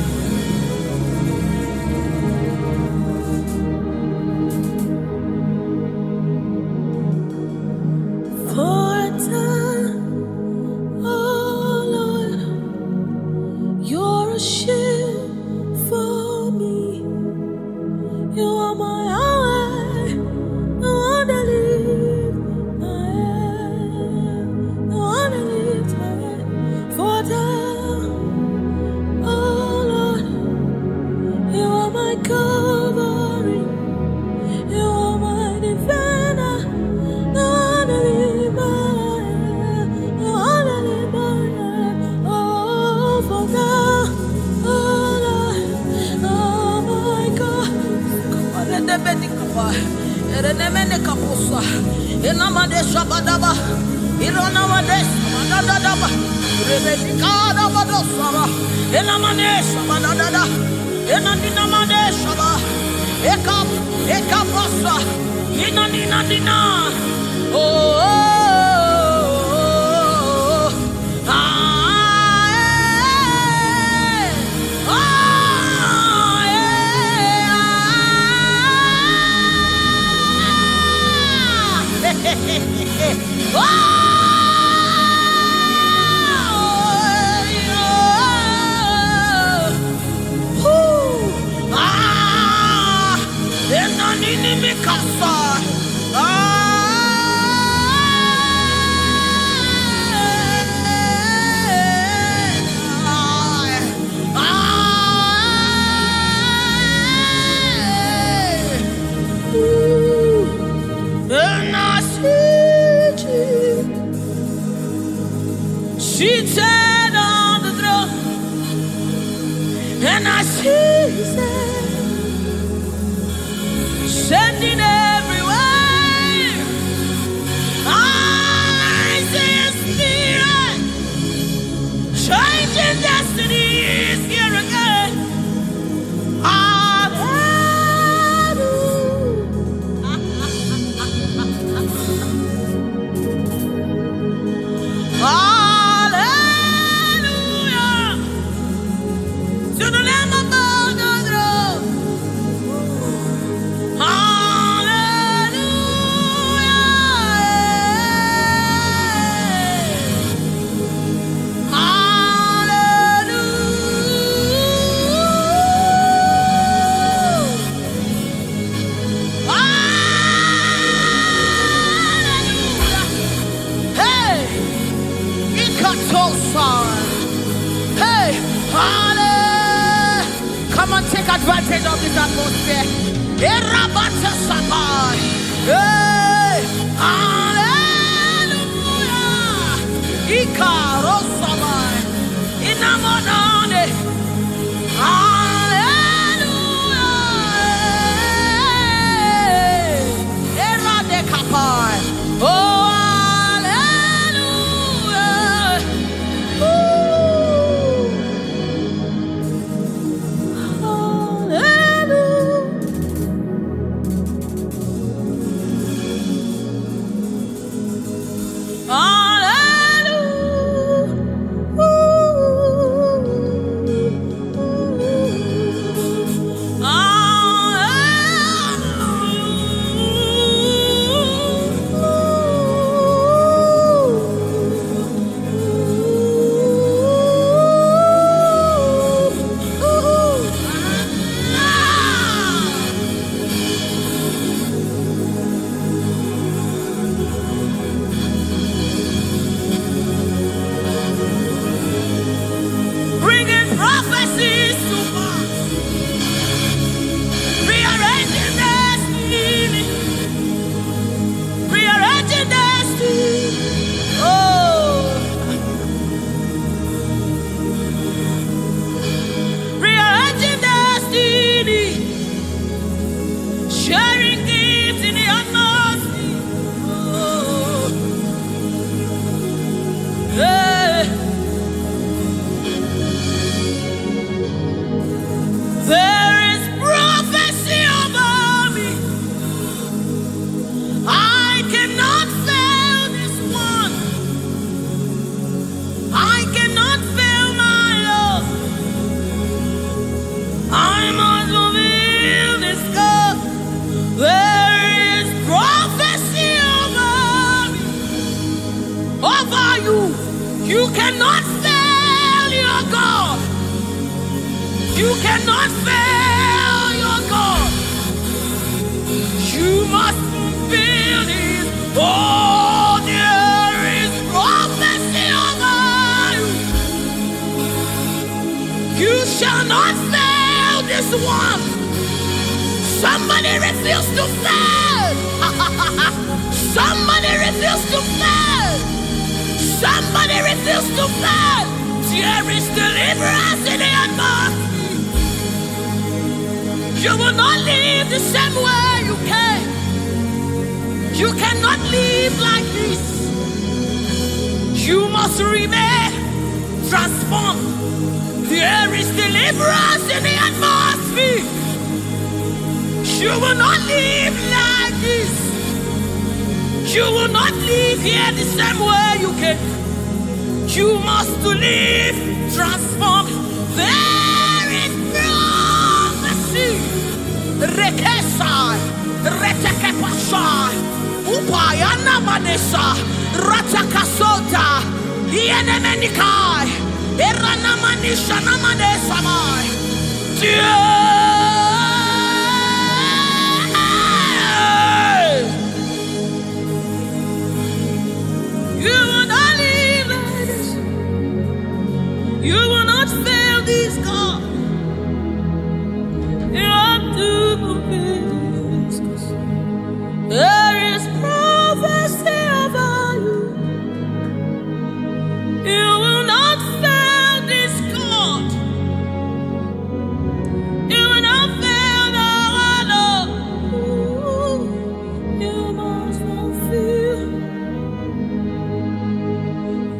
For a time, oh Lord, you're a shield for me. You are my eye, the one that lifts my head, the one that lifts my head. For a time, oh Lord, you are my covering, you are my defender, the one that lifts my head, the one that lifts my head. Oh, for now, oh Lord, oh my God. Seated on the throne, and I see His hand sending everywhere. I see His Spirit changing destinies here again. Hey, hallelujah. Come on, take advantage of this atmosphere. Hey, hallelujah. Ikarosamai. Inamonane. Hallelujah. Eradekapai. Oh. Hallelujah. You cannot fail your God. You cannot fail your God. You must fulfill His. Oh, there is prophecy over you. You shall not fail this one. Somebody refuse to fail. Somebody refuse to fail. Somebody refuse to fail. There is deliverance in the atmosphere. You will not live the same way you came. You cannot live like this. You must remain transformed. There is deliverance in the atmosphere. You will not live like this. You will not live here the same way you came. You must live transformed. There is prophecy. Rekesai, retekepasai, upayana manesa, ratakasota, ienemenikai, eranamanisha namanesamai. You will not live like this. You will not fail this God. You have to fulfill this. There is prophecy over you. You will not fail this God. You will not fail our Lord. You must fulfill.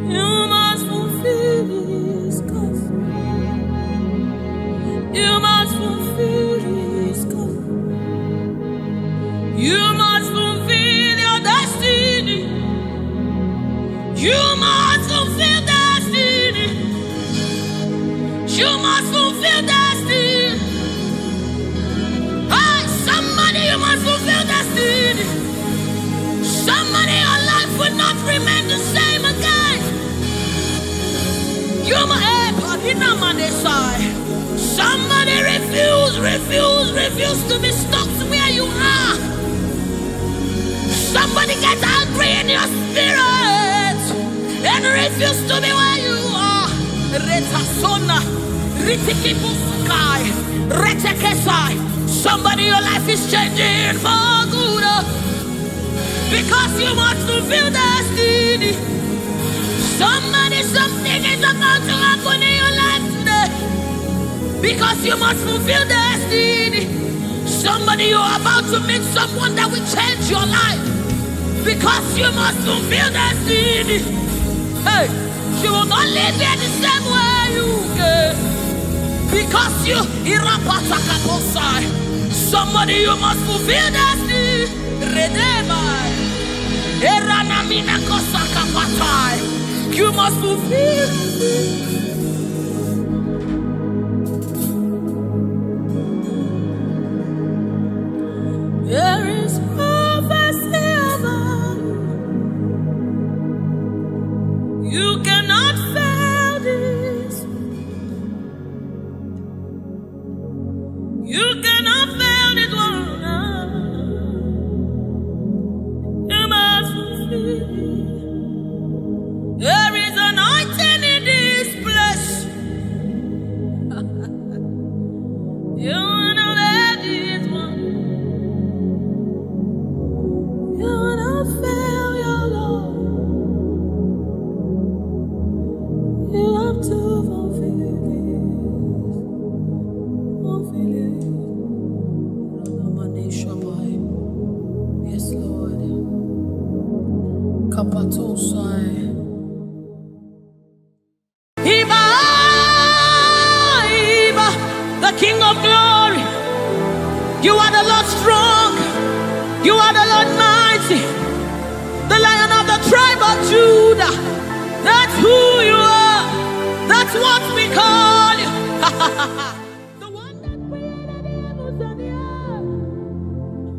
You must fulfill His cause. You must fulfill His cause. You must fulfill your destiny. You must fulfill destiny. You must fulfill destiny. Hey, somebody, you must fulfill destiny. Somebody, your life will not remain the same again. You must, somebody refuse to be stuck where you are. Somebody get angry in your spirit and refuse to be where you are. Somebody, your life is changing for good because you must fulfill destiny. Somebody, something is about to happen in your life today because you must fulfill destiny. Somebody, you are about to meet someone that will change your life because you must fulfill destiny. Hey, you will not live here the same way you came because you somebody, you must fulfill destiny. You must fulfill. There is prophecy over you. You cannot fail this. You cannot fail this one. You must fulfill. There is anointing in this place. You wanna let this one. You wanna fail your Lord. You have to fulfill this. Fulfill it. Yes, Lord. Kapatosai. King of glory, you are the Lord strong, you are the Lord mighty, the Lion of the tribe of Judah. That's who you are, that's what we call you. The one that created the heavens and the earth,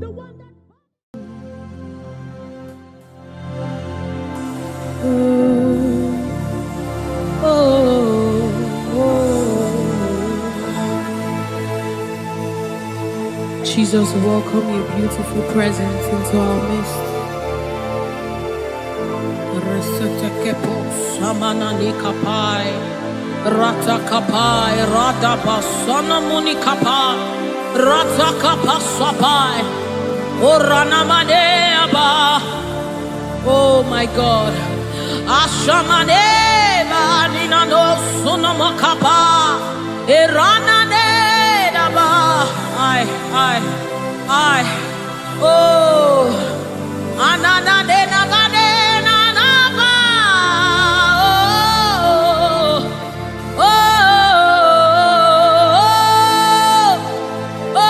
the one that... Jesus, welcome your beautiful presence into our midst. Resetekepo samanani kapai, rata kapai, rada basana muni kapai, rata kapasapai, orana maneaba. Oh my God, ashamaneba nina no sunamakapa, erana nedaba. I, oh, anana nena gadena naba, oh, oh, oh,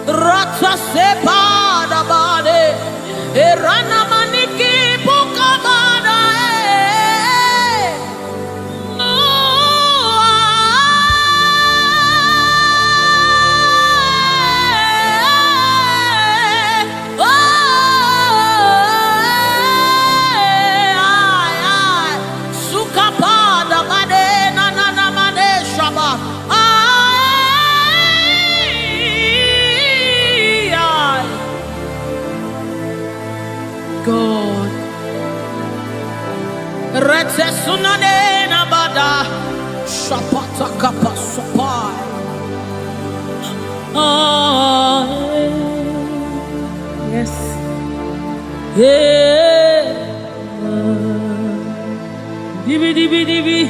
Rata sepada bade, erana maniki buka bada, suka pada bade, nana mane shaba. God, rete sunane na bada, shapata kapa sopai. Yes, yeah, dibi dibi dibi,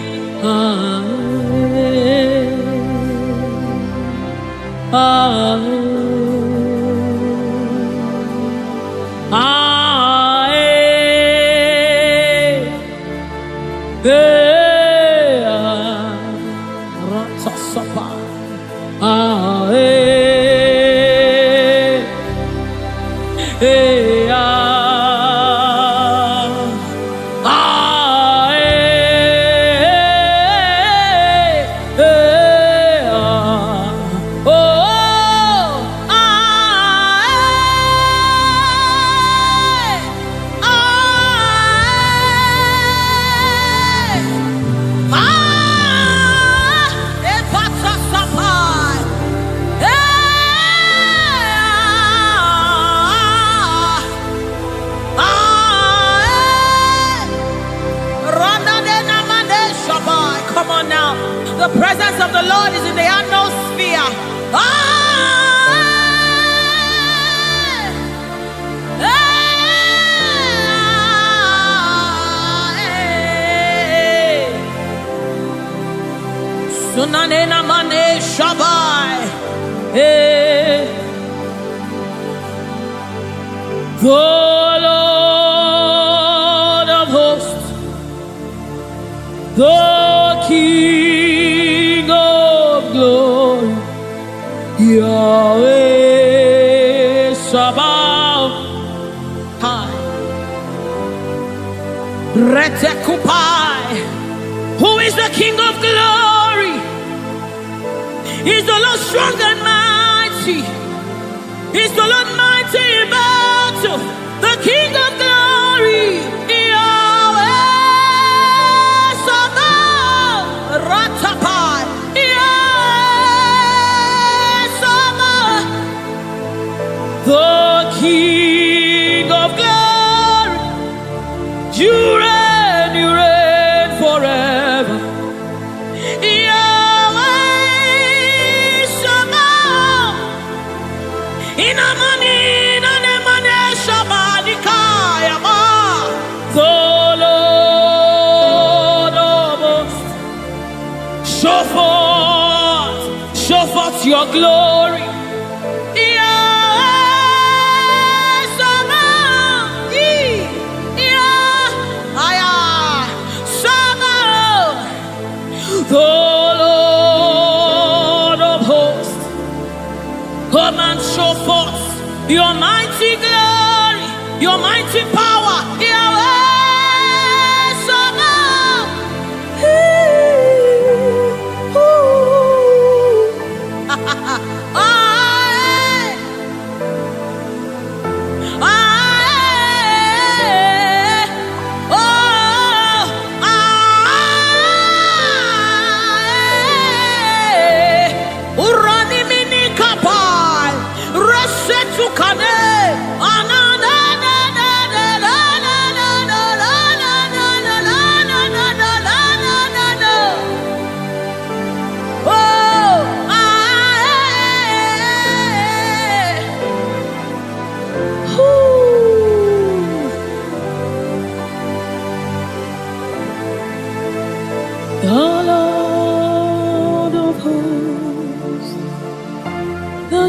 Come on now. The presence of the Lord is in the atmosphere. Sunanena mane shabai. The Lord of hosts, the King of glory, Yahweh Sabaoth, Retekupai. Who is the King of glory? He's the Lord strong and mighty. He's the Lord mighty in battle. The King of glory, Yahweh Sabaoth, Ratapai, Yahweh Sabaoth, the King of glory. You reign forever. Yahweh Sabaoth, Inamani, Nanemane Shabadikaya, the Lord of hosts. Show forth your glory. The Lord of hosts, come and show forth your mighty glory, your mighty power, Yahweh Sabaoth.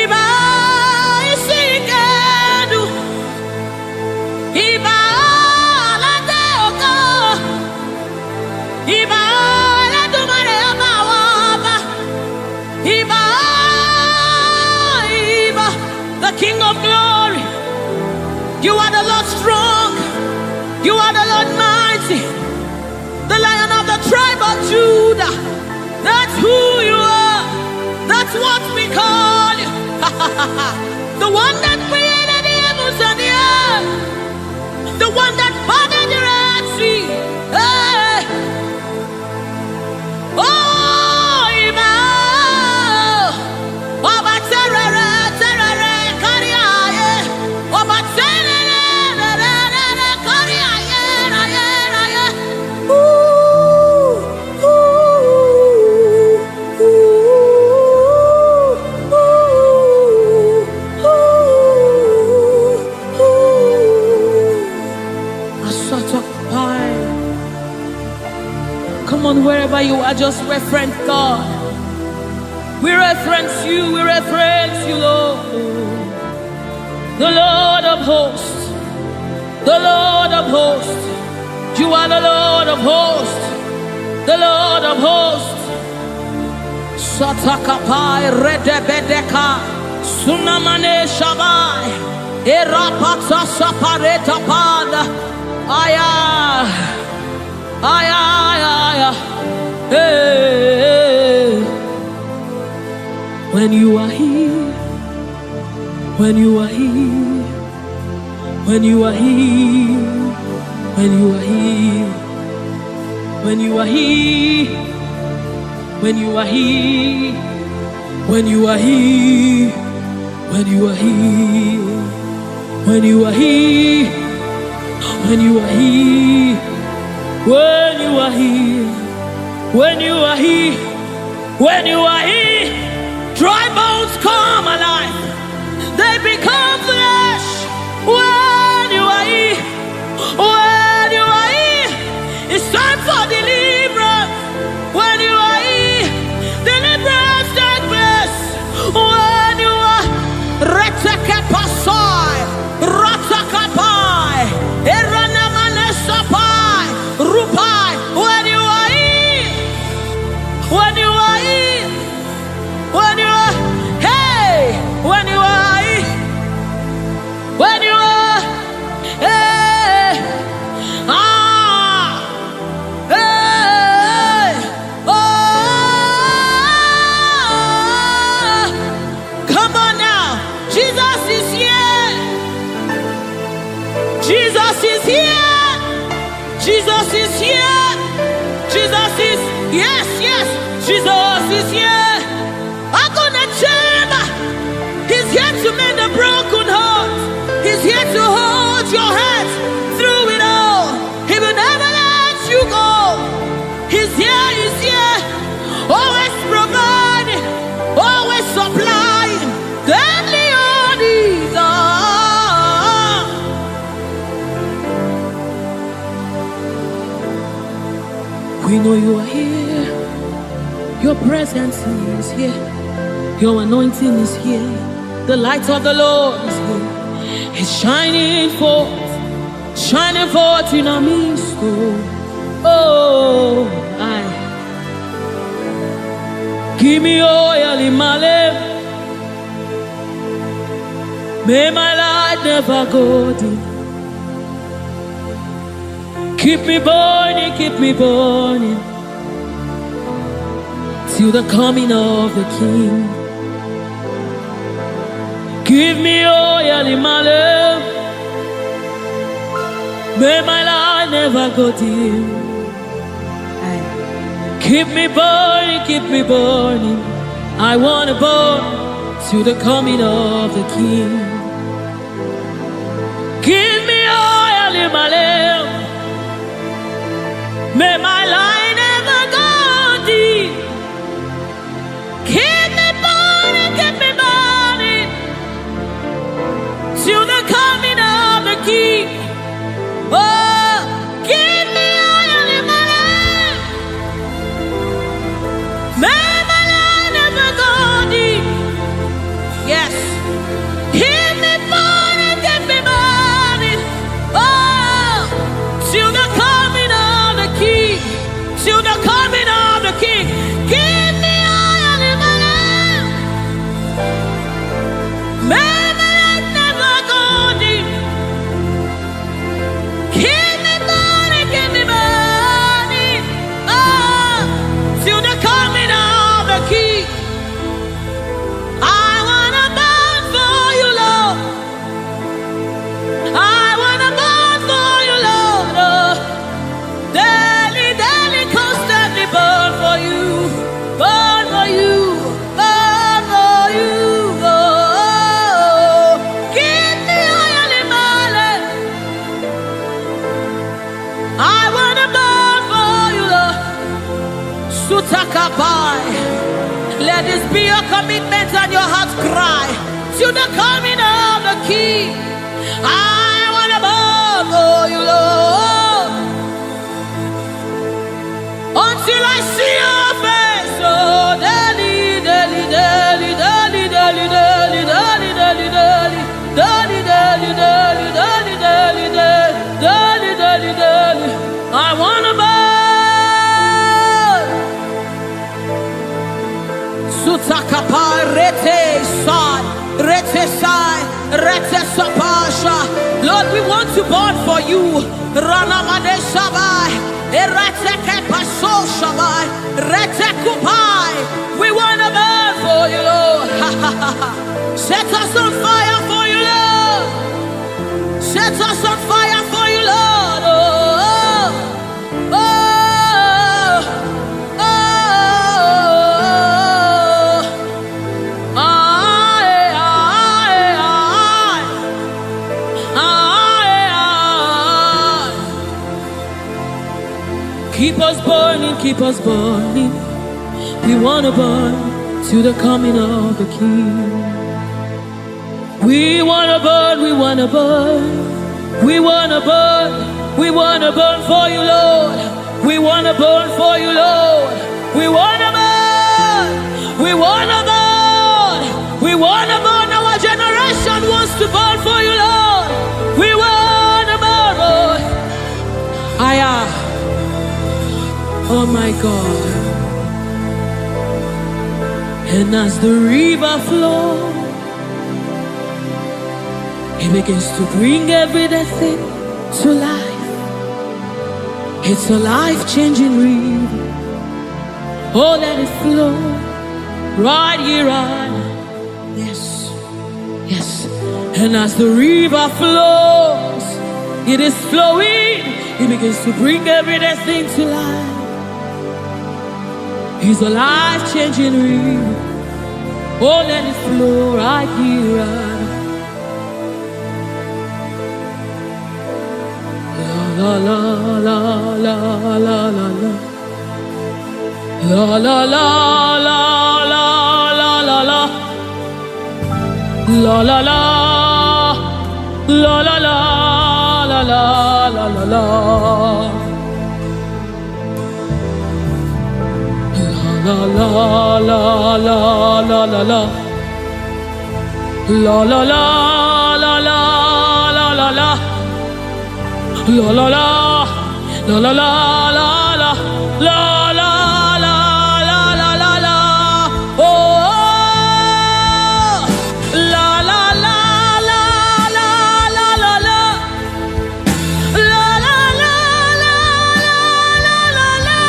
Iba isikenu. Iba lateoka. Iba latumare amawaba. Iba, Iba, the King of Glory. You are the Lord strong. You are the Lord mighty. The Lion of the tribe of Judah. That's who you are. That's what we call you. The one that created the heavens and the earth. The one that parted the Red Sea. Hey. Oh, Emmanuel. Oba terere, terere, kariaye. Oba terere, kariaye, raye, raye. Ooh, ooh, ooh, ooh. A sort of pie. Come on, wherever you are, just reference God. We reference you, Lord. The Lord of hosts, the Lord of hosts. You are the Lord of hosts, the Lord of hosts. Satakapai redebedeka, sunamane shabai, erapata sapareta pada, aya, aya, aya, hey. When you are here, when you are here, when you are here, when you are here, when you are here, when you are here, when you are here, when you are here, when you are here, when you are here, when you are here, when you are here, when you are here, dry bones come alive, they become flesh. When you are here, when you are here, it's time for deliverance. When you are here, deliverance takes place. When you are retekepasai, ratakapai, eranamanesapai, rupai. When you are here, when you are here, when you are, hey, when you are here, when you are, hey, hey, oh, come on now, Jesus is here, Jesus is here, Jesus is here, Jesus is, yes, yes, Jesus is here. I'm gonna chamber. He's here to mend the broken heart. He's here to hold your hand through it all. He will never let you go. He's here, he's here. Always providing, always supplying. Deadly on his arm. We know you are here. Your presence is here. Your anointing is here. The light of the Lord is here. It's shining forth in our midst. Oh, I give me oil in my lamp. May my light never go dim. Keep me burning till the coming of the King. Give me oil in my lamp. May my light never go dim. Keep me burning. I want to burn till the coming of the King. Give me oil in my lamp. May my light never go dim. Keep me burning till the coming of the King. Oh, give me oil in my lamp. May my light never go dim. Yes. Let this be your commitment and your heart's cry to the coming of the King. I want to bow for you, Lord, until I see your face. Oh, daily, daily, daily, daily, daily, daily, daily, daily, daily, daily, daily, daily, daily, daily, daily, daily, daily. I want to bow. Sutakapa rete sai, rete sai, rete sapasha. Lord, we want to burn for you. Ranamade sabai, erete kepaso sabai, rete kupai. We want to burn for you, Lord. Set us on fire for you, Lord. Set us on fire for you, Lord. Oh, oh, oh. Keep us burning, keep us burning. We want to burn to the coming of the King. We want to burn, we want to burn. We want to burn, we want to burn for you, Lord. We want to burn for you, Lord. We want to burn, we want to burn. We want to burn, our generation wants to burn for you, Lord. We want to burn, Lord. Oh my God. And as the river flows, it begins to bring everything to life. It's a life-changing river. Oh, let it flow right here, right now. Yes, yes. And as the river flows, it is flowing. It begins to bring everything to life. It's a life-changing river. Oh, let it flow right here, right now. La la la la la la la. La la la la la la la la. La la la la la la la la la la la. La la la la la la la. La la la la la la la la. La la la la la la la la. La la la la la la la. Oh, la la la la la la la la. La la la la la la la.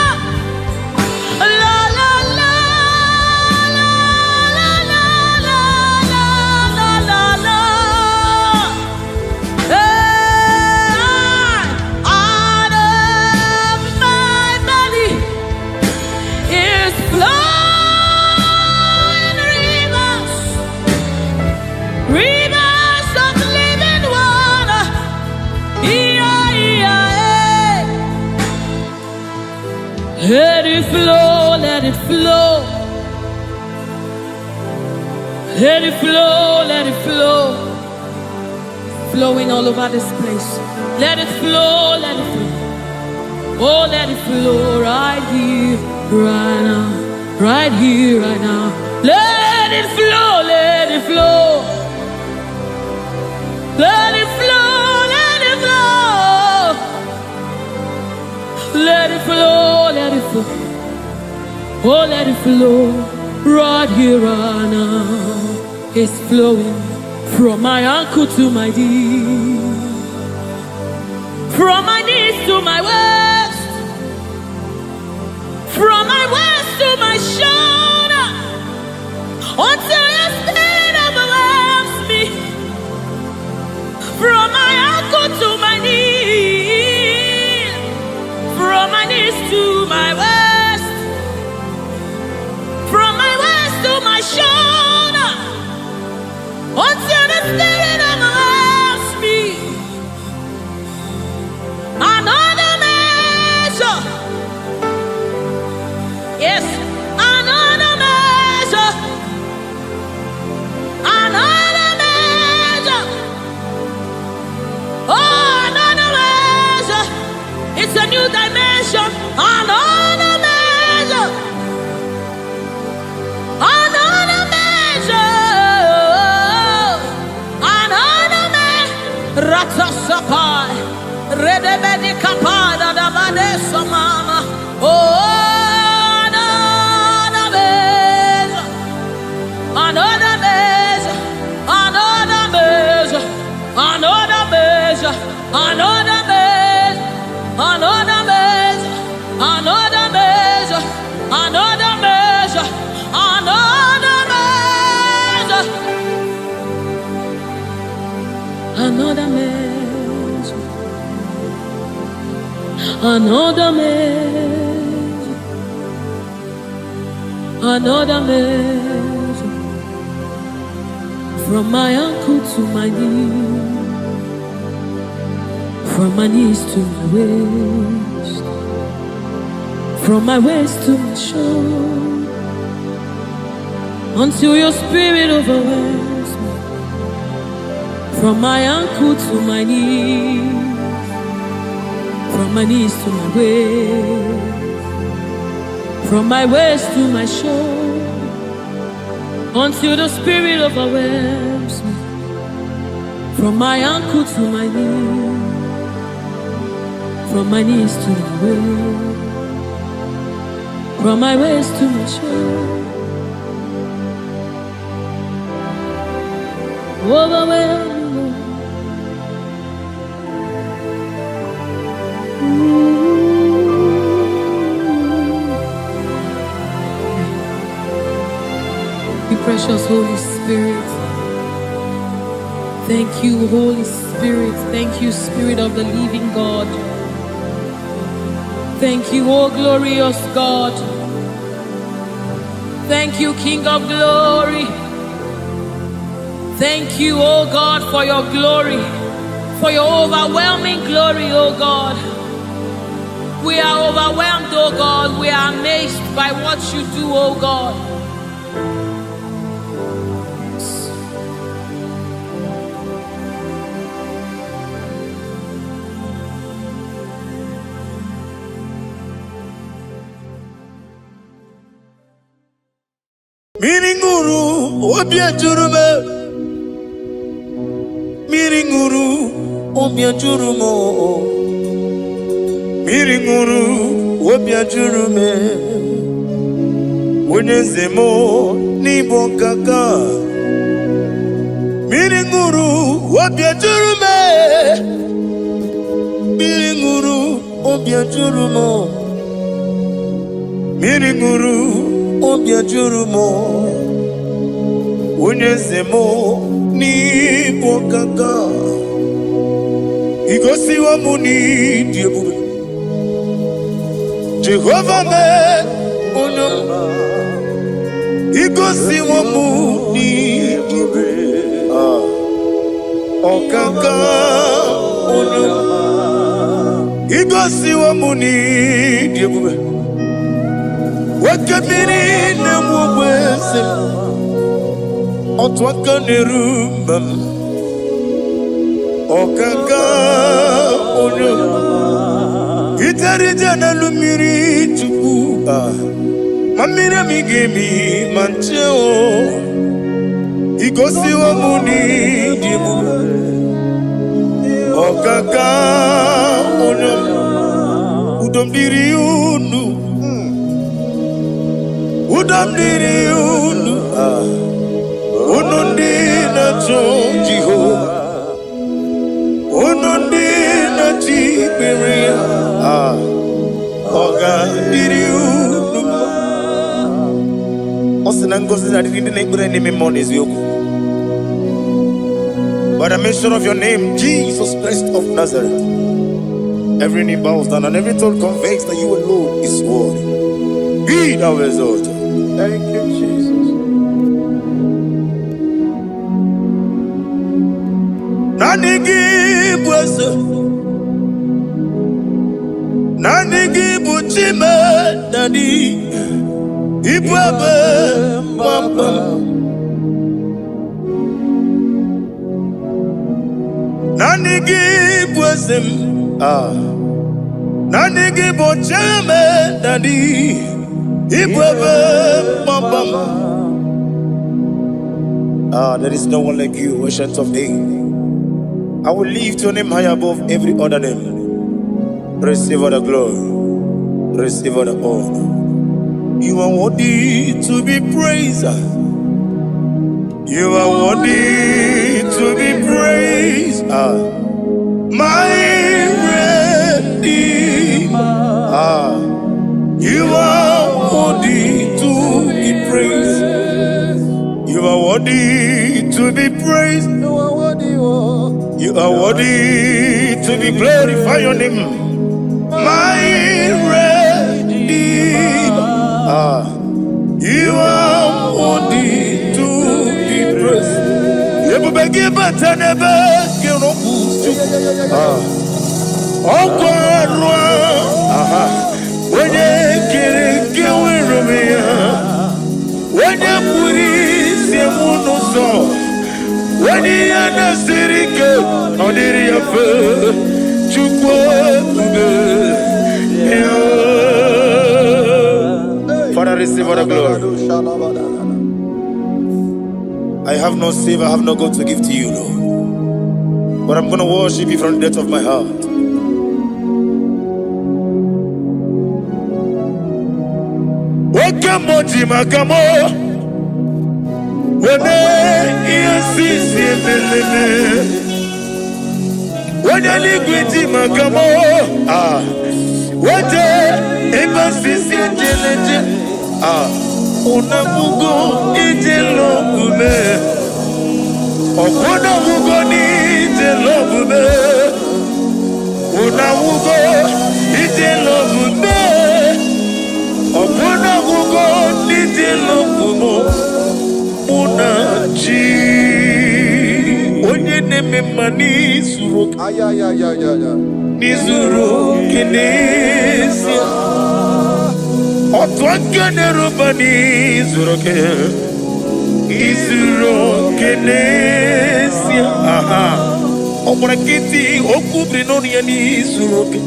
La la la la la la la la la la. Out of my belly is flowing rivers, rivers of living water. Let it flow, let it flow. Let it flow, let it flow. Flowing all over this place. Let it flow, let it flow. Oh, let it flow right here, right now. Right here, right now. Let it flow, let it flow. Let it flow, let it flow. Let it flow, let it flow. Oh, let it flow right here, right now. It's flowing from my ankle to my knee, from my knees to my waist, from my waist to my shoulder, until your spirit overwhelms me. From my ankle to my knee, from my knees to my waist, from my waist to my shoulder, until the spirit overwhelms me. Another measure, yes, another measure, another measure, another measure, another measure, another measure, another measure, another measure, another measure, from my ankle to my knee, from my knees to my waist, from my waist to my shoulder, until your spirit overwhelms me. From my ankle to my knees, from my knees to my waist, from my waist to my shoulder, until the spirit overwhelms me. From my ankle to my knees, from my knees to my waist, from my waist to my shoulder, overwhelm me, Lord. Be precious, Holy Spirit. Thank you, Holy Spirit. Thank you, Spirit of the living God. Thank you, oh glorious God. Thank you, King of glory. Thank you, oh God, for your glory, for your overwhelming glory, oh God. We are overwhelmed, oh God. We are amazed by what you do, oh God. Miringuru obia jurume, miringuru obia jurumo, miringuru obia jurume, unyezemo nibo kaka, miringuru obia jurume, miringuru obia jurumo, miringuru obia jurumo, unyezemo nibo kaka, igosi wa muni diebube, Jehovah me unyama, igosi wa muni diebube, okaka unyama, igosi wa muni diebube. Wakabiri na mwese otwaka nerumam okaka onyo itarija na lumiri tuku mamira migemi mancheo igosi wa muni dimu okaka onyo udomdiri unu udamdiri unu unundi na Jehovah unundi na Tiberia ogandiri unu osinangozi na didi na ibure ni memories yoku. By the mention of your name, Jesus Christ of Nazareth, every knee bows down and every tongue confesses that you alone is worthy. Be thou exalted. Thank you, Jesus. Nanigi bwese, nanigi buchime, nani ibwebe mamba. Nanigi bwese, nanigi buchime, nani ibwebe mamba. There is no one like you, ancient of days. I will lift your name high above every other name. Receive all the glory, receive all the honor. You are worthy to be praised. You are worthy to be praised. My are worthy to be glorified your name. My Redeemer, you are worthy to be praised. Never give a never give no when you get when you put it, when you understand it, on the Father, receive all the glory. I have no save, I have no God to give to you, Lord. But I'm going to worship you from the depth of my heart. Wakamo jimakamo, wene yasisi meleme, wene ligwiti makamo, wete ebasisi jeleje, unamugo ijelobume, okunamugo ni ijelobume, unamugo ijelobume. Opuna gugo nitilo kumo munachi onye neme mani zuru nizuru kinesi otwangane rubani zuru ke izuru kinesi opuna kiti okubri noni ya nizuru ke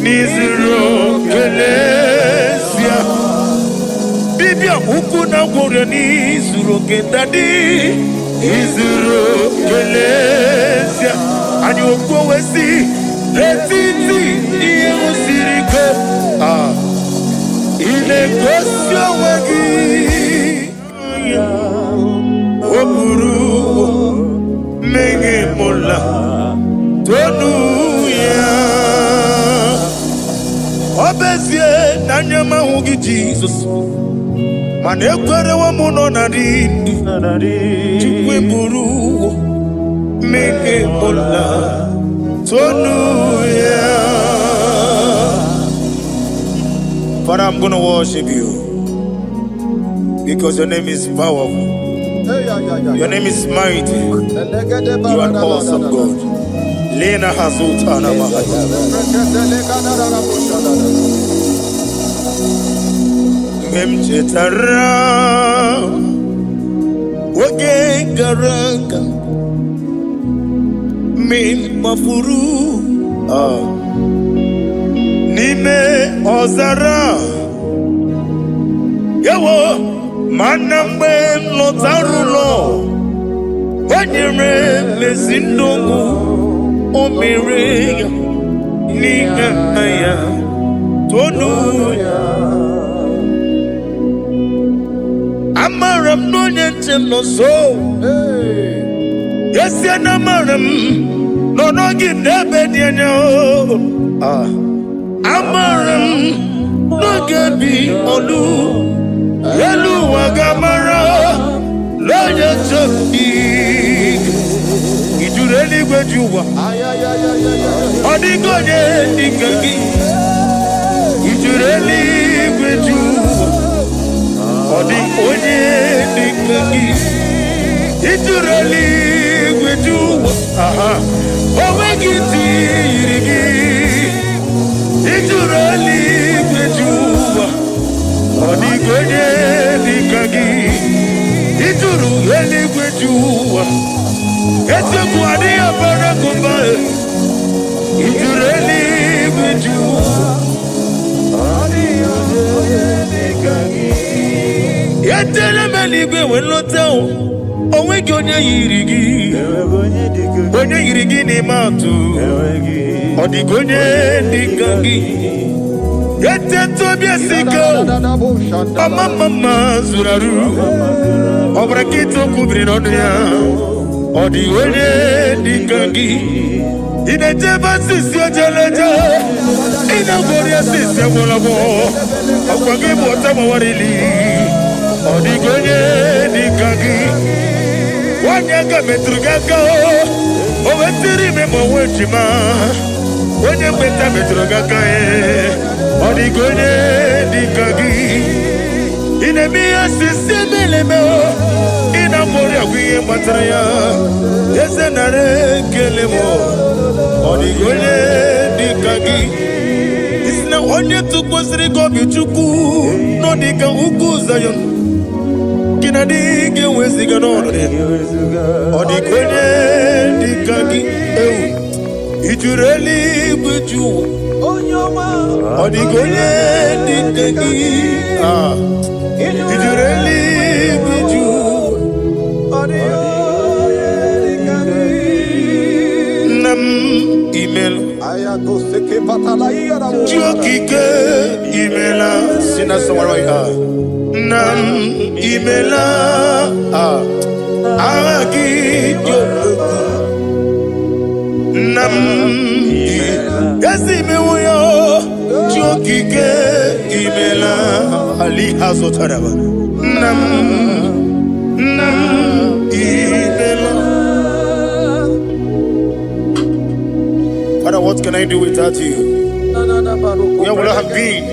nizuru kelesia bibia huku na gloria nizuru kendadi nizuru kelesia ani okwo wesi letiti iye usiriko ile kosio wagi oburu menge mola tonu ya Obezie nanyama hugi Jesus Mane kwere wa muno narindi Chukwe buru Meke mola Tonu ya Father, I'm going to worship you because your name is powerful. Your name is mighty. You are an awesome God. Lena Hazutana Mahaya. Memchetara Wage Garanga Min Mafuru Nime Ozara Yawo Manambe Lotarulo Wanyere Mesindongo Omere Nigaya Tonuya Amaram no Yentem no so Yes Yanamaram No no give never Daniel Amaram no gabi olu Yelu wagamara Loya choki Ijureli gwejuwa Odigonye dikagi Ijureli gwejuwa Odigonye dikagi Ijureli gwejuwa Owegiti yirigi Ijureli gwejuwa Odigonye dikagi Ijureli gwejuwa Ete kuadi abara kumbae Ijureli gwejuwa Odigonye dikagi Yetele meligwe wenloteo Owegi onye yirigi Onye yirigi ni matu Odigonye dikagi Yete tobia siko Mama zuraru Obrakito kubri nonia Odigonye dikagi Ineteba sisi ojeleje Inagoria sisi amolabo Okwangibu otama warili Odigonye dikagi Wanyanga metrugaka O wetiri me mo wejima. Onye mbeta metro gakae. Odigonye dikagi. Inemiya sisebele meo. Inamori akwiye matraya. Yese nare kelemo. Odigonye dikagi. Isna onye tukwasiri gobi chuku. No dika uku zayon. Kinadike weziga nore. Odigonye dikagi. Ijureli buju. Odigonye dikagi. Ijureli buju. Nam email. Jokike emaila. Sina sawaroi Nam emaila. Agi joku. Nam Yasi mewoyo Jokike emaila. Ali Hazotaraba. Nam emaila. Father, what can I do without you? Where would I have been?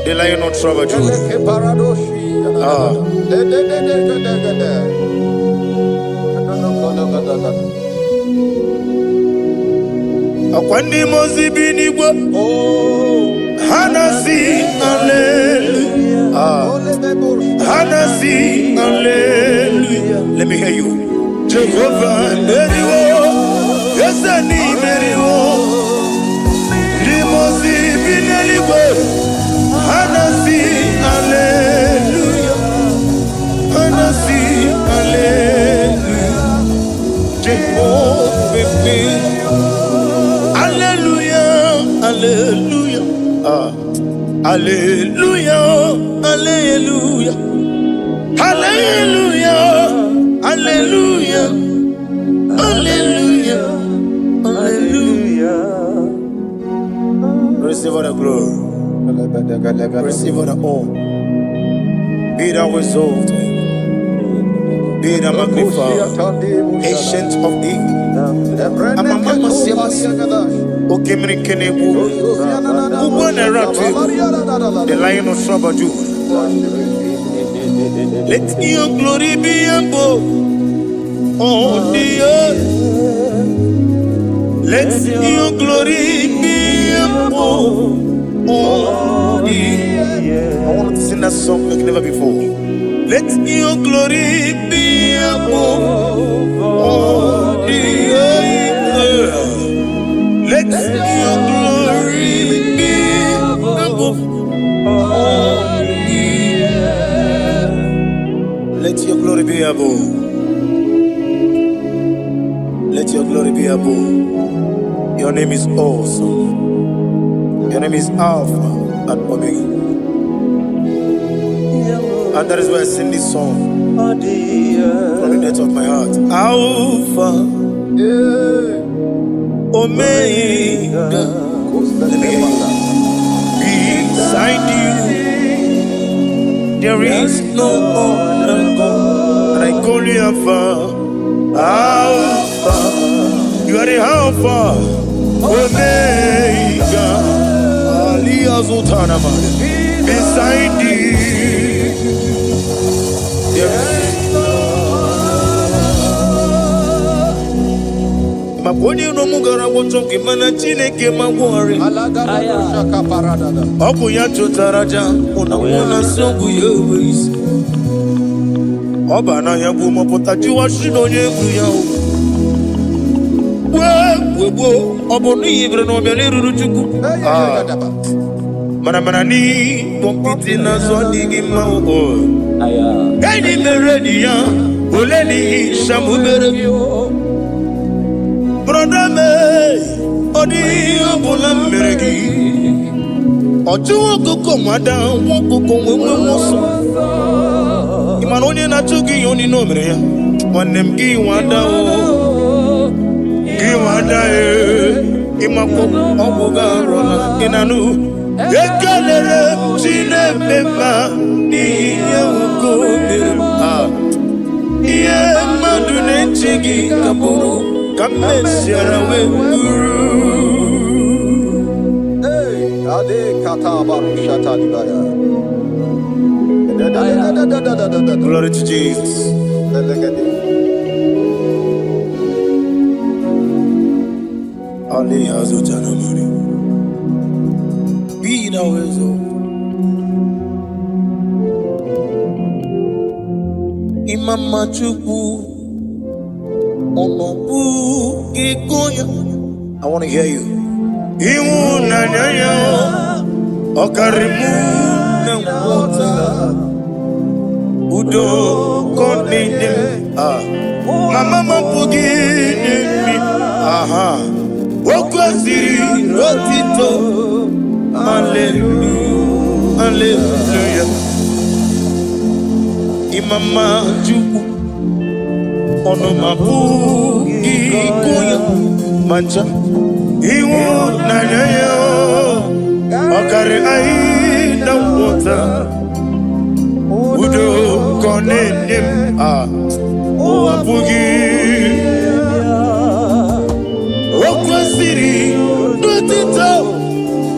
The lion of trouble, Judah. Akwandi mozibi nigwa. Hanasi hallelujah. Hanasi hallelujah. Let me hear you. Jehovah Meriwo. Yes, I need Meriwo. Limozibi nigwa. Hanasi hallelujah. Hanasi hallelujah. Jehovah Hallelujah, hallelujah, hallelujah, hallelujah, hallelujah, hallelujah, hallelujah, hallelujah. Receive all the glory, receive all the honor. Be thou exalted, be thou magnified, ancient of days. Amama Silas, Okemri Kenebu, the lion of Sabaju. Let your glory be above all the earth. Let your glory be above all the earth. I want to sing that song like never before. Let your glory be above all the earth. Let your glory be above all the earth. Let your glory be above. Let your glory be above. Your name is awesome. Your name is Alpha and Omega. And that is why I sing this song from the depth of my heart. Alpha, Omega. Let me hear you. Beside you, there is no other God. And I call you Alpha. Alpha, you are the Alpha, Omega. Beside you, Maponi no mugara wotoke mana Chineke magwari. Oku ya chotaraja una songu yewis. Oba na ya bu mopota jiwa shino yewu ya. Webo obonu ibre no bele ruru chuku. Mana ni kompiti na so digi ma o. Eni meredi ya oleni shamu berebio. Brother me odi obula meregi. Oju okoko mada wokoko wewoso. Imanonye na chugi yoni no mere ya. Wanem gi wada o. Gi wada imako obuga rona inanu. Ekelere chinemema ni yawuko mere. Iye madu nechigi kaburu. Glory to Jesus. Ali Hazutana Mari. Be thou exalted. Imama Chukwu Onobu Ikoya. I want to hear you. Iwu Nanyaya Okarimu Nangota Udo Konene. Mama Mapugi Nemi. Aha. Okwasiri Rotito. Hallelujah. Hallelujah. Imama Chukwu Onomabu Ikoya Mancha Iwu Nanyaya Okari Aina Wota Udo Konenim Owabugi Okwasiri Rotito.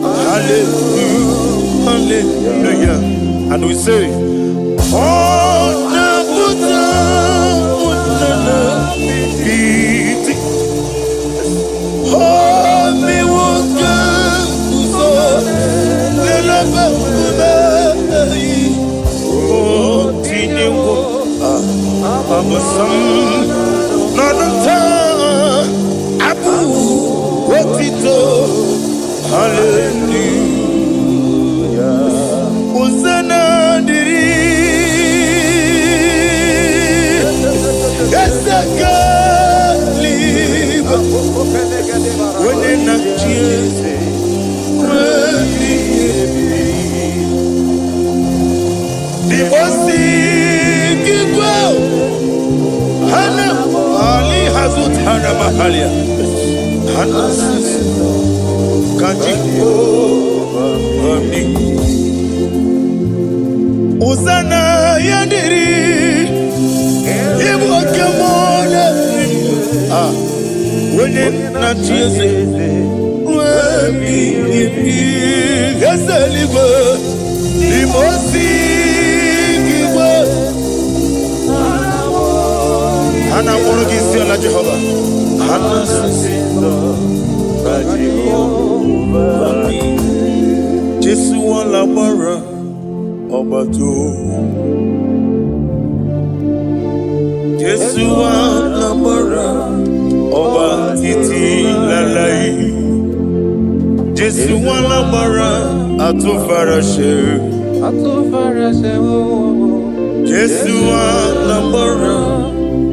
Hallelujah. Hallelujah. And we say hallelujah. Hosanna diri esakaliba wenena chiese dibosi kikwa hana ali hazut hana mahalia hana kajiko ami Hosanna yandiri Ibu kemole Wene na chiese Wemi Gasaliba Limosi Kiba Hana wano kisia la Jehova Hana sisindo Jehova Jesu wala bara Obato Jesu anamara Oba titi lalai Jesu anamara Atufarashe Jesu anamara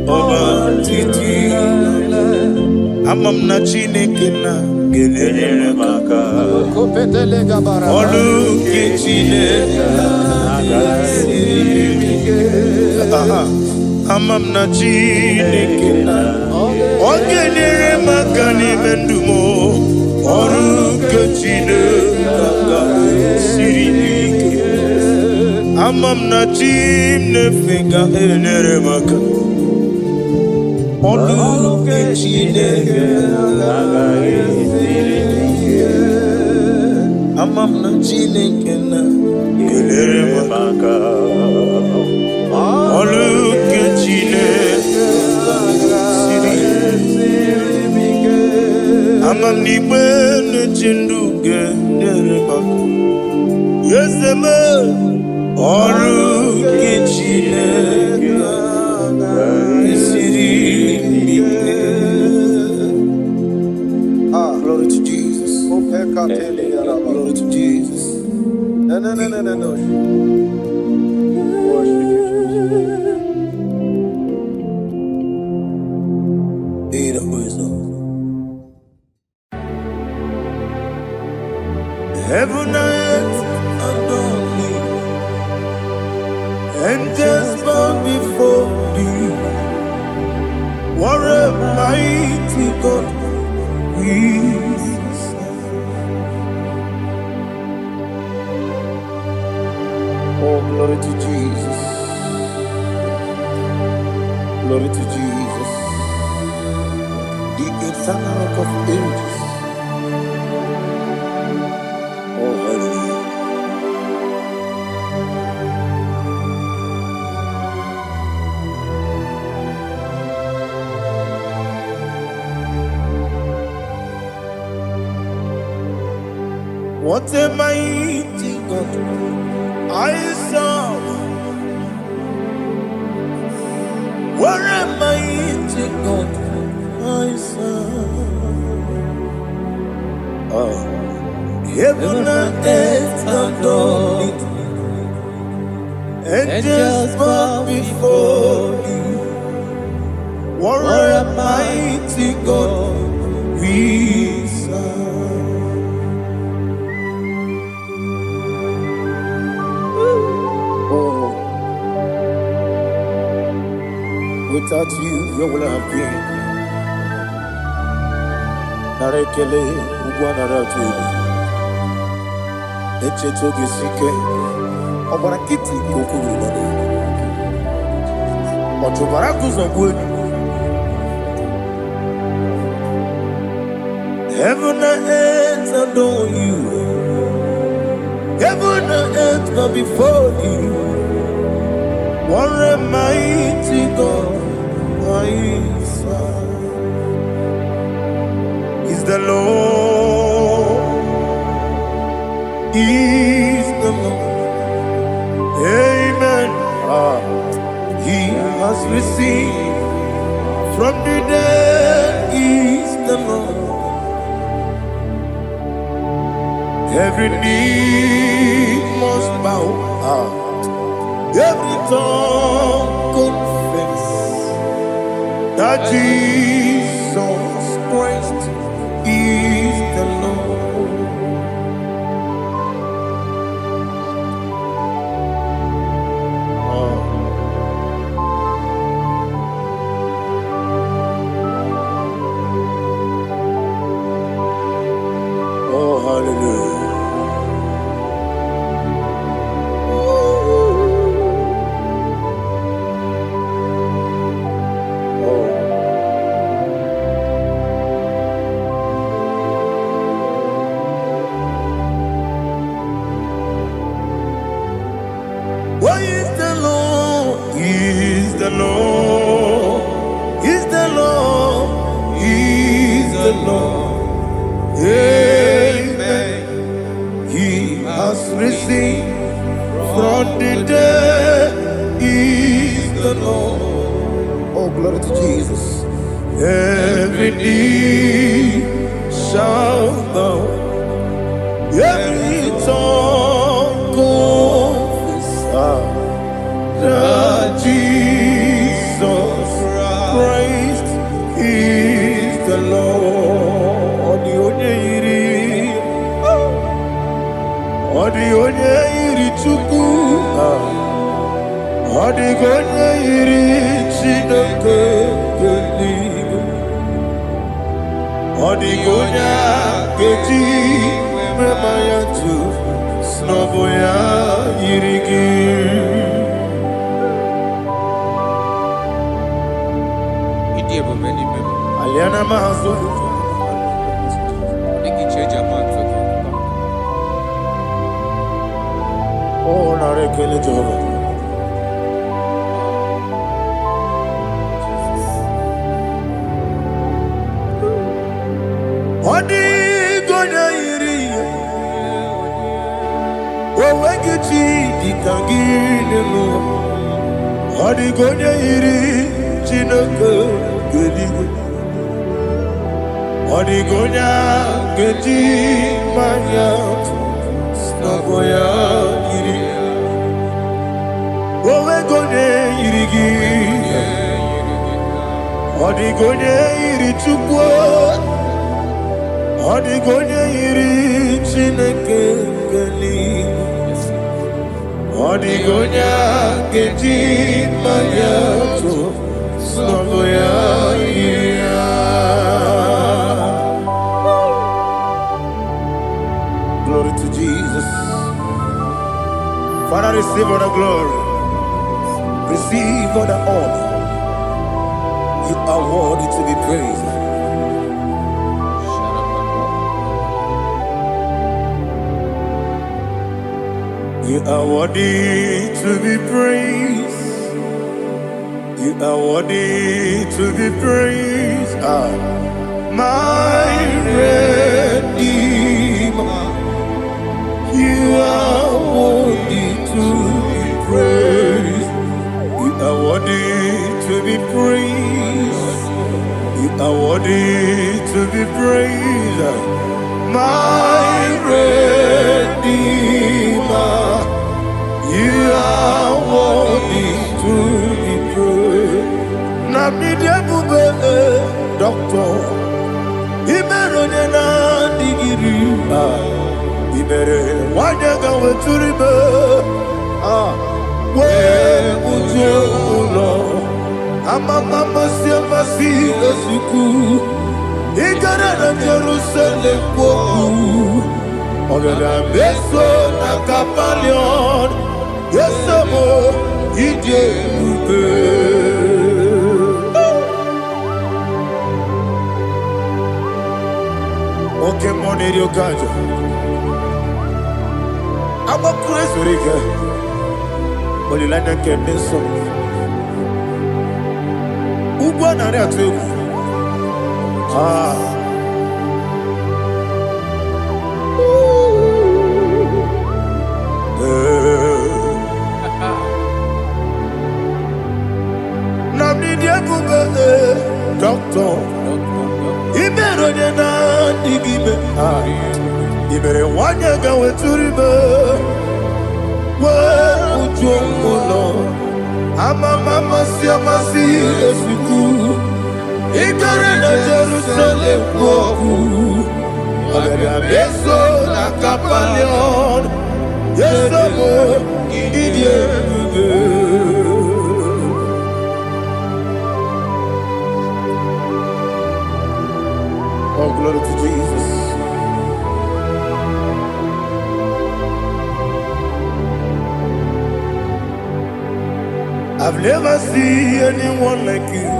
Oba titi Amam na Chineke na gelere maka Olu ke Chineke Amam na Chineke na Ogelere maka n'ime ndumo Olu ke Chineke siri ike Amam na Chineke ga elere maka Olu ke Chineke Amam na Chineke na gelere maka Olu ke Chineke Amam nipe ne chindu gelere maka Yeseme Olu ke Chineke Glory to Jesus. Glory to Jesus. No. Worship you, Jesus. Be the wisdom. Heaven and earth adore me, angels bow before thee. What a mighty God we serve. Oh, glory to Jesus. Glory to Jesus. the eternal rock of ages. Oh, hallelujah. What a mighty God I serve. What a mighty God I serve. Oh, heaven and earth adore it, and just bow before you. What a mighty God we serve. Without you, where would I have been? Narekele, Ugwanaratu, Echetoge Sike, Obarakiti, Kokuru, Otobarakus of wood. Heaven and earth adore you. Heaven and earth bow before you. What a mighty God I serve. Is the Lord, is the Lord. Amen. He has received from the dead, is the Lord. Every knee must bow. Every tongue confess that Jesus Christ is the Lord. Oh, hallelujah. Why is the Lord? He is the Lord. He's the Lord. He's the Lord. Amen. He has risen from the dead. He's the Lord. Oh, glory to Jesus. Every knee shall bow. Every tongue confess that Jesus Christ is the Lord. Odi onye iri Chukwu, odi onye iri Chineke eluigwe, odi onye keji mema ya tu snobo ya iri gị. Aliana mahazo oh, narekele Jehovah. Odi gonya iri owegichi dikangine no. Odi gonya iri Chineke eluigwe. Odi gonya keji manya snobo ya iri. Owe gonya iri gi. Odi gonya iri Chukwu. Odi gonya iri Chineke eluigwe. Odi gonya keji manya snobo ya iri. Glory to Jesus. Father, receive all the glory. Receive all the honor. You are worthy to be praised. You are worthy to be praised. You are worthy to be praised. My Redeemer. You are worthy to be praised. You are worthy to be praised. You are worthy to be praised. My Redeemer. You are worthy to be praised. Namidebube, Doctor. Imeronena digiri. Ibere wanyaga weturibe. We ujo ulo. Mama siamasi esuku. Igara na Jerusalem woku. Ogada beso na kapalion. Yesamo ije ube. Okay, money yo kajo. I'm a crazy rigger. But you like that candy song. Uba na rea tuku. Namni dia bube doctor. Ibero de na digibe. Ibere wanyaga weturibe. We ujongulo. Mama siamasi esuku. Igare na Jerusalem woku. Agara beso na kapalion. Yesamo idie ube. Oh, glory to Jesus. I've never seen anyone like you.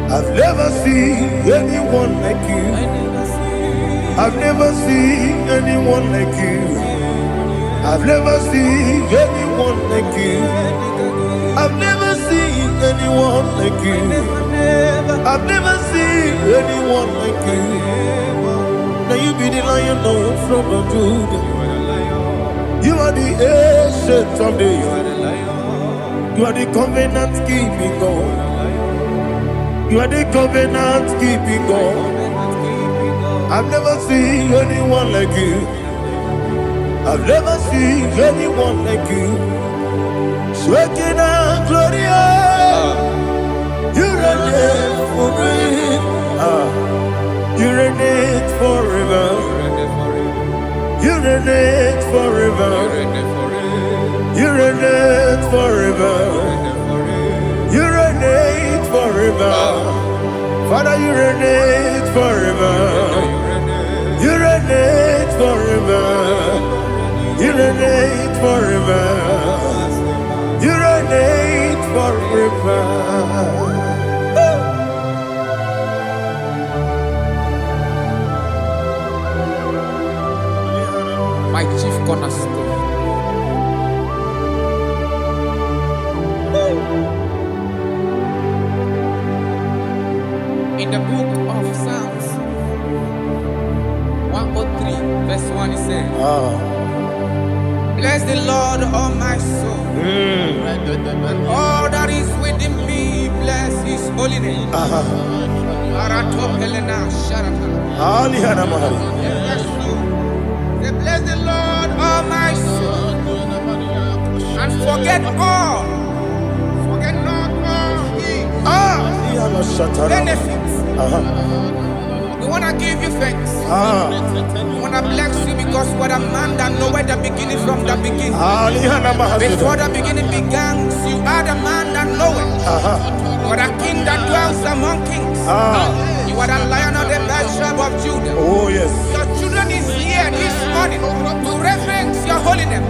I've never seen anyone like you. I've never seen anyone like you. I've never seen anyone like you. I've never seen anyone like you. I've never seen anyone like you. Now you be the Lion from the Judah. You are the ancient of days. You are the covenant keeping God. You are the covenant keeping God. I've never seen anyone like you. I've never seen anyone like you. Shaking and glorious. You reign forever. You reign forever. You reign forever. You reign forever. You reign forever. Father, you reign forever. You reign forever. You reign forever. You reign forever. My chief cornerstone. In the book of Psalms 103 verse 1 it says, bless the Lord, all my soul, and all that is within me, bless his holy name. Bless the Lord, all my soul, and forget not all his benefits. We want to give you thanks. We want to bless you because what a man that knoweth the beginning from the beginning. Before the beginning began, you are the man that knoweth. What a king that dwells among kings. You are the Lion of the tribe of Judah. Oh yes. Your children is here this morning to reverence your holy name.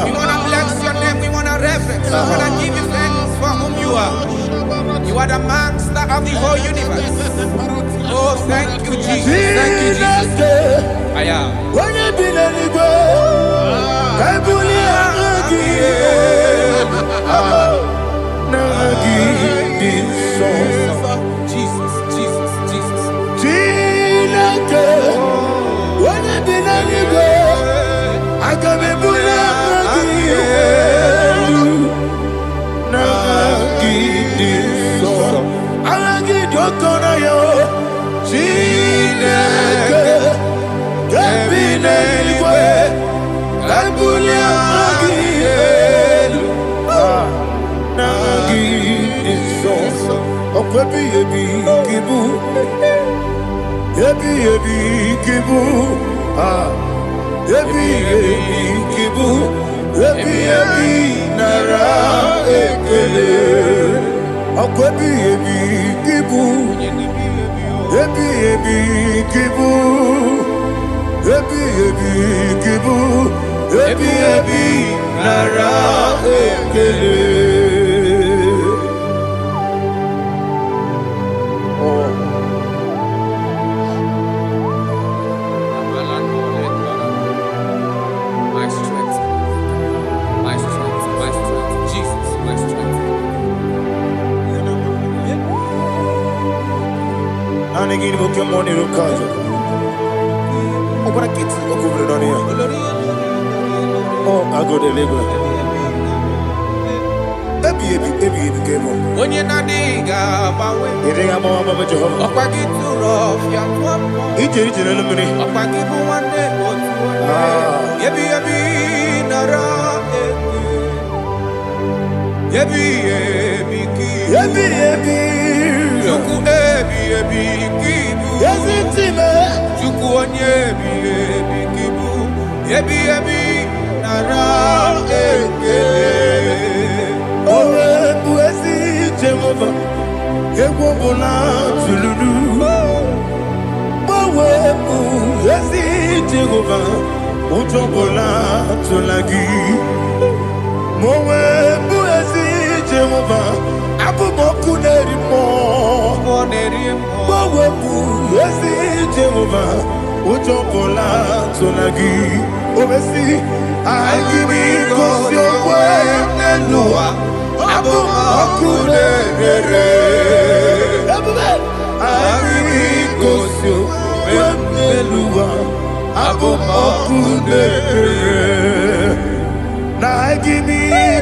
We want to bless your name. We want to reverence. We want to give you thanks for whom you are. You are the master of the whole universe. Oh, thank you, Jesus. Thank you, Jesus. I am. Jesus, Jesus, Jesus. Chineke, onye bi n'eluigwe, aga m ebuli aha gị elu, n'aha gị dị nsọ. Aha gị dị ụtọ n'anya, Chineke, nke bi n'eluigwe, ka ebuli aha gị elu, n'aha gị dị nsọ. Ọkwa ebighị ebi gị bụ, ebighị ebi gị bụ, ebighị ebi gị bụ, ebighị ebi nara ekele. Ọkwa ebighị ebi gị bụ, ebighị ebi gị bụ, ebighị ebi gị bụ, ebighị ebi nara ekele. My strength, my strength, my strength, Jesus, my strength. Nani gini boke moni rukaja. Okura kiti okubule nani ya. Oh, agode legwe. Ebi kemo. Onye nadiga bawe. Iri ama mama Jehova. Okwagi turo ya tuapo. Ije na lumini. Okwagi buwane otuwane. Ebi nara eke. Ebi ki. Ebi. Juku ebi kibu. Yazitime. Juku onye ebi kibu. Ebi nara eke. Owe buezi Jehova. Egwo bola tululu. Owe buezi Jehova. Ujo bola tulagi. Mowe buezi Jehova. Abu moku nerimo. Mowe buezi Jehova. Ujo bola tulagi. Obesi agimi kosyo kwenelua. Abu moku nerere. Agimi kosyo kwenelua. Abu moku nerere. Na agimi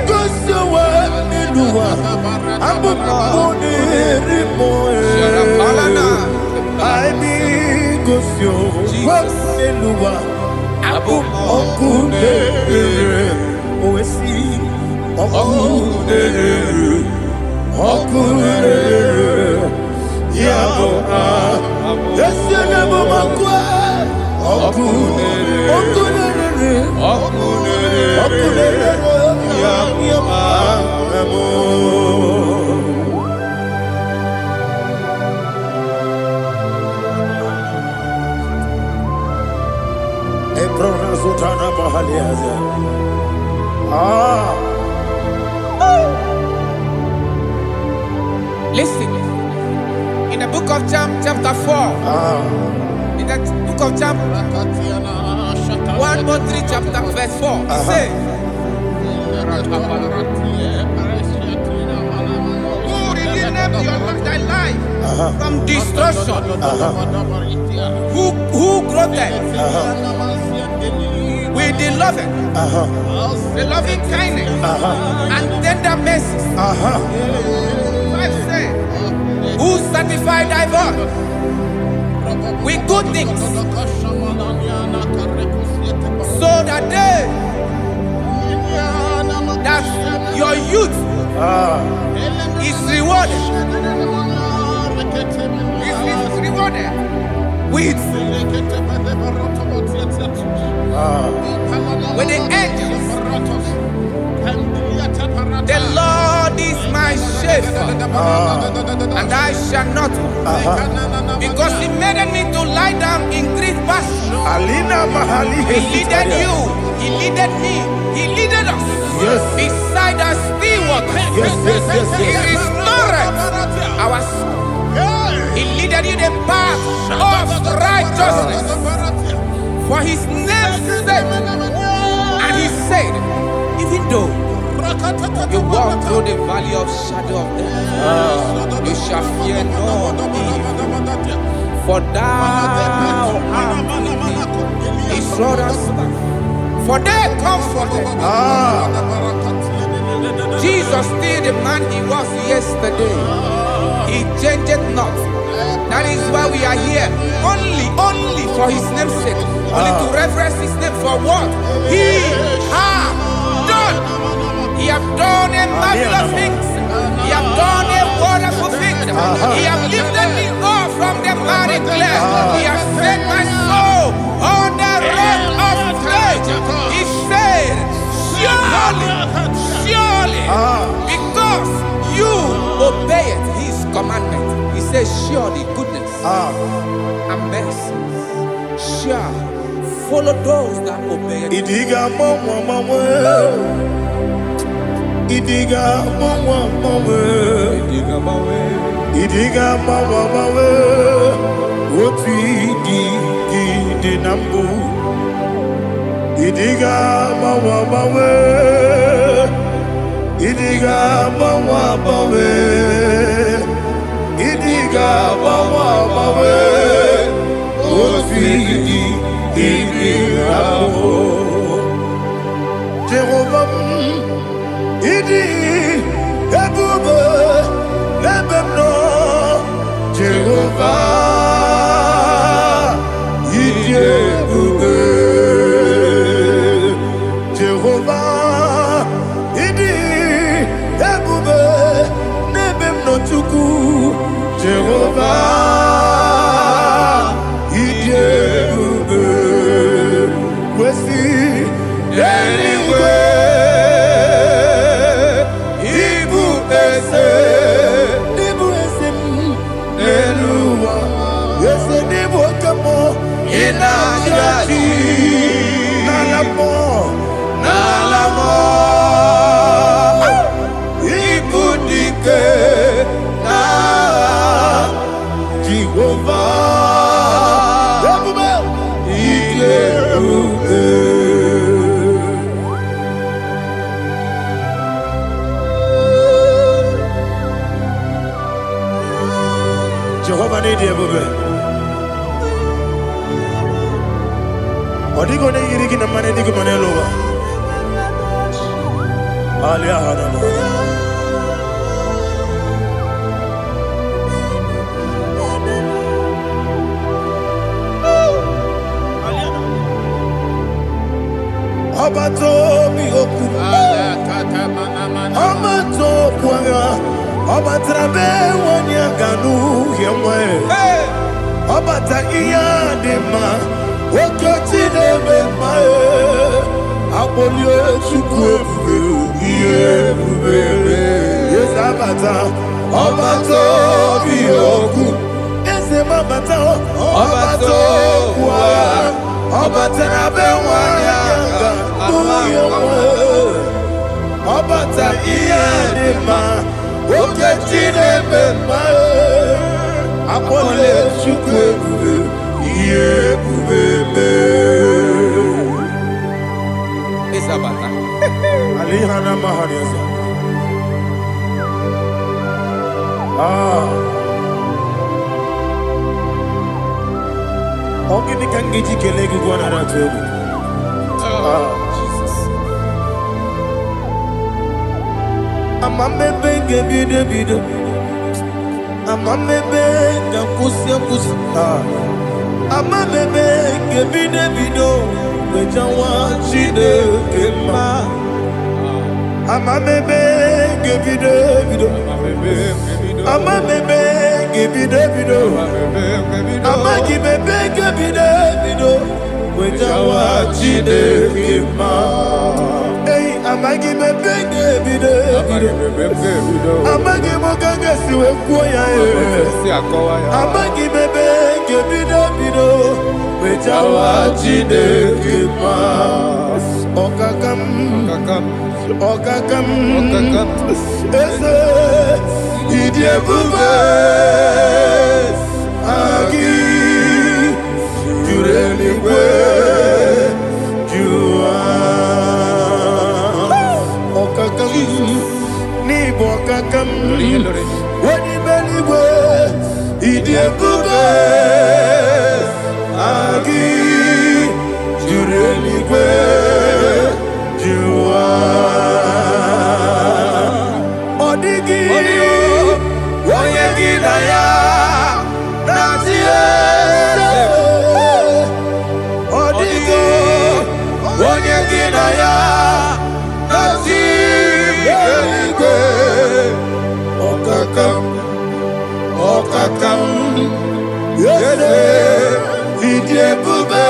kosyo kwenelua. Abu moku nerimo. Agimi kosyo kwenelua. Abu moku nerere. Oesi moku nerere. Moku nerere. Yabo Yesi nebo makwe. Moku nerere. Moku nerere. Moku nerere. Yabo Ebrona zutana mahali yaza. Listen, in the book of John, chapter 4, in the book of John, 1:3, chapter verse 4, it says, who redeemed thy life from destruction, who groweth with the loving kindness and tender mercies. 5 says, who satisfy thy voice with good things, so that your youth is rewarded. Is rewarded with the angels. The Lord is my shepherd, and I shall not want, because He made me to lie down in green pastures. He leaded you, He leaded me, He leaded us beside the still waters. He restored our soul. He leaded you the path of righteousness for His name's sake. And He said, even though You walk through the valley of shadow of death. You shall fear no evil. For thou art with me. His rod and staff. For they comforted. Jesus still the man he was yesterday. He changed not. That is why we are here. Only for his name's sake. Only to reference his name for what he has done. He have done a marvelous things. He have done a wonderful thing. He have lifted me up from the miry clay. He has set my soul on the rock of faith. He said, surely, because you obeyed his commandment. He says, surely goodness and mercy shall follow those that obey it. Idiga mama. Idiga mama. Oti di nambu. Idiga mama. Idiga mama. Idiga mama. Oti di nambu. Jehovah. Idi ebube lebemno Jehovah idi ebube Jehovah idi ebube lebemno chuku Jehovah idi ebube wesi anyway Nalamo Ibudike na Jehovah Jehovah need you. Odigo ne yiri kina mane digo manelo wa. Ali ahana. Abato mi oku. Abato kwanga. Abatrabe wanya ganu yemwe. Abata iya dema. Okotine me mae, apolio chukwu ebube, yes abata, obato biyoku, ese mabata, obato kwa, obata na bewanya, obata iyadema, okotine me mae, apolio chukwu ebube. Isabata. Alihana mahariasa. Ogini kangeji kelegu kwa naratogu. Jesus. Amamebe gebido. Amamebe gakusi. Amamebe gebido. Wejawa chide kema. Amamebe gebido. Amamebe gebido. Amagibebe gebido. Wejawa chide kema. Hey, amagibebe gebido. Amagimogaga siwe kuya. Amagibebe gebido. Wejawa chide kema. Okakam. Ese idie bube agi jureli kwe jua okakam Odigo, onye gị na ya na-esi eluigwe. Ọkakam, ọkakam, eze ịdị ebube,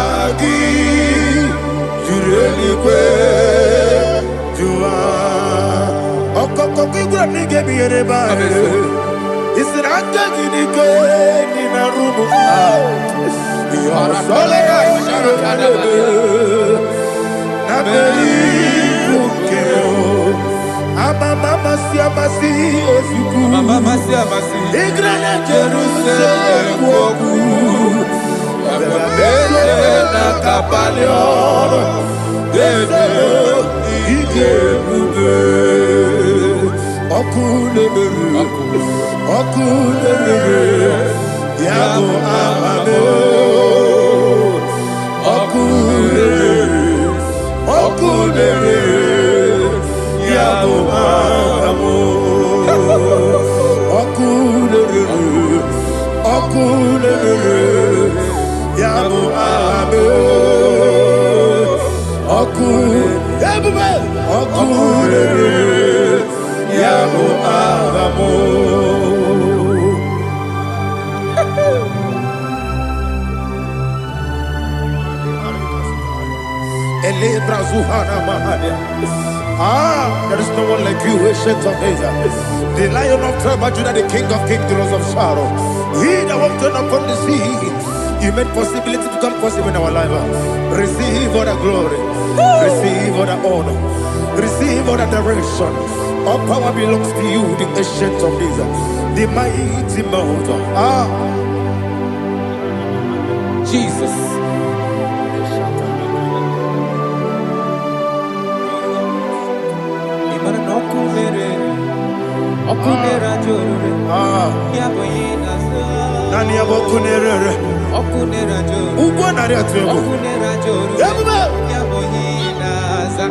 agị juru eluigwe jụwa. Ọkọkọ igwe n'ige bi yere ba. Isi na aka gị n'ike dị na rumu. Ọsọle na shara na beri buke o. Amamasi amasi ofiku. Amamasi amasi. Igre na Jerusalem wogu. Bebe na kapalion. Bebe ige bube. Okulebere. Okulebere. Yabo amamo. Okulebere. Okulebere. Yabo amamo. Okulebere. Okulebere. Yabo amamo. Okulebere. Okulebere. Yabo amamo. There is no one like you, ancient of days. The Lion of tribe of Judah, the King of kings, the Rose of Sharon. He that walked upon the sea. You made possibility to come possible in our life. Receive all the glory. Receive all the honor. Receive all the direction. All power belongs to you, the ancient of days, the mighty mountain. Jesus. Nani abokunere. Okunera joro. Ugo nari atwego. Okunera joro. Yaboyinaza.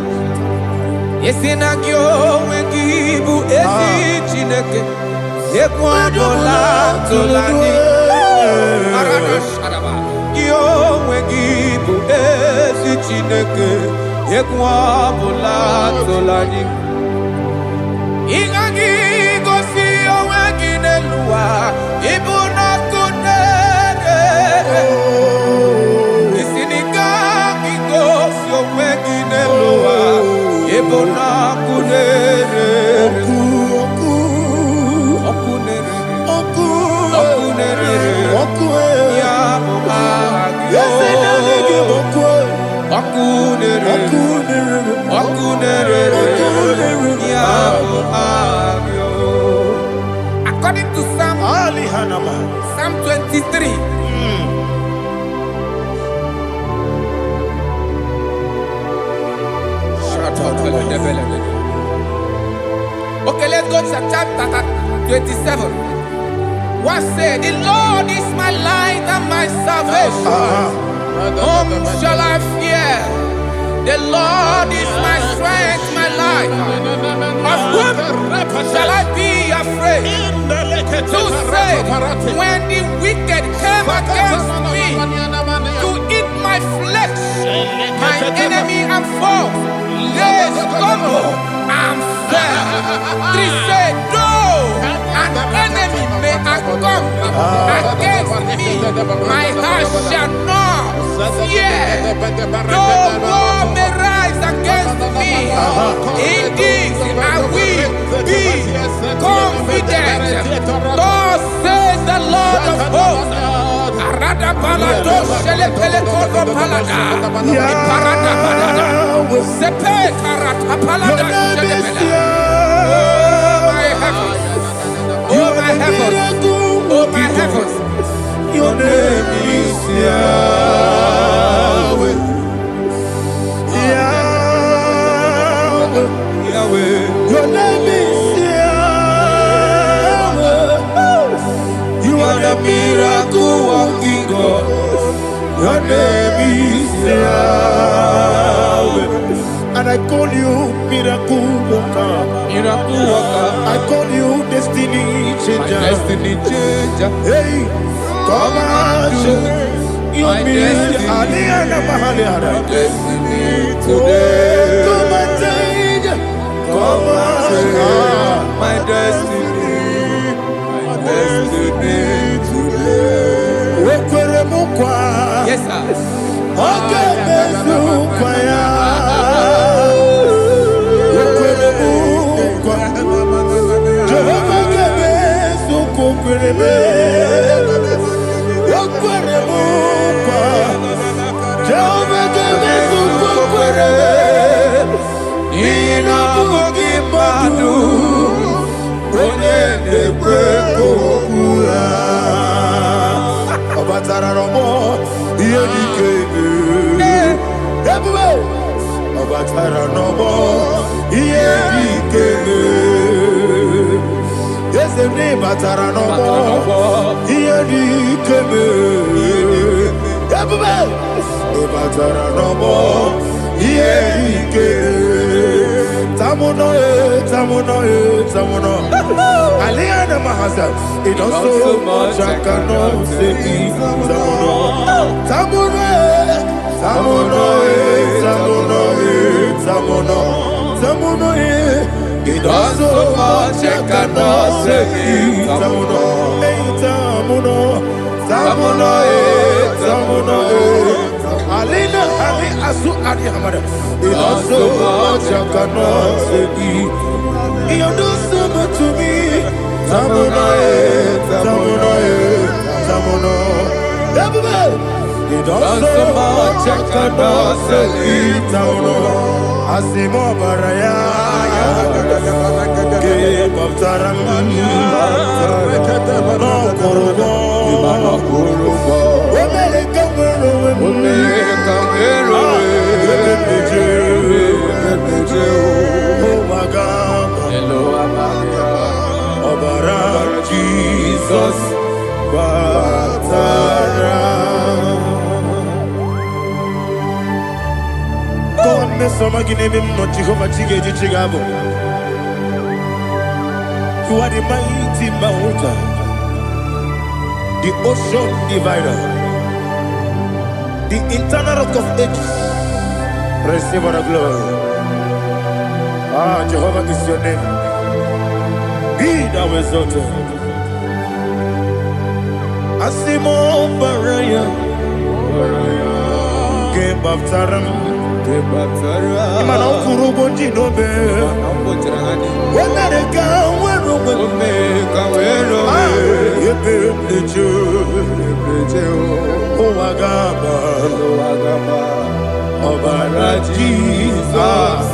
Yesina gyo wengibu esi chineke. Ekwadola tolani. Arana sharaba. Gyo wengibu esi chineke. Ekwadola tolani. Ingagi gosi owegi nelua. Ibuna kunere. Isinika gosi owegi nelua. Ibuna kunere. Okunere. Ya Muhammad. Okunere. Ya Muhammad. According to Psalm 23. Okay, let's go to chapter 27. What said? The Lord is my light and my salvation. Whom shall I fear? The Lord is my strength, my life. Of whom shall I be afraid? Who said, when the wicked came against me to eat my flesh, my enemy and foe, they stumble and fell. 3 said, though an enemy may come against me, my heart shall not fear. Though war may rise against me, in this I will be confident. Thus says the Lord of hosts. Arada balado shele pele kodo palada. Iparada balada. Sepe karata palada shele pele. Oh my heavens. Oh my heavens. Your name is Yahweh. Yahweh. Your name is Yahweh. You are the miracle working God. Your name is Yahweh. And I call you miracle worker. Miracle worker. I call you destiny changer. destiny changer. Hey, come and change your My music. destiny. Aliana Mahaliana. Destiny Oh, today. come and change. Come and change My destiny. My destiny today. Okwere mukwa. Yes, sir. Oke mesu kwaya. Okwere mukwa. Jehovah ke mesu kukwere me. Okwere mukwa. Jehovah ke mesu kukwere me. Ina bugi madu. Onye nekwe kokura. Obatara romo. Iye dike. Ebube. Obatara romo. Iye dike. Ese ni batara romo. Iye dike. Ebube. Obatara romo. Iye dike. Tamuno, tamuno, tamuno. Aliana Mahasa, it does so much I cannot say. Tamuno, tamuno, tamuno, tamuno, tamuno, tamuno. It does so much I cannot say. Tamuno, tamuno, tamuno, tamuno. Alina, Ali Asu Adi Hamada. It does so much I cannot say. You do so much to me. Tamuno, tamuno, tamuno. You do so much I cannot say. Tamuno, Asimo Baraya. Give up Taram. No Kurubo. Jesus, Batara. God, me some again, not Jehovah Chige Chigabo. You are the mighty mountain, the ocean divider, the internal rock of ages. Receive our glory. Ah, Jehovah is your name. Be thou exalted. Asimo Baraya, Game of Taram, Imano Kurubonji Nobe, America, where Oh, Agaba, Obara Jesus.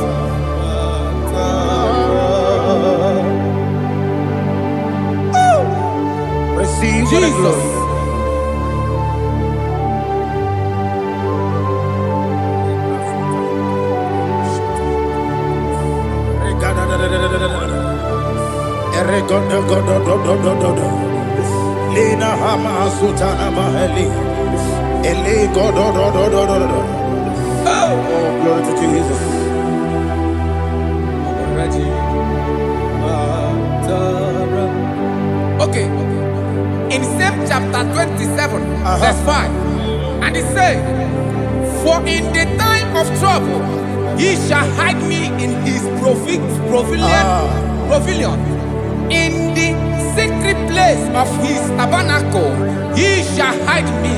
Receive Jesus. Lina Hama Sutana Maheli. Eli Godo. Oh, glory to Jesus. Okay. In same chapter 27, verse 5, and it says, for in the time of trouble, he shall hide me in his pavilion. In the secret place of his tabernacle, he shall hide me.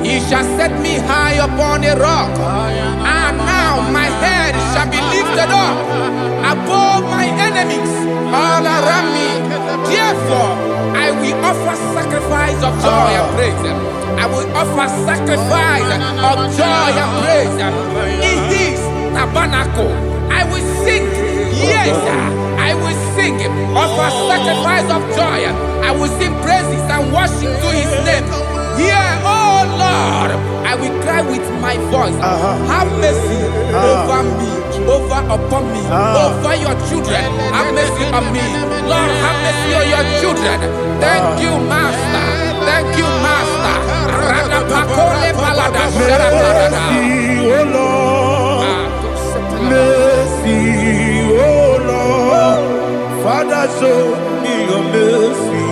He shall set me high upon a rock. And now my head shall be lifted up above my enemies all around me. Therefore, I will offer sacrifice of joy and praise. I will offer sacrifice of joy and praise in his tabernacle. I will sing, yes, I will sing, offer sacrifice of joy. I will sing praises and worship to his name. Here, oh Lord, I will cry with my voice. Have mercy over me, upon me, over your children. Have mercy on me. Lord, have mercy on your children. Thank you, Master. Thank you, Master. Mercy, oh Lord. Mercy, oh Lord. Father, show me your mercy.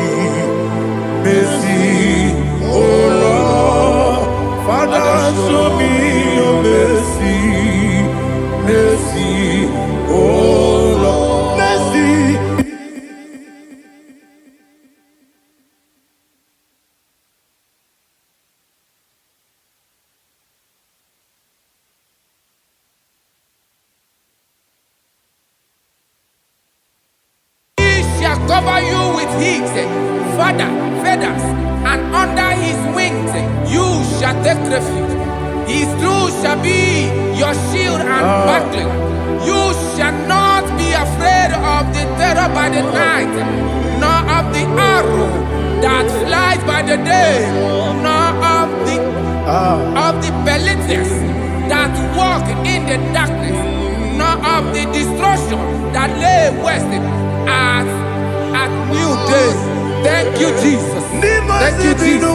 cover you with heat, feathers, and under his wings you shall take refuge. His truth shall be your shield and buckler. You shall not be afraid of the terror by the night, nor of the arrow that flies by the day, nor of the pestilence that walk in the darkness, nor of the destruction that lay west at new day. Thank you, Jesus. Thank you, Jesus.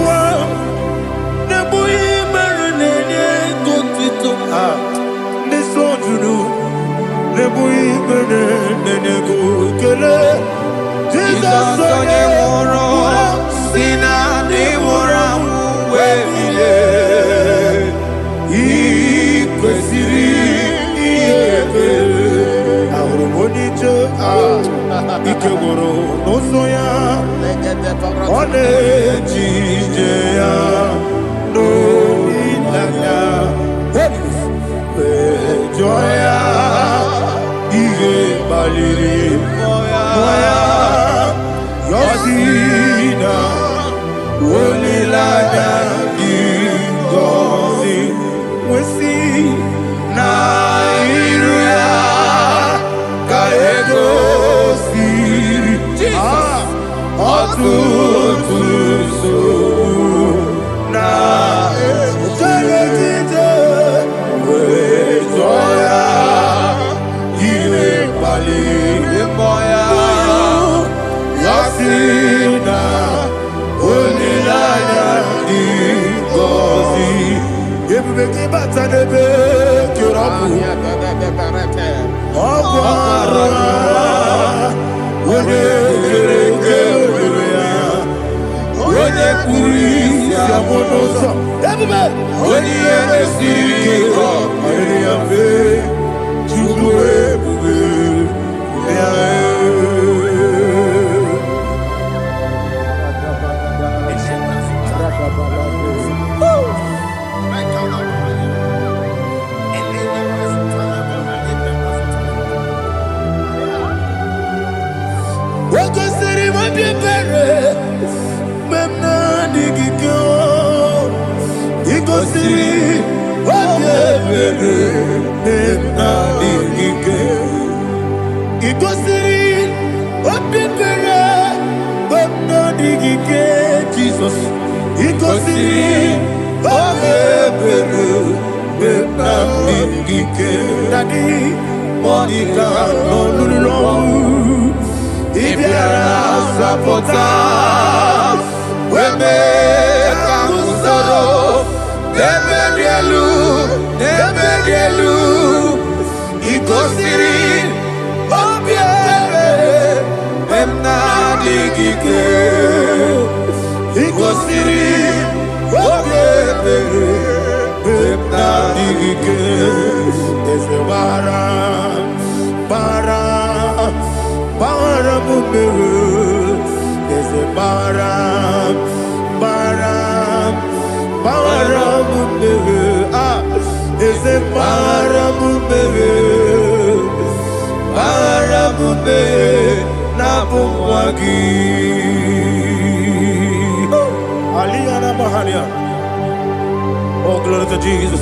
Oh, glory to Jesus.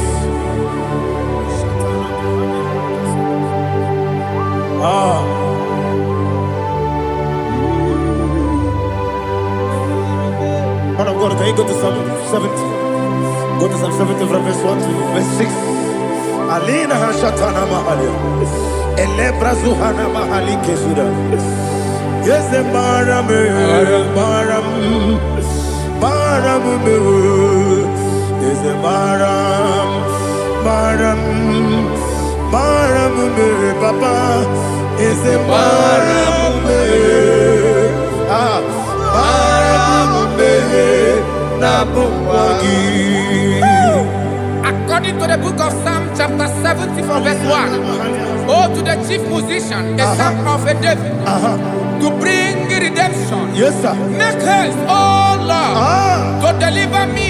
Man of God, can you go to Psalm 70? Go to Psalm 70 from verse 1 to verse 6. Alina Hashatana Mahalia. Elebra Zuhana Mahali Kesuda. Yes, the Baram, is the Baram, Papa, is the Baram, According to the book of Psalm chapter 70 from verse 1, oh, to the chief musician, a psalm of a David, to bring redemption. Yes, sir. Make haste, oh Lord, to deliver me.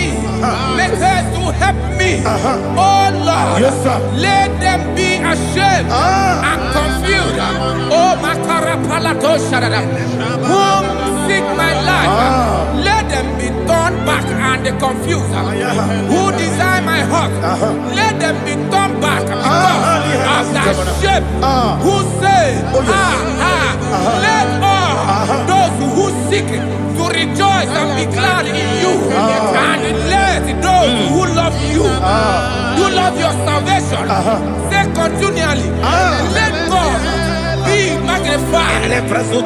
Make haste to help me. me. Oh Lord, Yes, sir. let them be ashamed and confused. Oh Makarapalato Shadada, whom seek my life, let them be turned back and confused. Who desire my heart, let them be turned back because of that shape. Who say, let all those who seek to rejoice and be glad in you, and let those who love you, who love your salvation, say continually, let God be magnified.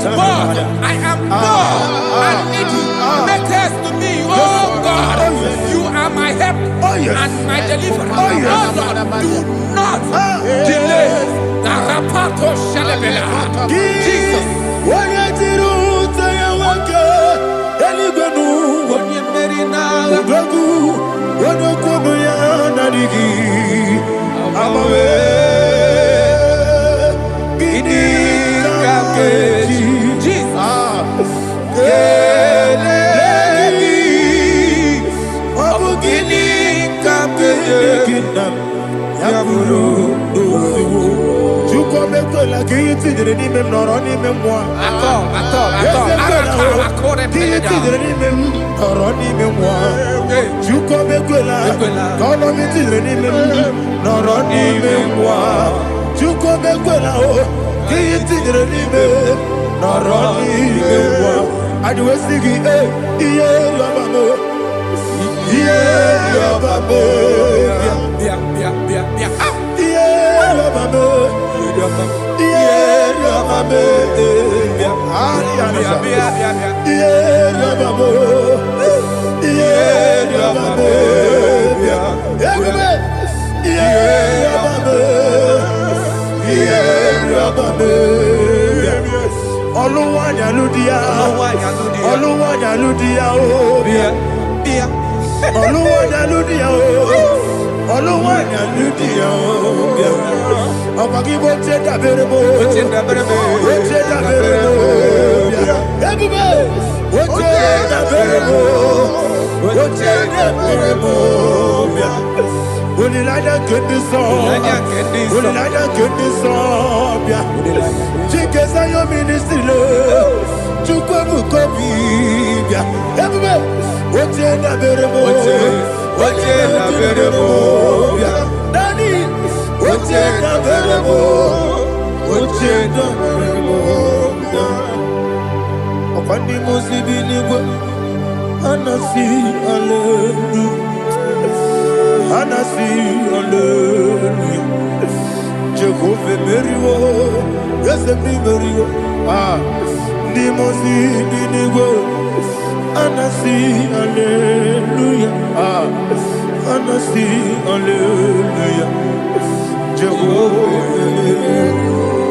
God, I am poor and needy. Make haste to me, oh God. You are my help and my deliverer. Oh Lord, do not delay. Jesus.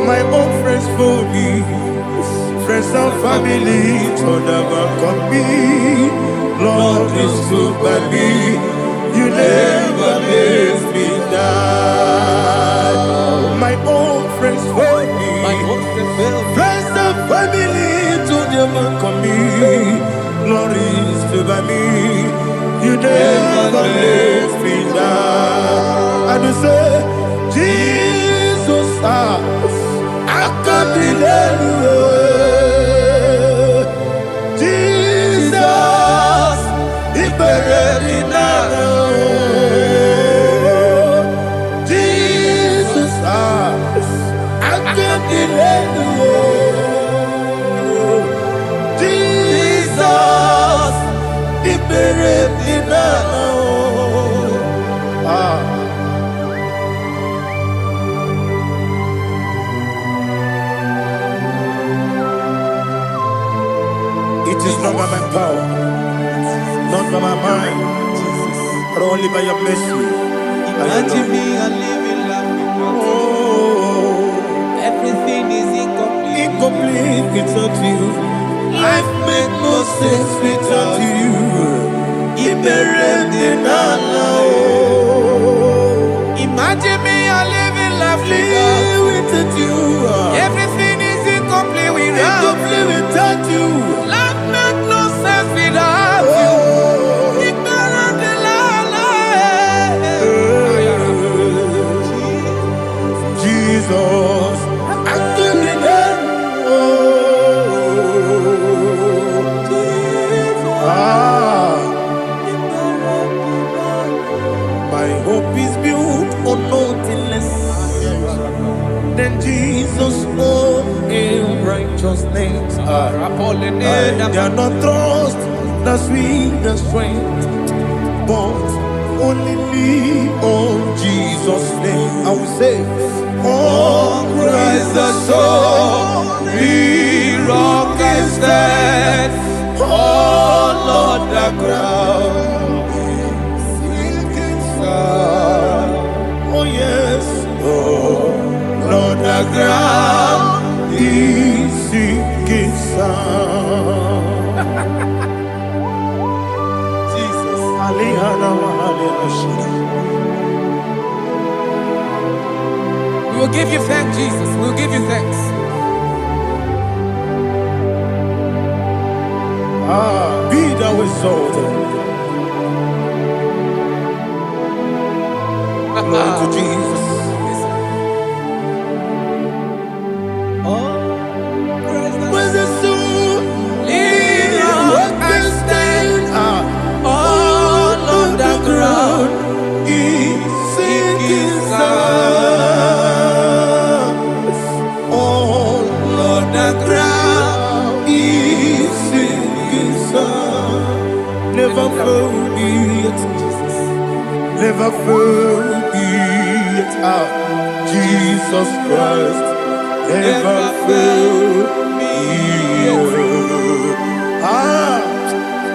My own friends for me, friends and family to never come me. Lord is good by me, you never let me die. My own friends for me, friends and family to never come me. Lord is good by me, you never let me die. And you say, Jesus, I can't believe you. Jesus, He buried in Jesus, I can't believe you. Jesus, He buried in It is not by my power, not by my mind, but only by your mercy. Imagine me and living life without you. Oh, Everything is incomplete. incomplete without you. Life makes no sense without you. Imagine me and living life Without you. Everything is incomplete without Incomplete without you. Life makes no sense without you. Oh, Ignorant in la la. They are not trust the sweetest strength, but only lean on Jesus' name. I will say, oh, Christ the solid rock and stand. Oh, Lord, the ground is sinking sand. Oh, yes. Oh, Lord, the ground is sinking sand. Jesus. We will give you thanks, Jesus. We will give you thanks. Be thou exalted. Glory to Jesus. When the soul can stand, all on the ground is sinking sand. All on the ground is sinking sand. Never forget, never forget, Jesus Christ. Never fail me.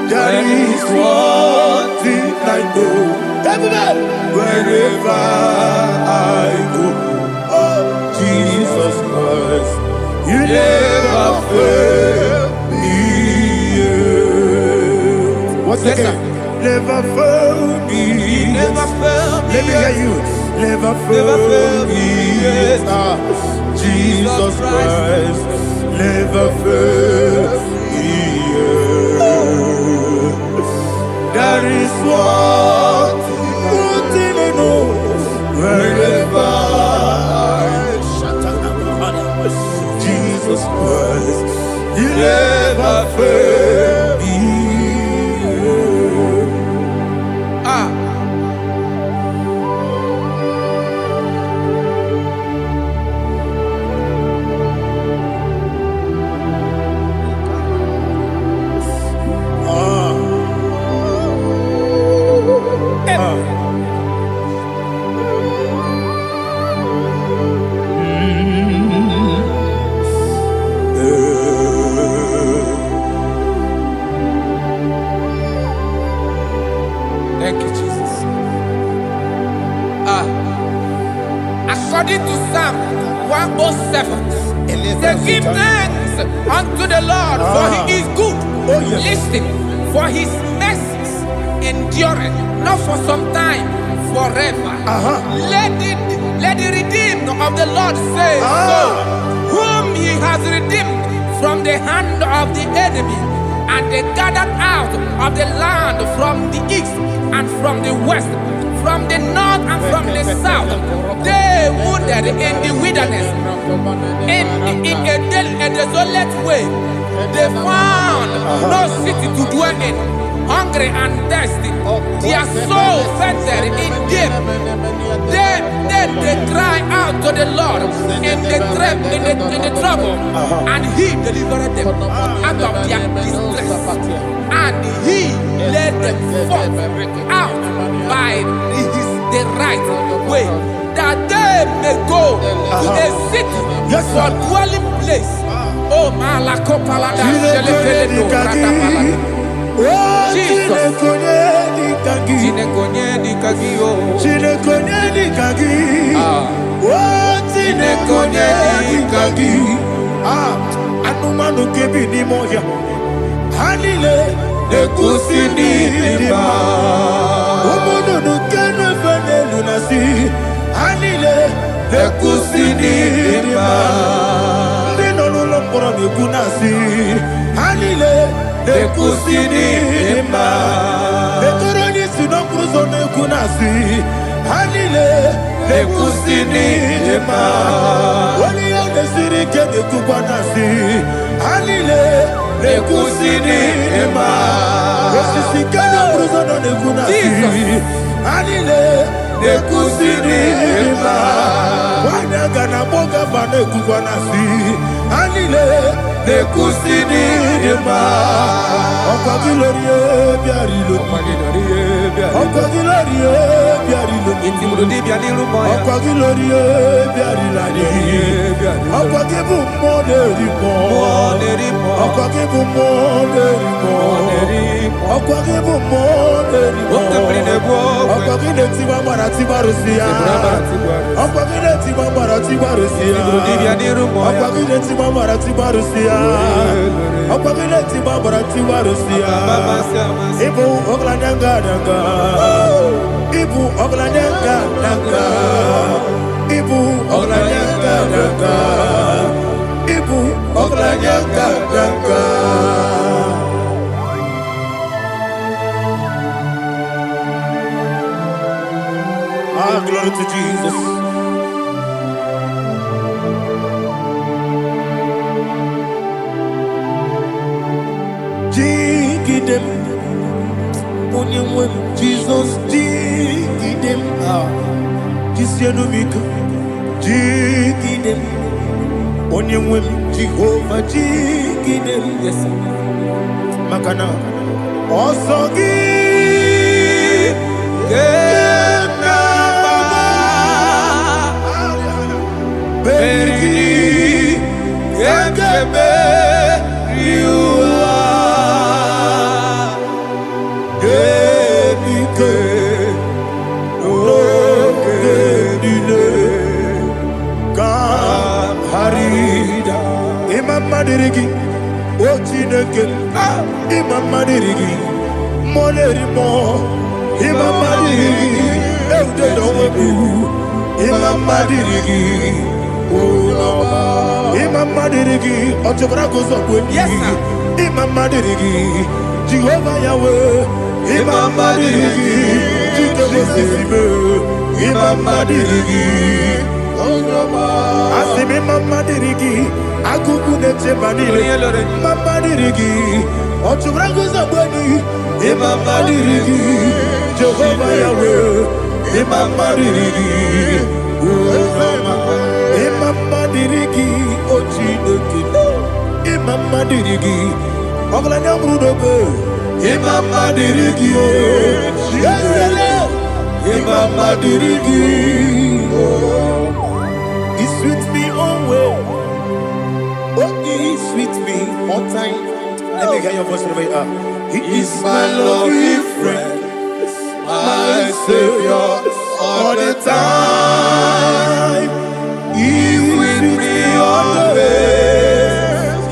There is one thing I know. Everybody, wherever I go, oh Jesus Christ, you never fail me. What's that? Never fail me. Never fail me. Let me hear you. Never fail me. Jesus Christ, never fail me. There is one thing I know. Wherever Jesus Christ, you never fail me. Thank you, Jesus. According to Psalm 107, they give thanks unto the Lord, for he is good. Oh, yes. Listen, for his mercies endureth, not for some time, forever. Let the redeemed of the Lord say so, whom he has redeemed from the hand of the enemy, and they gathered out of the land from the east and from the west, from the north and from the south. They wandered in the wilderness, in a desolate way. They found no city to dwell in, hungry and thirsty. Their soul fainted in deep. Then they cry out to the Lord in the trouble, and he delivered them out of their distress. And he led them forth out by the right way, that they may go to a city for dwelling place. Oh, Malakopalada, Jesus. Anumanu kebi ni moya Hanile Nekusini lima Omono nukene fene lunasi Hanile Nekusini lima Nino nulokora nekunasi Hanile Nekusini lima Netoroni sinokruzo nekunasi Hanile Nekusini lima Wali yone sirike nekukwanasi Hanile Nekusini lima Wesisikana bruzo nekunasi Hanile Nekusini lima Wanyaga na boga vane kukwanasi Hanile Nekusini dema. Ọkwa gị lori ebiarilo. Ọkwa gị lori ebiarilo. Itimudu di bianilu moya. Ọkwa gị lori ebiarila ni. Ọkwa gị bụ mmụọ na-eri mmụọ. Ọkwa gị bụ mmụọ na-eri mmụọ. Ọkwa gị bụ mmụọ na-eri mmụọ. Ọkwa gị na-etiwa mara tibarusi ya. Ọkwa gị na-etiwa mara tibarusi ya. Ọkwa gị na-etiwa mara tibarusi ya. Ọkwa gị na-etiwa mara tibarusi ya. Ibu ọgụlanyanga daga. Ibu ọgụlanyanga daga. Ibu ọgụlanyanga daga. Ibu ọgụlanyanga daga. Ah, glory to Jesus. Jigidem, onyenwem Jesus, jigidem. Ah, jisienumika. Jigidem, onyenwem Jehovah, jigidem. Yes, makana. Osogi. Madirigi, Ochineke, Imam Madirigi, Monerimo, Imam Madirigi, Eudedobu, Imam Madirigi, Imam Madirigi, Ochobrako Zokwe, Imam Madirigi, Jehovah Yahweh, Imam Madirigi, Jitobosibe, Imam Madirigi, Asimi Mama Dirigi, Akuku Neche Banile, Mama Dirigi, Ochubrango Zabani, Mama Dirigi, Jehovah Yahweh, Mama Dirigi, Mama Dirigi, Ochineke, Mama Dirigi, Oglanya Brudobe, Mama Dirigi, Mama Dirigi, He's with me always. Oh, he's with me all time. Let me hear your voice from here. He is my lovely friend, my Savior all the time. He's with me always.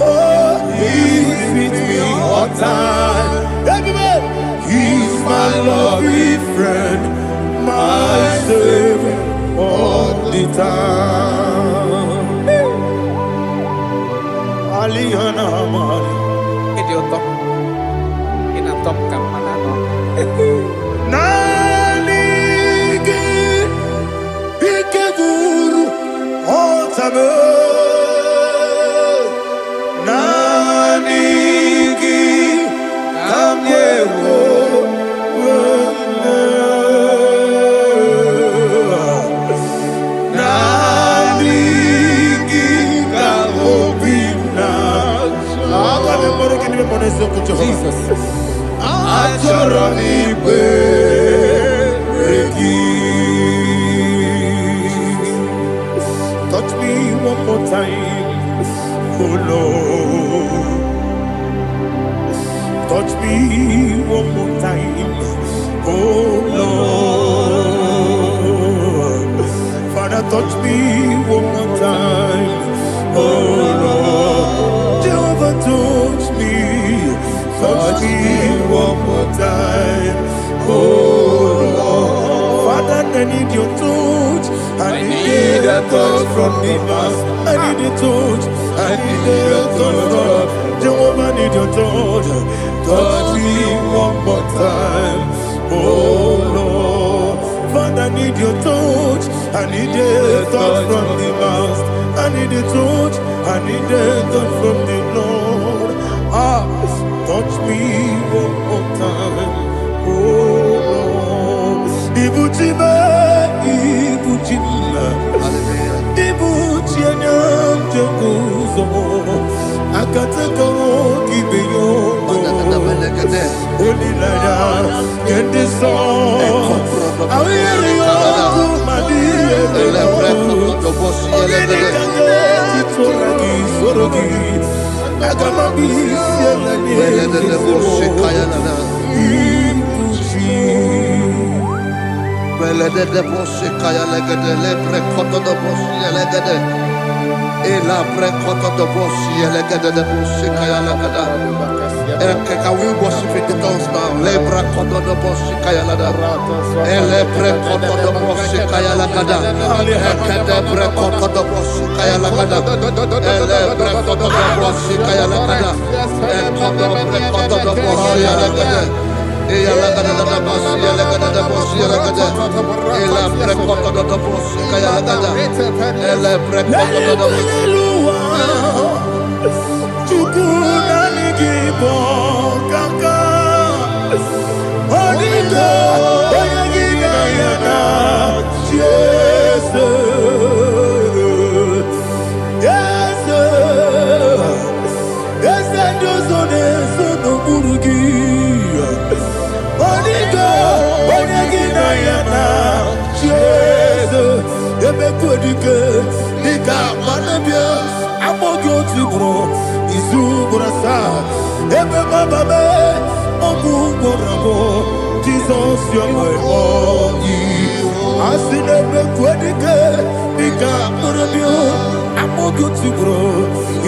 Oh, he's with me all time. Everybody, he's my lovely friend, my Savior all the time. Aliana Mari. Idioto. Inatom kamanano. Nanigi Ikeguru Otame. Nanigi Kamyewo. Jesus. Touch me one more time, oh Lord. Touch me one more time, oh Lord. Father, touch me one more time, oh Lord. Jehovah, touch me. Touch me one more time, oh Lord. Father, I need your touch. I need a touch from the Master. I need a touch. I need a touch from Jehovah. I need your touch. Touch me one more time, oh Lord. Father, I need your touch. I need a touch from the Master. I need a touch. I need a touch from the Lord. Touch me one more time, oh Lord. Ibuchima, Ibuchima, Ibuchima, Ibuchima, Holy Lion, in this song. I hear you, Madia. Ela prekoto do boshi elegede de boshi kaya lagada. Can we worship in the tongues now? Lebra koto do boshi kaya lagada. Ele prekoto do boshi kaya lagada. Ekede prekoto do boshi kaya lagada. Ele prekoto do boshi kaya lagada. Ekodo prekoto do boshi lagada. Eya lagada da boshi lagada da boshi lagada. Ela prekoto do boshi kaya lagada. Ele prekoto do boshi. Chukuna nigibo kaka Onigo oyagina yana Jesus Yes ndozone sono burugi Onigo oyagina yana Jesus Ebekodike nika manabia Amogo tibro izu burasa ebe bababe ogu borabo Jesus your my only asine be kwedike nika burabio amogo tibro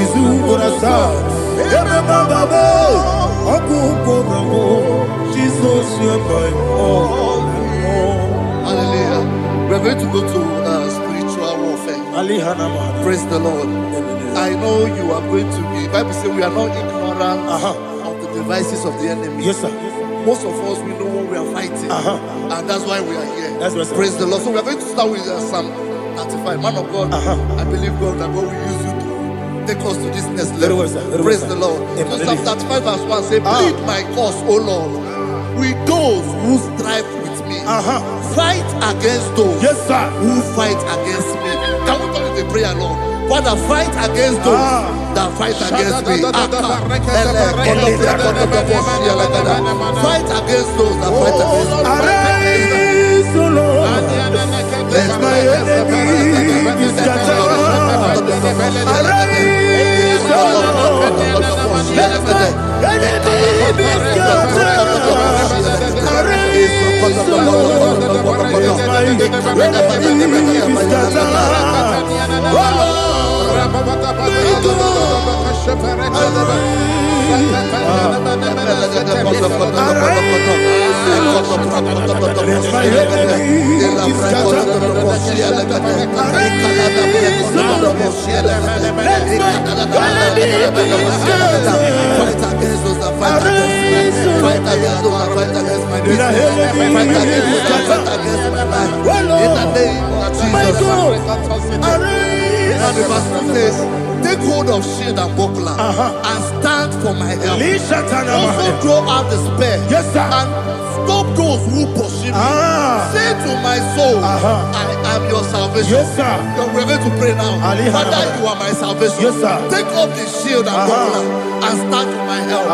izu burasa ebe bababe ogu borabo Jesus your my only. Hallelujah. We're going to go to spiritual warfare. Praise the Lord. I know you are going to be. Bible says we are not ignorant of the devices of the enemy. Yes, sir. Most of us, we know what we are fighting, and that's why we are here. That's right, sir. Praise the Lord. So we are going to start with Psalm 95. Man of God, I believe God that God will use you to take us to this next level. Very well, sir. Very Praise well, the sir. Lord. Amen. So Psalm 35 verse 1 say, plead my cause, O Lord, with those who strive with me. Fight against those Yes, sir. who fight against me. Can we turn it to prayer, Lord? Father, fight against those that fight against me. Fight against those that fight against me. Arise, O Lord, let my enemy be scattered. Arise, O Lord, let my enemy be scattered. Arise, O Lord, let my enemy be scattered. Oh Lord, and the verse says, take hold of shield and buckler and stand for my help. Also draw out the spear Yes, sir. and stop those who pursue me. Say to my soul, I am your salvation. Yes, sir. We're going to pray now. Father, you are my salvation. Yes, sir. Take off the shield and buckler and stand for my help.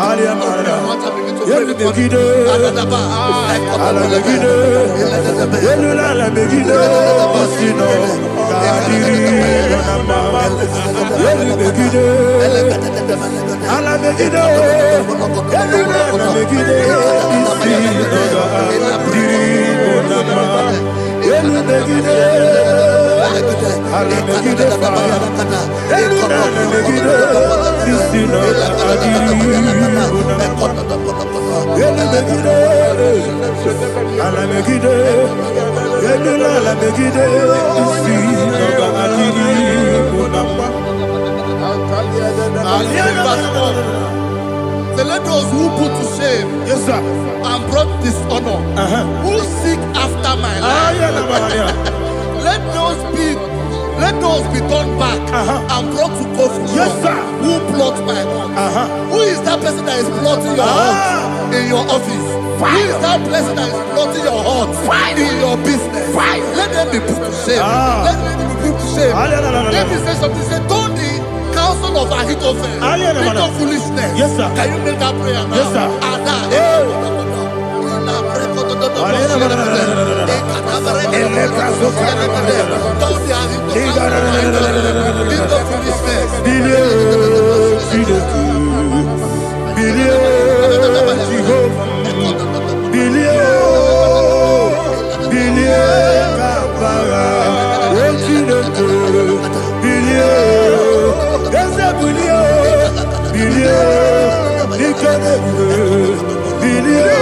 So let those who put to shame, Yes, sir. and brought dishonor, who seek after my life, let those be turned back and brought to confusion. Yes, sir. Who plot my hurt? Who is that person that is plotting your hurt in your office? Who is that person that is plotting your hurt in your business? Let them be put to shame. Let them be put to shame. Let me say something. Say, turn the counsel of Ahithophel. Aliena Think mana. of foolishness. Yes, sir. Can you make that prayer now? Yes, sir. Aliena mana. Elekra sokana mana. Think of foolishness. Bilio, Sidoku. Bilio, Jehovah. Bilio, Bilio, Kapara. Ochidoku. Bilio, Ese Bilio, Bilio, Nikanebu. Bilio,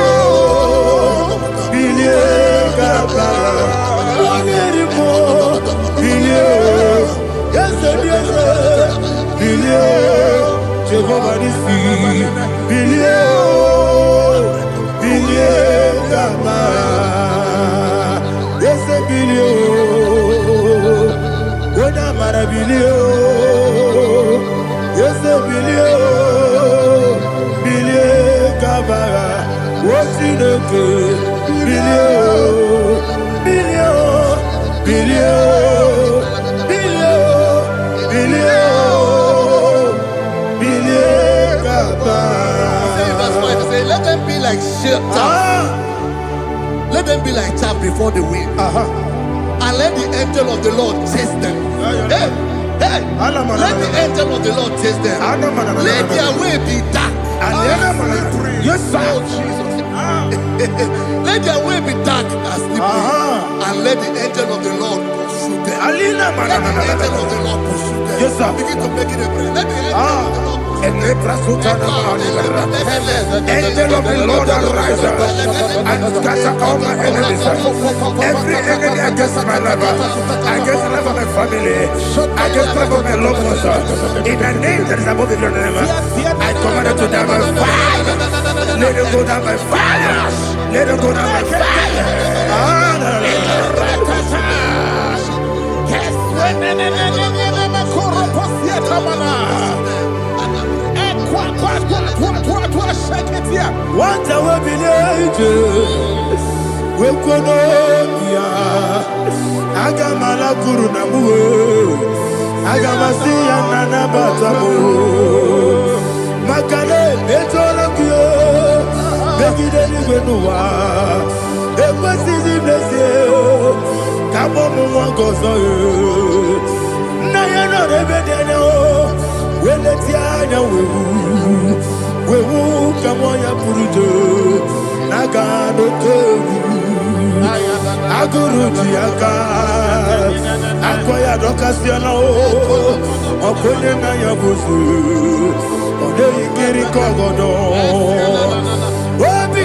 Bilio, Kapara. Onyerimo, Bilio, Ese Bilio, Bilio, Jehovah Nissi. Bilio, Bilio, Kapara. Ese Bilio, Oda Marabilio, Ese Bilio, Bilio, Kapara. Ochidoku. Bilio, Bilio, Bilio, Bilio, Bilio, Bilio, Say verse 5, say, let them be like chaff. Let them be like chaff before the wind. And let the angel of the Lord chase them. Hey, hey. Let the angel of the Lord chase them. Let their way be dark. Yes, sir. Oh, Jesus. Let their way be dark and slippery. And let the angel of the Lord pursue them. Let the angel of the Lord pursue them. Yes, sir. Begin to make it a prayer. Let the angel of the Lord pursue them. Angel of the Lord arise and scatter all my enemies. Every enemy against my life, against the life of my family, against the life of my loved ones. In the name that is above the name, I command it to die by fire. Let it go down by fire. Let it go down by fire. What I will be we could Agamala Kurunamu, Agamasia Nana Batamu, Makale, Betolakio, Begideni Benua, Equasi Blessio, Kabomu Wangozo, Nayana Rebedeno, Weletia, we will come on your Purujo, Nagano Tobu, Agurujiaka, Akoya Docasiano, Okonena Yabusu, Ode Kiri Kogodo, Obi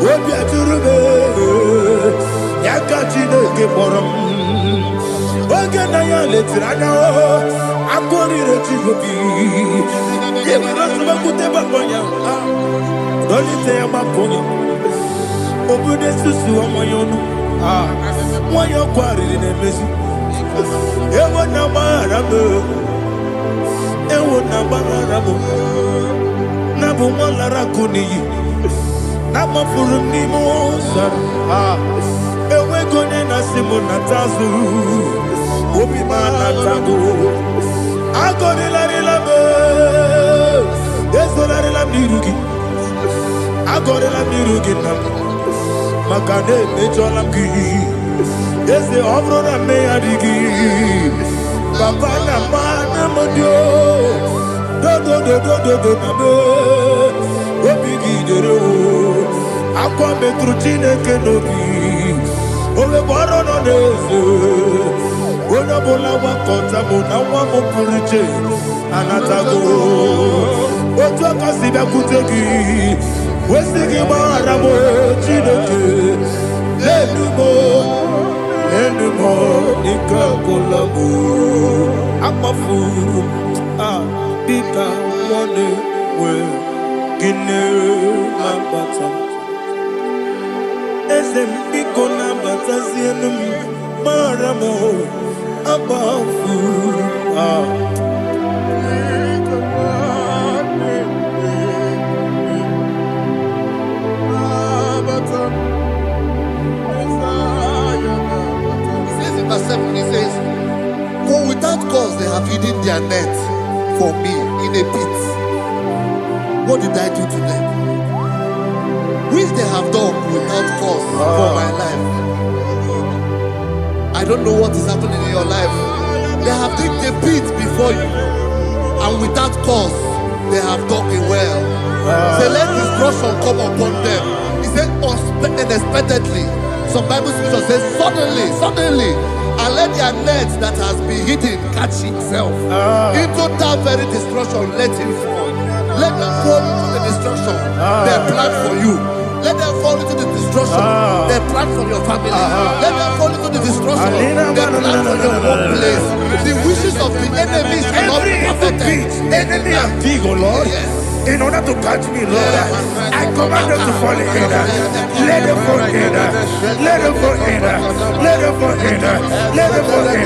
Obiaturu, Yakachino Geporum. Oganaya letrana akori rechigobi yebara sama kuteba bonya dolite amaponya obude susu omoyonu moyo kwari nemezi ewo na marabe na bu molara kuniyi na mafuru ni mosa ewe gone na simu na tazu Obi mana tago, agore la relabe, desora la mirugi, agore la mirugi nam, makane mejola ki, dese obro na me adigi, papa na mana modio, do na me, obi gidero, akwa metrutine kenobi, obe baro no neze. Ona bola wakota mona wamo puriche anatago Otua kasiba kutegi Wesigi maramo chinoke Lenumo Nika kolamu Akmafuru Bika wane we Gine mabata Ezem biko nabata zienum Maramo Abafu Verse 7, their net for me in a pit. What did I do to them? Which they have done without cause for my life. I don't know what is happening in your life. They have digged a pit before you, and without cause, they have dug it well. Say, let destruction come upon them. He said, unexpectedly. Some Bible scripture says, suddenly, and let their net that has been hidden catch itself. Into that very destruction, let it fall. Let them fall into the destruction they plan for you. Let them fall into the destruction they plan for your family. Let them fall into the destruction they plan for your workplace. The wishes of the enemies will not be perfected. Enemy and dig, oh Lord. Yes. In order to catch me, Lord, I command them to fall in. Let them fall in. Let them fall in. Let them fall in. Let them fall in.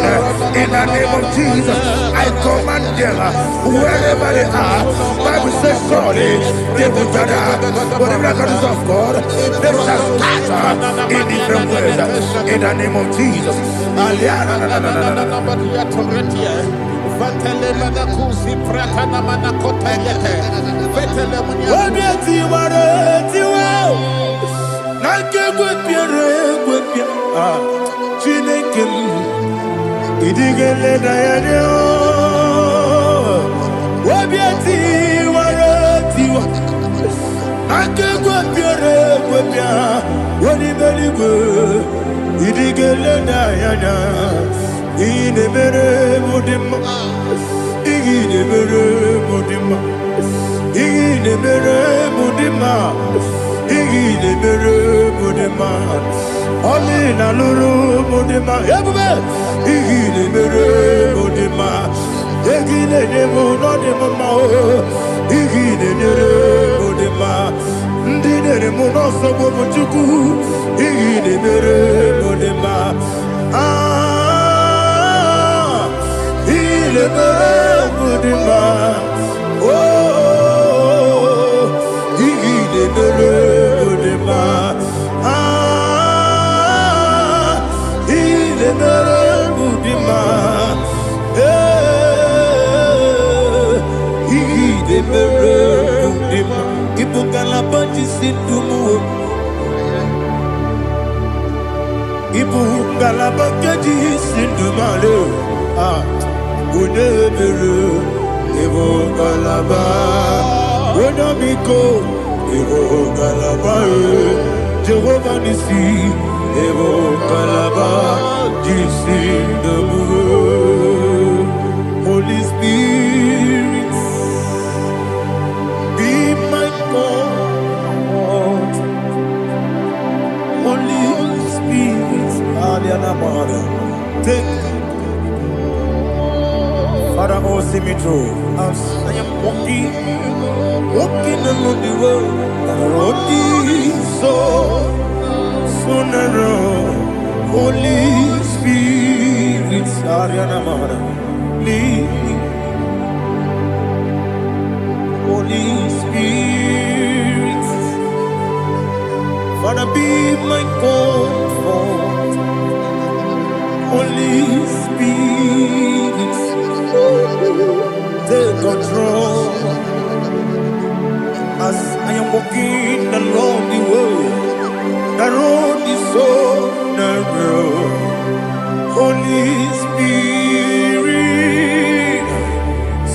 In the name of Jesus, I command them wherever they are. Bible says surely they will gather. But the miracles of God, they shall scatter in different ways. In the name of Jesus. Jehovah Nissi, Evo Kalaba, Holy Spirit, be my God. Holy Spirit, take Father, oh, see me through. As I am walking along the road, the road is so narrow. Holy Spirit, lead me. Holy Spirit, Father, be my comfort. Holy Spirit, take control. As I am walking along the road is so narrow. Holy Spirit,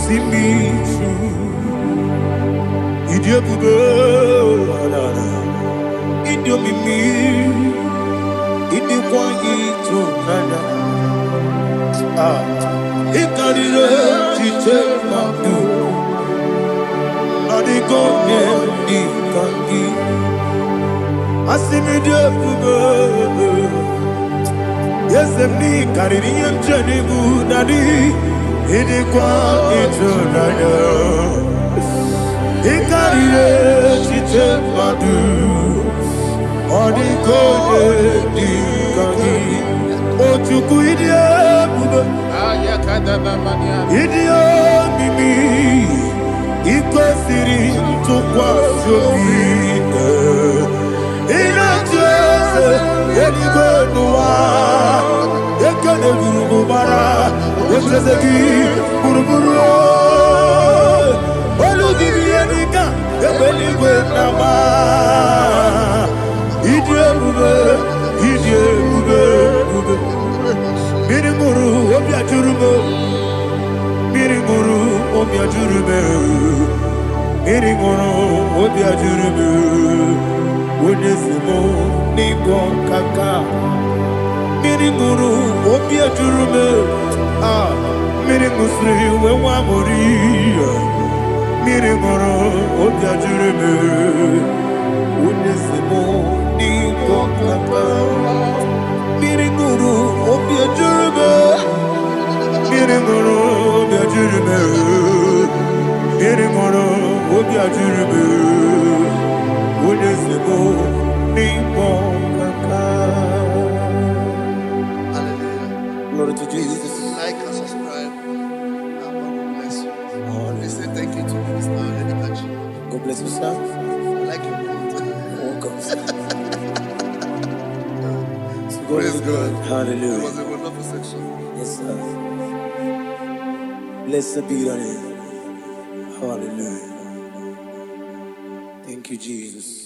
see me through. Idiopube, Idiomimi, Idiokwa Itonada. Ikarire Chiche Madu. Yes, me carrying Jenny Budadi, Idikwa Itonada. Ikarire Chiche Madu, Odiko Dikagi, Ochuku Idiopube, Idiomimi. Iko siri tukwa shobine ina jese eligwe nuwa ekene gurugu bara Trezegi, Buruburu, Olugibianika, Ebeligwe Nama, Idie Bube, Mirimuru, Obia Jurume, Mirimuru, Obia Jurume, Mirimuru, Obia Jurume, Unesimo, Nigo Kaka, Mirimuru, Obia Jurume, Mirimusri, Wamori, Mirimuru, Obia Jurume, Unesimo, Nigo Kaka. Miringuru, Obia Jurube, Miringuru, Obia Jurube, Miringuru, Obia Jurube, Udesibo, Nipo Kaka. Hallelujah. Glory to Jesus. Like and subscribe. God bless you. They say thank you to Minister Lady Kachi. God bless you, sir. I like your quote. Welcome, sir. Praise God. Hallelujah. It was a wonderful section. Yes, sir. Blessed be your name. Hallelujah. Thank you, Jesus.